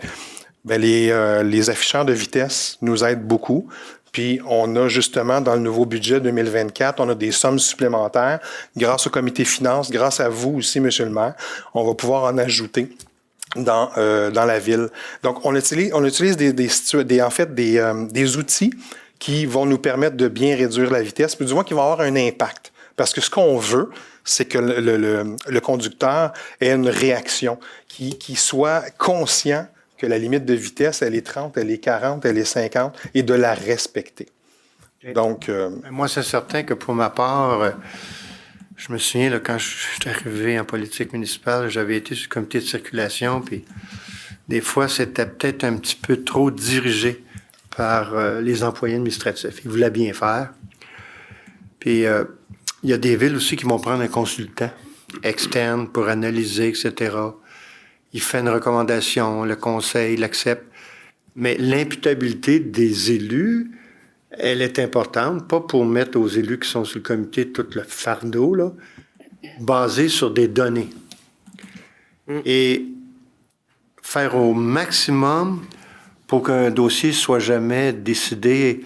bien, les afficheurs de vitesse nous aident beaucoup. Puis, on a justement, dans le nouveau budget 2024, on a des sommes supplémentaires. Grâce au comité finances, grâce à vous aussi, Monsieur le maire, on va pouvoir en ajouter dans la ville. Donc, on utilise des outils qui vont nous permettre de bien réduire la vitesse, puis du moins qui vont avoir un impact. Parce que ce qu'on veut, c'est que le conducteur ait une réaction, qui soit conscient que la limite de vitesse, elle est 30, elle est 40, elle est 50, et de la respecter. Donc, moi, c'est certain que pour ma part, je me souviens, là, quand je suis arrivé en politique municipale, j'avais été sur le comité de circulation, puis des fois, c'était peut-être un petit peu trop dirigé par les employés administratifs. Ils voulaient bien faire. Puis, il y a des villes aussi qui vont prendre un consultant externe pour analyser, etc. Il fait une recommandation, le conseil l'accepte. Mais l'imputabilité des élus, elle est importante, pas pour mettre aux élus qui sont sur le comité tout le fardeau, là, basé sur des données. Et faire au maximum pour qu'un dossier soit jamais décidé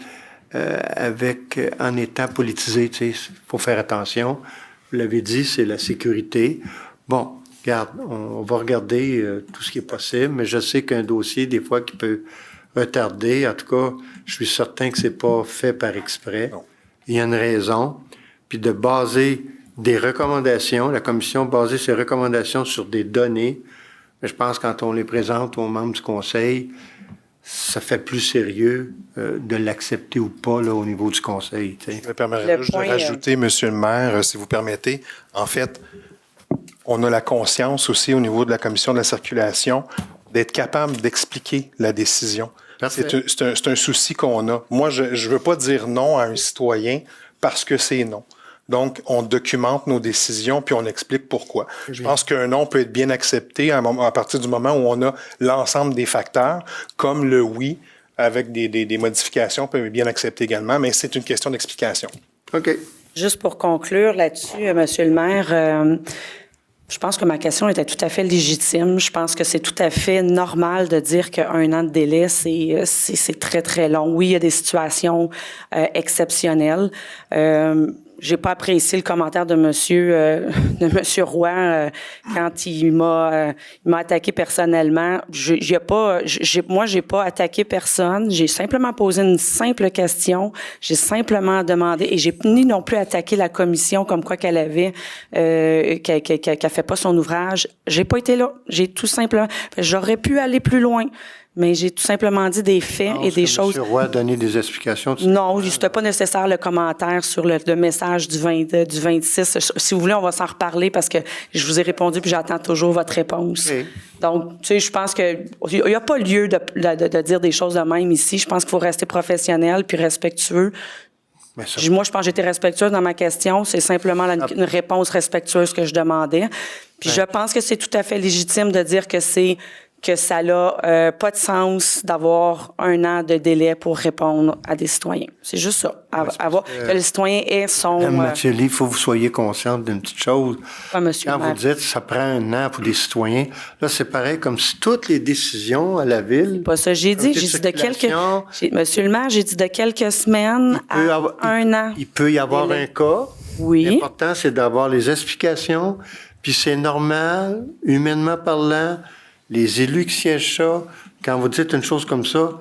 en étant politisé. Il faut faire attention. Vous l'avez dit, c'est la sécurité. Bon, regarde, on va regarder tout ce qui est possible, mais je sais qu'un dossier, des fois, qui peut retarder, en tout cas, je suis certain que c'est pas fait par exprès. Non. Il y a une raison. Puis de baser des recommandations, la commission baser ses recommandations sur des données, mais je pense que quand on les présente aux membres du conseil, ça fait plus sérieux de l'accepter ou pas là, au niveau du conseil. T'sais. Je me permettrais juste de rajouter, Monsieur le maire, si vous permettez. En fait, on a la conscience aussi au niveau de la commission de la circulation d'être capable d'expliquer la décision. C'est un souci qu'on a. Moi, je ne veux pas dire non à un citoyen parce que c'est non. Donc, on documente nos décisions puis on explique pourquoi. Je pense qu'un non peut être bien accepté à partir du moment où on a l'ensemble des facteurs, comme le oui, avec des modifications, peut être bien accepté également, mais c'est une question d'explication. OK. Juste pour conclure là-dessus, Monsieur le maire, je pense que ma question était tout à fait légitime. Je pense que c'est tout à fait normal de dire qu'un an de délai, c'est très, très long. Oui, il y a des situations exceptionnelles. J'ai pas apprécié le commentaire de Monsieur Roy quand il m'a attaqué personnellement. Moi, j'ai pas attaqué personne. J'ai simplement posé une simple question. J'ai simplement demandé et j'ai ni non plus attaqué la commission comme quoi qu'elle avait qu'elle fait pas son ouvrage. J'ai pas été là. J'ai tout simplement. J'aurais pu aller plus loin. Mais j'ai tout simplement dit des faits et des choses. M. Roy a donné des explications. Non, c'était pas nécessaire le commentaire sur le message du 26. Si vous voulez, on va s'en reparler parce que je vous ai répondu puis j'attends toujours votre réponse. Okay. Donc, tu sais, je pense que il y a pas lieu de dire des choses de même ici. Je pense qu'il faut rester professionnel puis respectueux. Moi, je pense que j'étais respectueuse dans ma question. C'est simplement une réponse respectueuse que je demandais. Puis je pense que c'est tout à fait légitime de dire que ça n'a pas de sens d'avoir un an de délai pour répondre à des citoyens. C'est juste ça. Que le citoyen ait son... Mme Mathioli, il faut que vous soyez consciente d'une petite chose. Monsieur Quand vous dites que ça prend un an pour des citoyens, là, c'est pareil comme si toutes les décisions à la ville... C'est pas ça. J'ai dit de quelques... Monsieur le maire, j'ai dit de quelques semaines à un an. Il peut y avoir un cas. Oui. L'important, c'est d'avoir les explications Puis c'est normal, humainement parlant, les élus qui siègent ça, quand vous dites une chose comme ça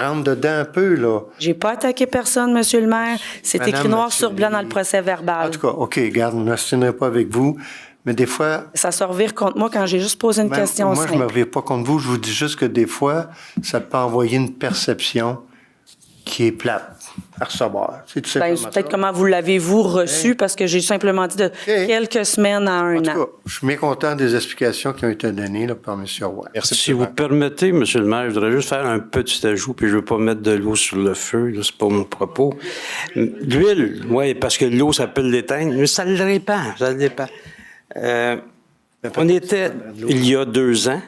rentre dedans un peu, là. J'ai pas attaqué personne, Monsieur le maire. C'est Madame écrit noir Mathieu, sur blanc dans le procès verbal. En tout cas, OK, garde, je ne m'astinerai pas avec vous, mais des fois... Ça se revire contre moi quand j'ai juste posé une question Moi, simple. je ne me reviens pas contre vous. Je vous dis juste que des fois, ça peut envoyer une perception qui est plate à recevoir. C'est tout simplement Peut-être comment vous l'avez-vous reçu, parce que j'ai simplement dit de quelques semaines à un En tout an. cas, je suis mécontent des explications qui ont été données là, par M. Roy. Merci. Si vous permettez, M. le maire, je voudrais juste faire un petit ajout, puis je ne veux pas mettre de l'eau sur le feu, là, c'est pas mon propos. L'huile, oui, parce que l'eau, ça peut l'éteindre, mais ça le répand, ça le dépend. On était, il y a 2 ans,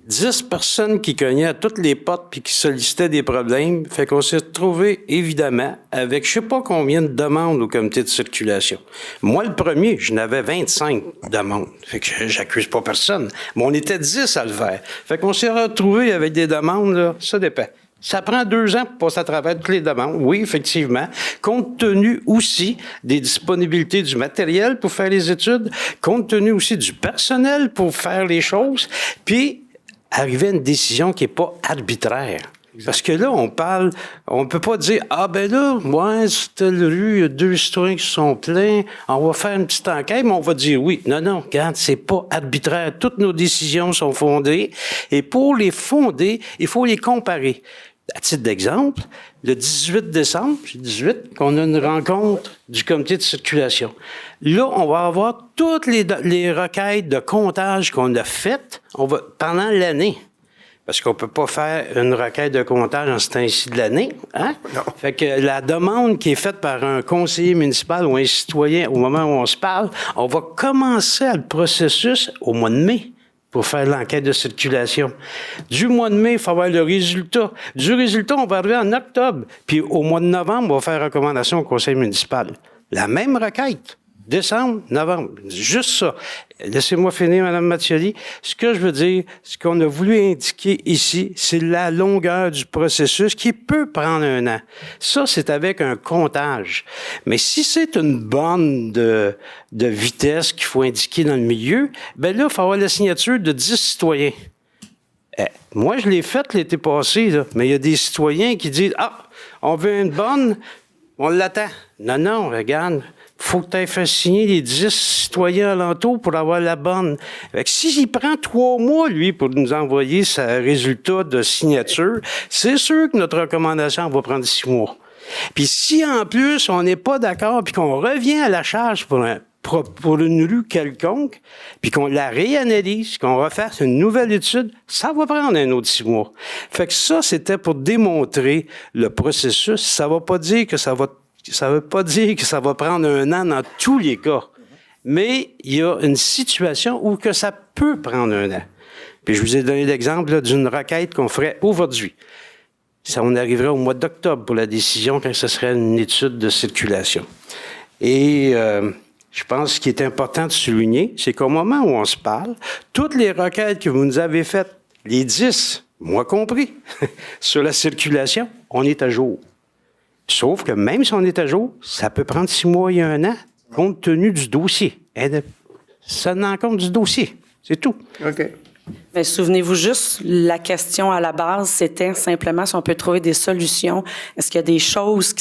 10 personnes qui cognaient à toutes les portes puis qui sollicitaient des problèmes. Fait qu'on s'est retrouvé, évidemment, avec je sais pas combien de demandes au comité de circulation. Moi, le premier, je n'avais 25 demandes. Fait que j'accuse pas personne. Mais on était 10 à le faire. Fait qu'on s'est retrouvé avec des demandes, là, ça dépend. Ça prend 2 ans pour passer à travers toutes les demandes. Oui, effectivement. Compte tenu aussi des disponibilités du matériel pour faire les études, compte tenu aussi du personnel pour faire les choses, puis arriver à une décision qui n'est pas arbitraire. Parce que là, on peut pas dire, ah ben là, ouais, c'est telle rue, il y a 2 citoyens qui sont pleins, on va faire une petite enquête, mais on va dire oui. Non, regarde, c'est pas arbitraire. Toutes nos décisions sont fondées, et pour les fonder, il faut les comparer. À titre d'exemple, le 18 décembre, c'est 18, qu'on a une rencontre du comité de circulation. Là, on va avoir toutes les requêtes de comptage qu'on a faites pendant l'année. Parce qu'on peut pas faire une requête de comptage en ce temps-ci de l'année. Hein? Non. Fait que la demande qui est faite par un conseiller municipal ou un citoyen au moment où on se parle, on va commencer le processus au mois de mai pour faire l'enquête de circulation. Du mois de mai, il faut avoir le résultat. Du résultat, on va arriver en octobre. Puis au mois de novembre, on va faire recommandation au conseil municipal. La même requête. Décembre, novembre. Juste ça. Laissez-moi finir, Mme Mathioli. Ce que je veux dire, ce qu'on a voulu indiquer ici, c'est la longueur du processus qui peut prendre 1 an. Ça, c'est avec un comptage. Mais si c'est une borne de vitesse qu'il faut indiquer dans le milieu, ben là, il faut avoir la signature de 10 citoyens. Moi, je l'ai faite l'été passé, là, mais il y a des citoyens qui disent « Ah, on veut une borne, on l'attend. » Non, regarde. Faut que tu aies fait signer les 10 citoyens alentours pour avoir la borne. Fait que s'il prend 3 mois, lui, pour nous envoyer son résultat de signature, c'est sûr que notre recommandation va prendre 6 mois. Puis si, en plus, on n'est pas d'accord puis qu'on revient à la charge pour une rue quelconque, puis qu'on la réanalyse, qu'on refasse une nouvelle étude, ça va prendre un autre 6 mois. Fait que ça, c'était pour démontrer le processus. Ça veut pas dire que ça va prendre 1 an dans tous les cas. Mais il y a une situation où que ça peut prendre 1 an. Puis je vous ai donné l'exemple d'une requête qu'on ferait aujourd'hui. Ça, on arriverait au mois d'octobre pour la décision quand ce serait une étude de circulation. Et je pense qu'il est important de souligner, c'est qu'au moment où on se parle, toutes les requêtes que vous nous avez faites, les 10, moi compris, sur la circulation, on est à jour. Sauf que même si on est à jour, ça peut prendre 6 mois et 1 an, compte tenu du dossier. Ça n'en compte du dossier. C'est tout. OK. Mais souvenez-vous juste, la question à la base, c'était simplement si on peut trouver des solutions. Est-ce qu'il y a des choses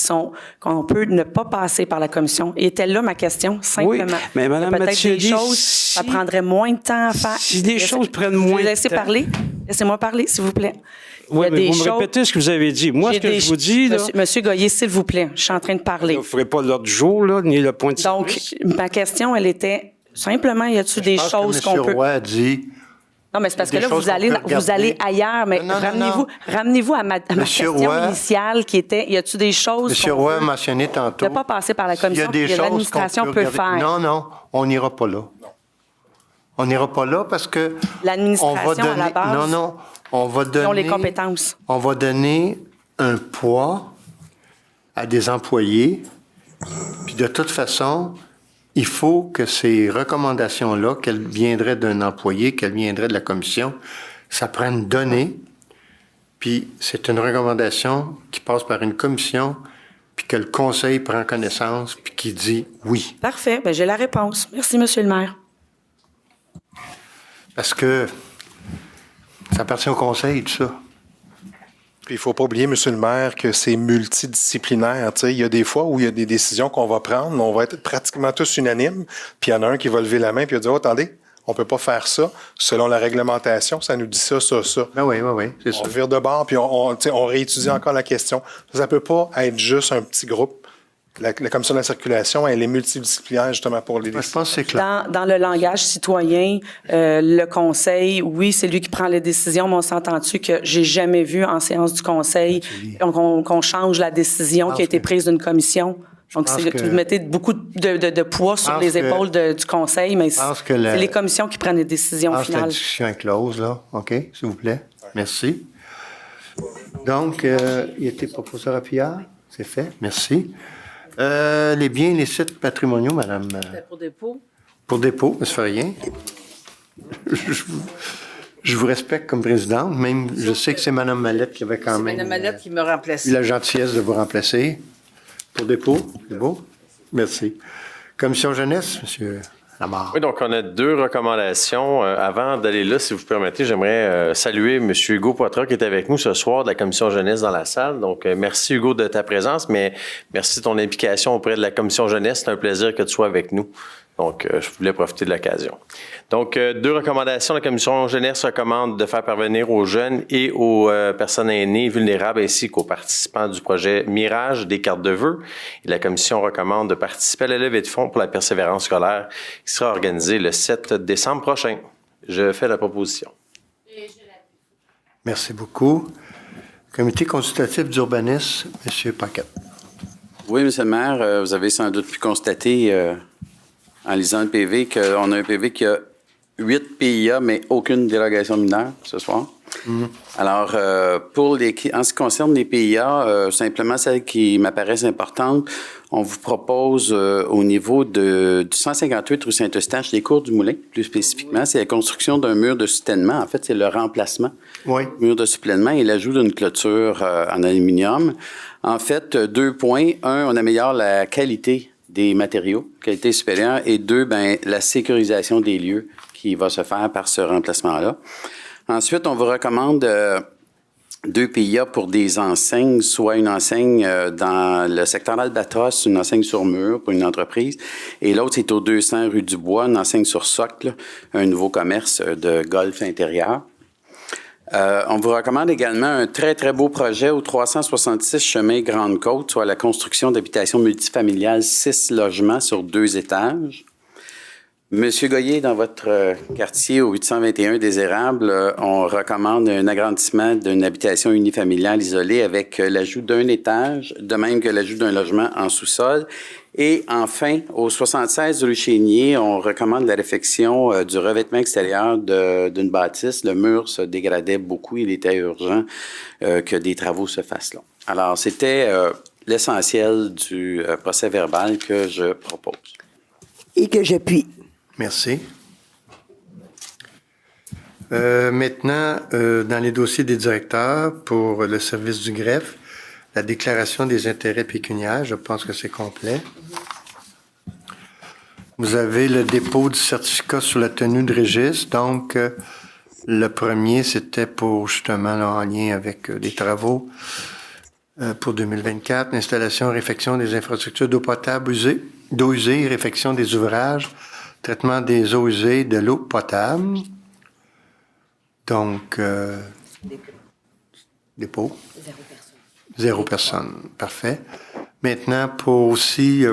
qu'on peut ne pas passer par la commission? Et était là ma question, simplement. Oui, mais Mme Mathioli, des choses, ça prendrait moins de temps à faire. Si les choses prennent moins de temps... parler. Laissez-moi parler, s'il vous plaît. Oui, mais vous me répétez ce que vous avez dit. Moi, ce que je vous dis... là, Monsieur Goyer, s'il vous plaît, je suis en train de parler. Vous ne ferez pas l'ordre du jour, là, ni le point de service. Donc, ma question, elle était simplement, y a-t-il des choses qu'on peut... M. Roy a dit... Non, mais c'est parce que là, vous allez ailleurs, mais ramenez-vous à ma question initiale qui était, y a-t-il des choses M. Roy a mentionné tantôt... Ne pas passer par la commission que l'administration peut faire. Non, on n'ira pas là. On n'ira pas là parce que... L'administration, à la base... Non, on va donner... Ils ont les compétences. On va donner un poids à des employés, puis de toute façon... Il faut que ces recommandations-là, qu'elles viendraient d'un employé, qu'elles viendraient de la commission, ça prenne donnée, puis c'est une recommandation qui passe par une commission, puis que le conseil prend connaissance, puis qui dit oui. Parfait. Bien, j'ai la réponse. Merci, Monsieur le maire. Parce que ça appartient au conseil, tout ça. Puis il ne faut pas oublier, Monsieur le maire, que c'est multidisciplinaire. Il y a des fois où il y a des décisions qu'on va prendre, on va être pratiquement tous unanimes, puis il y en a un qui va lever la main puis il va dire « Oh, attendez, on ne peut pas faire ça. Selon la réglementation, ça nous dit ça, ça, ça. » Ben oui, c'est ça. On vire de bord, puis on réétudie encore la question. Ça ne peut pas être juste un petit groupe. La commission de la circulation, elle est multidisciplinaire justement pour les décisions. Je pense que c'est clair. Dans le langage citoyen, le conseil, oui, c'est lui qui prend les décisions, mais on s'entend-tu que j'ai jamais vu en séance du conseil qu'on change la décision qui a été prise d'une commission? Donc, vous mettez beaucoup de poids sur les épaules du conseil, mais c'est les commissions qui prennent les décisions finales. La discussion est close, là. OK, s'il vous plaît. Merci. Donc, il était proposé à Pierre. C'est fait. Merci. Les biens et les sites patrimoniaux, madame. C'était pour dépôt. Pour dépôt, mais ça fait rien. Je vous respecte comme présidente, même je sais que c'est madame Mallette qui avait quand même... C'est madame Mallette qui me remplace. La gentillesse de vous remplacer. Pour dépôt, c'est beau. Merci. Commission jeunesse, monsieur Lamarre. Oui, donc on a 2 recommandations. Avant d'aller là, si vous permettez, j'aimerais saluer M. Hugo Poitras qui est avec nous ce soir de la Commission jeunesse dans la salle. Donc, merci Hugo de ta présence, mais merci de ton implication auprès de la Commission jeunesse. C'est un plaisir que tu sois avec nous. Donc, je voulais profiter de l'occasion. Donc, 2 recommandations. La Commission jeunesse recommande de faire parvenir aux jeunes et aux personnes aînées vulnérables ainsi qu'aux participants du projet Mirage des cartes de vœux. Et la Commission recommande de participer à la levée de fonds pour la persévérance scolaire qui sera organisée le 7 décembre prochain. Je fais la proposition. Merci beaucoup. Comité consultatif d'urbanisme, M. Paquette. Oui, M. le maire, vous avez sans doute pu constater... en lisant le PV, qu'on a un PV qui a 8 PIA, mais aucune dérogation mineure ce soir. Mm-hmm. Alors, en ce qui concerne les PIA, simplement celles qui m'apparaissent importantes, on vous propose au niveau du 158 rue Saint-Eustache, des cours du Moulin, plus spécifiquement, c'est la construction d'un mur de soutènement. En fait, c'est le remplacement du mur de soutènement et l'ajout d'une clôture en aluminium. En fait, 2 points. 1, on améliore la qualité des matériaux, qualité supérieure, et 2, la sécurisation des lieux qui va se faire par ce remplacement-là. Ensuite, on vous recommande 2 PIA pour des enseignes, soit une enseigne dans le secteur Albatros, une enseigne sur mur pour une entreprise, et l'autre, c'est au 200 rue du Bois, une enseigne sur socle, un nouveau commerce de golf intérieur. On vous recommande également un très, très beau projet au 366 chemin Grande-Côte, soit la construction d'habitations multifamiliales, 6 logements sur 2 étages. Monsieur Goyer, dans votre quartier au 821 des Érables, on recommande un agrandissement d'une habitation unifamiliale isolée avec l'ajout d'un étage, de même que l'ajout d'un logement en sous-sol. Et enfin, au 76 rue Chénier, on recommande la réfection du revêtement extérieur d'une bâtisse. Le mur se dégradait beaucoup. Il était urgent que des travaux se fassent là. Alors, c'était l'essentiel du procès verbal que je propose. Et que j'appuie. Merci. Maintenant, dans les dossiers des directeurs pour le service du greffe, la déclaration des intérêts pécuniaires, je pense que c'est complet. Vous avez le dépôt du certificat sur la tenue de registre. Donc, le premier, c'était pour justement là, en lien avec des travaux pour 2024, l'installation et réfection des infrastructures d'eau potable usée, d'eau usée et réfection des ouvrages, traitement des eaux usées, de l'eau potable. Donc, dépôt. 0 personne. Parfait. Maintenant, pour aussi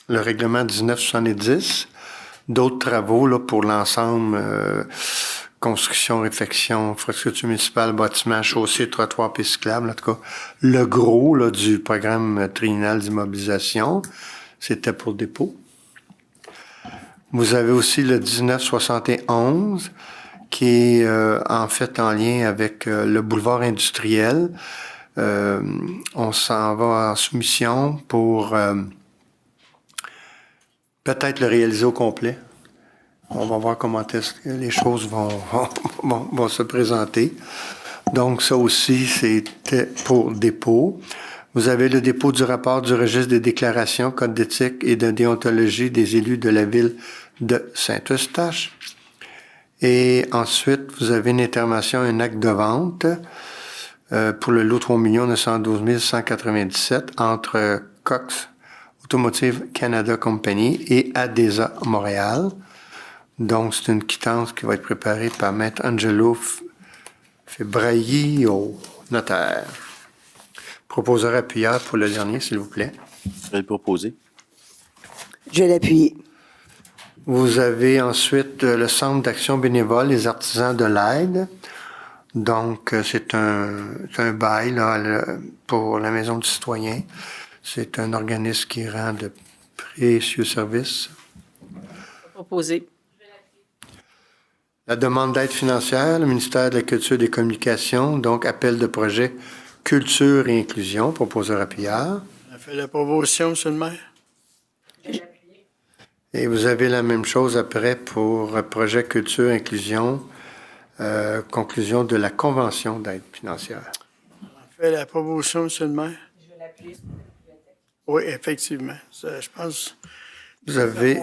le règlement 1970, d'autres travaux là, pour l'ensemble, construction, réfection, infrastructure municipale, bâtiments, chaussées, trottoirs, pistes cyclables, en tout cas, le gros là, du programme triennal d'immobilisation, c'était pour le dépôt. Vous avez aussi le 1971, qui est en fait en lien avec le boulevard industriel. On s'en va en soumission pour peut-être le réaliser au complet. On va voir comment est-ce que les choses vont se présenter. Donc, ça aussi, c'était pour dépôt. Vous avez le dépôt du rapport du registre des déclarations, code d'éthique et de déontologie des élus de la ville de Saint-Eustache. Et ensuite, vous avez une intervention, un acte de vente pour le lot 3 912 197 entre Cox Automotive Canada Company et Adesa Montréal. Donc, c'est une quittance qui va être préparée par Maître Angelo Febrailly au notaire. Proposeur appuyeur pour le dernier, s'il vous plaît. Je vais le proposer. Je vais l'appuyer. Vous avez ensuite le Centre d'action bénévole, les artisans de l'aide. Donc, c'est un bail là, pour la Maison du citoyen. C'est un organisme qui rend de précieux services. Proposé. La demande d'aide financière, le ministère de la Culture et des Communications, donc appel de projet Culture et Inclusion, proposeur appuyeur. On a fait la proposition, M. le maire. Et vous avez la même chose après pour projet Culture et Inclusion, conclusion de la Convention d'aide financière. On a fait la proposition, M. le maire. Je vais l'appuyer. Oui, effectivement. Ça, je pense. Vous avez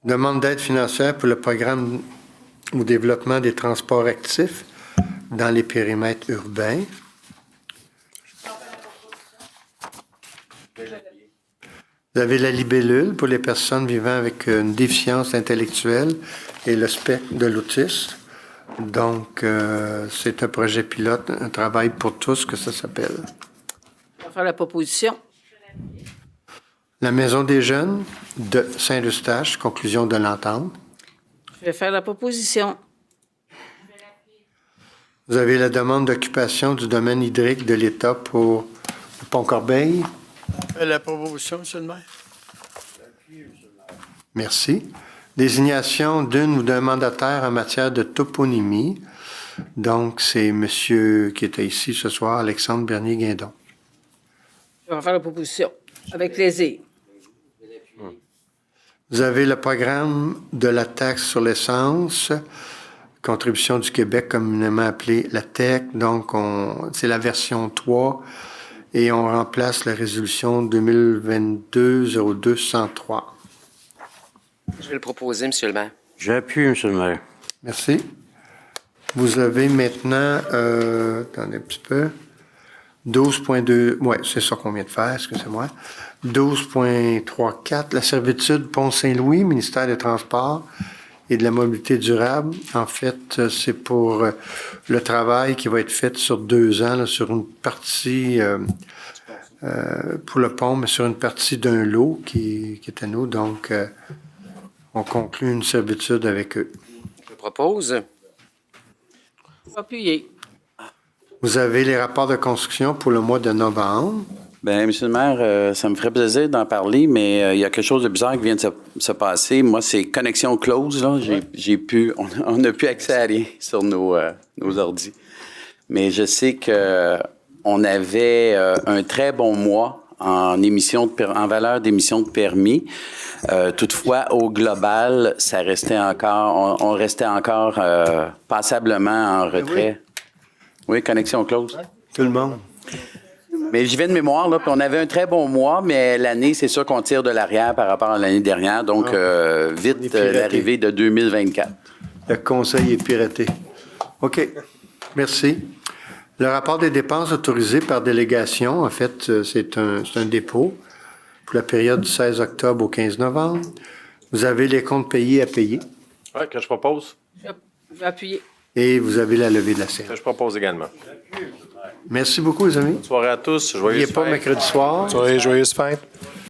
demande d'aide financière pour le programme au développement des transports actifs dans les périmètres urbains. Vous avez la libellule pour les personnes vivant avec une déficience intellectuelle et le spectre de l'autisme. Donc, c'est un projet pilote, un travail pour tous que ça s'appelle. On va faire la proposition. La Maison des jeunes de Saint-Eustache, conclusion de l'entente. Je vais faire la proposition. Vous avez la demande d'occupation du domaine hydrique de l'État pour le Pont-Corbeil. On a fait la proposition, M. le maire. Merci. Désignation d'une ou d'un mandataire en matière de toponymie. Donc, c'est monsieur qui était ici ce soir, Alexandre Bernier-Guindon. Je vais faire la proposition. Avec plaisir. Vous avez le programme de la taxe sur l'essence, contribution du Québec, communément appelée la TEC. Donc, c'est la version 3 et on remplace la résolution 2022-02-103. Je vais le proposer, M. le maire. J'appuie, M. le maire. Merci. Vous avez maintenant, attendez un petit peu, 12.2, oui, c'est ça qu'on vient de faire, excusez-moi. 12.34, la servitude Pont-Saint-Louis, ministère des Transports et de la Mobilité durable. En fait, c'est pour le travail qui va être fait sur 2 ans, là, sur une partie, pour le pont, mais sur une partie d'un lot qui est à nous. Donc, on conclut une servitude avec eux. Je propose. Appuyer. Vous avez les rapports de construction pour le mois de novembre. Bien, M. le maire, ça me ferait plaisir d'en parler, mais il y a quelque chose de bizarre qui vient de se passer. Moi, c'est connexion close, là. On n'a plus accès à rien sur nos ordis. Mais je sais qu'on avait un très bon mois en valeur d'émission de permis. Toutefois, au global, ça restait encore, on restait encore passablement en retrait. Oui, connexion close. Tout le monde. Mais j'y vais de mémoire, là, puis on avait un très bon mois, mais l'année, c'est sûr qu'on tire de l'arrière par rapport à l'année dernière, donc vite l'arrivée de 2024. Le conseil est piraté. OK. Merci. Le rapport des dépenses autorisées par délégation, en fait, c'est un dépôt pour la période du 16 octobre au 15 novembre. Vous avez les comptes payés à payer. Oui, que je propose. Je vais appuyer. Et vous avez la levée de la séance. Que je propose également. Merci beaucoup, les amis. Bonne soirée à tous. Joyeuses N'oubliez pas fêtes. mercredi soir. Joyeuse fête.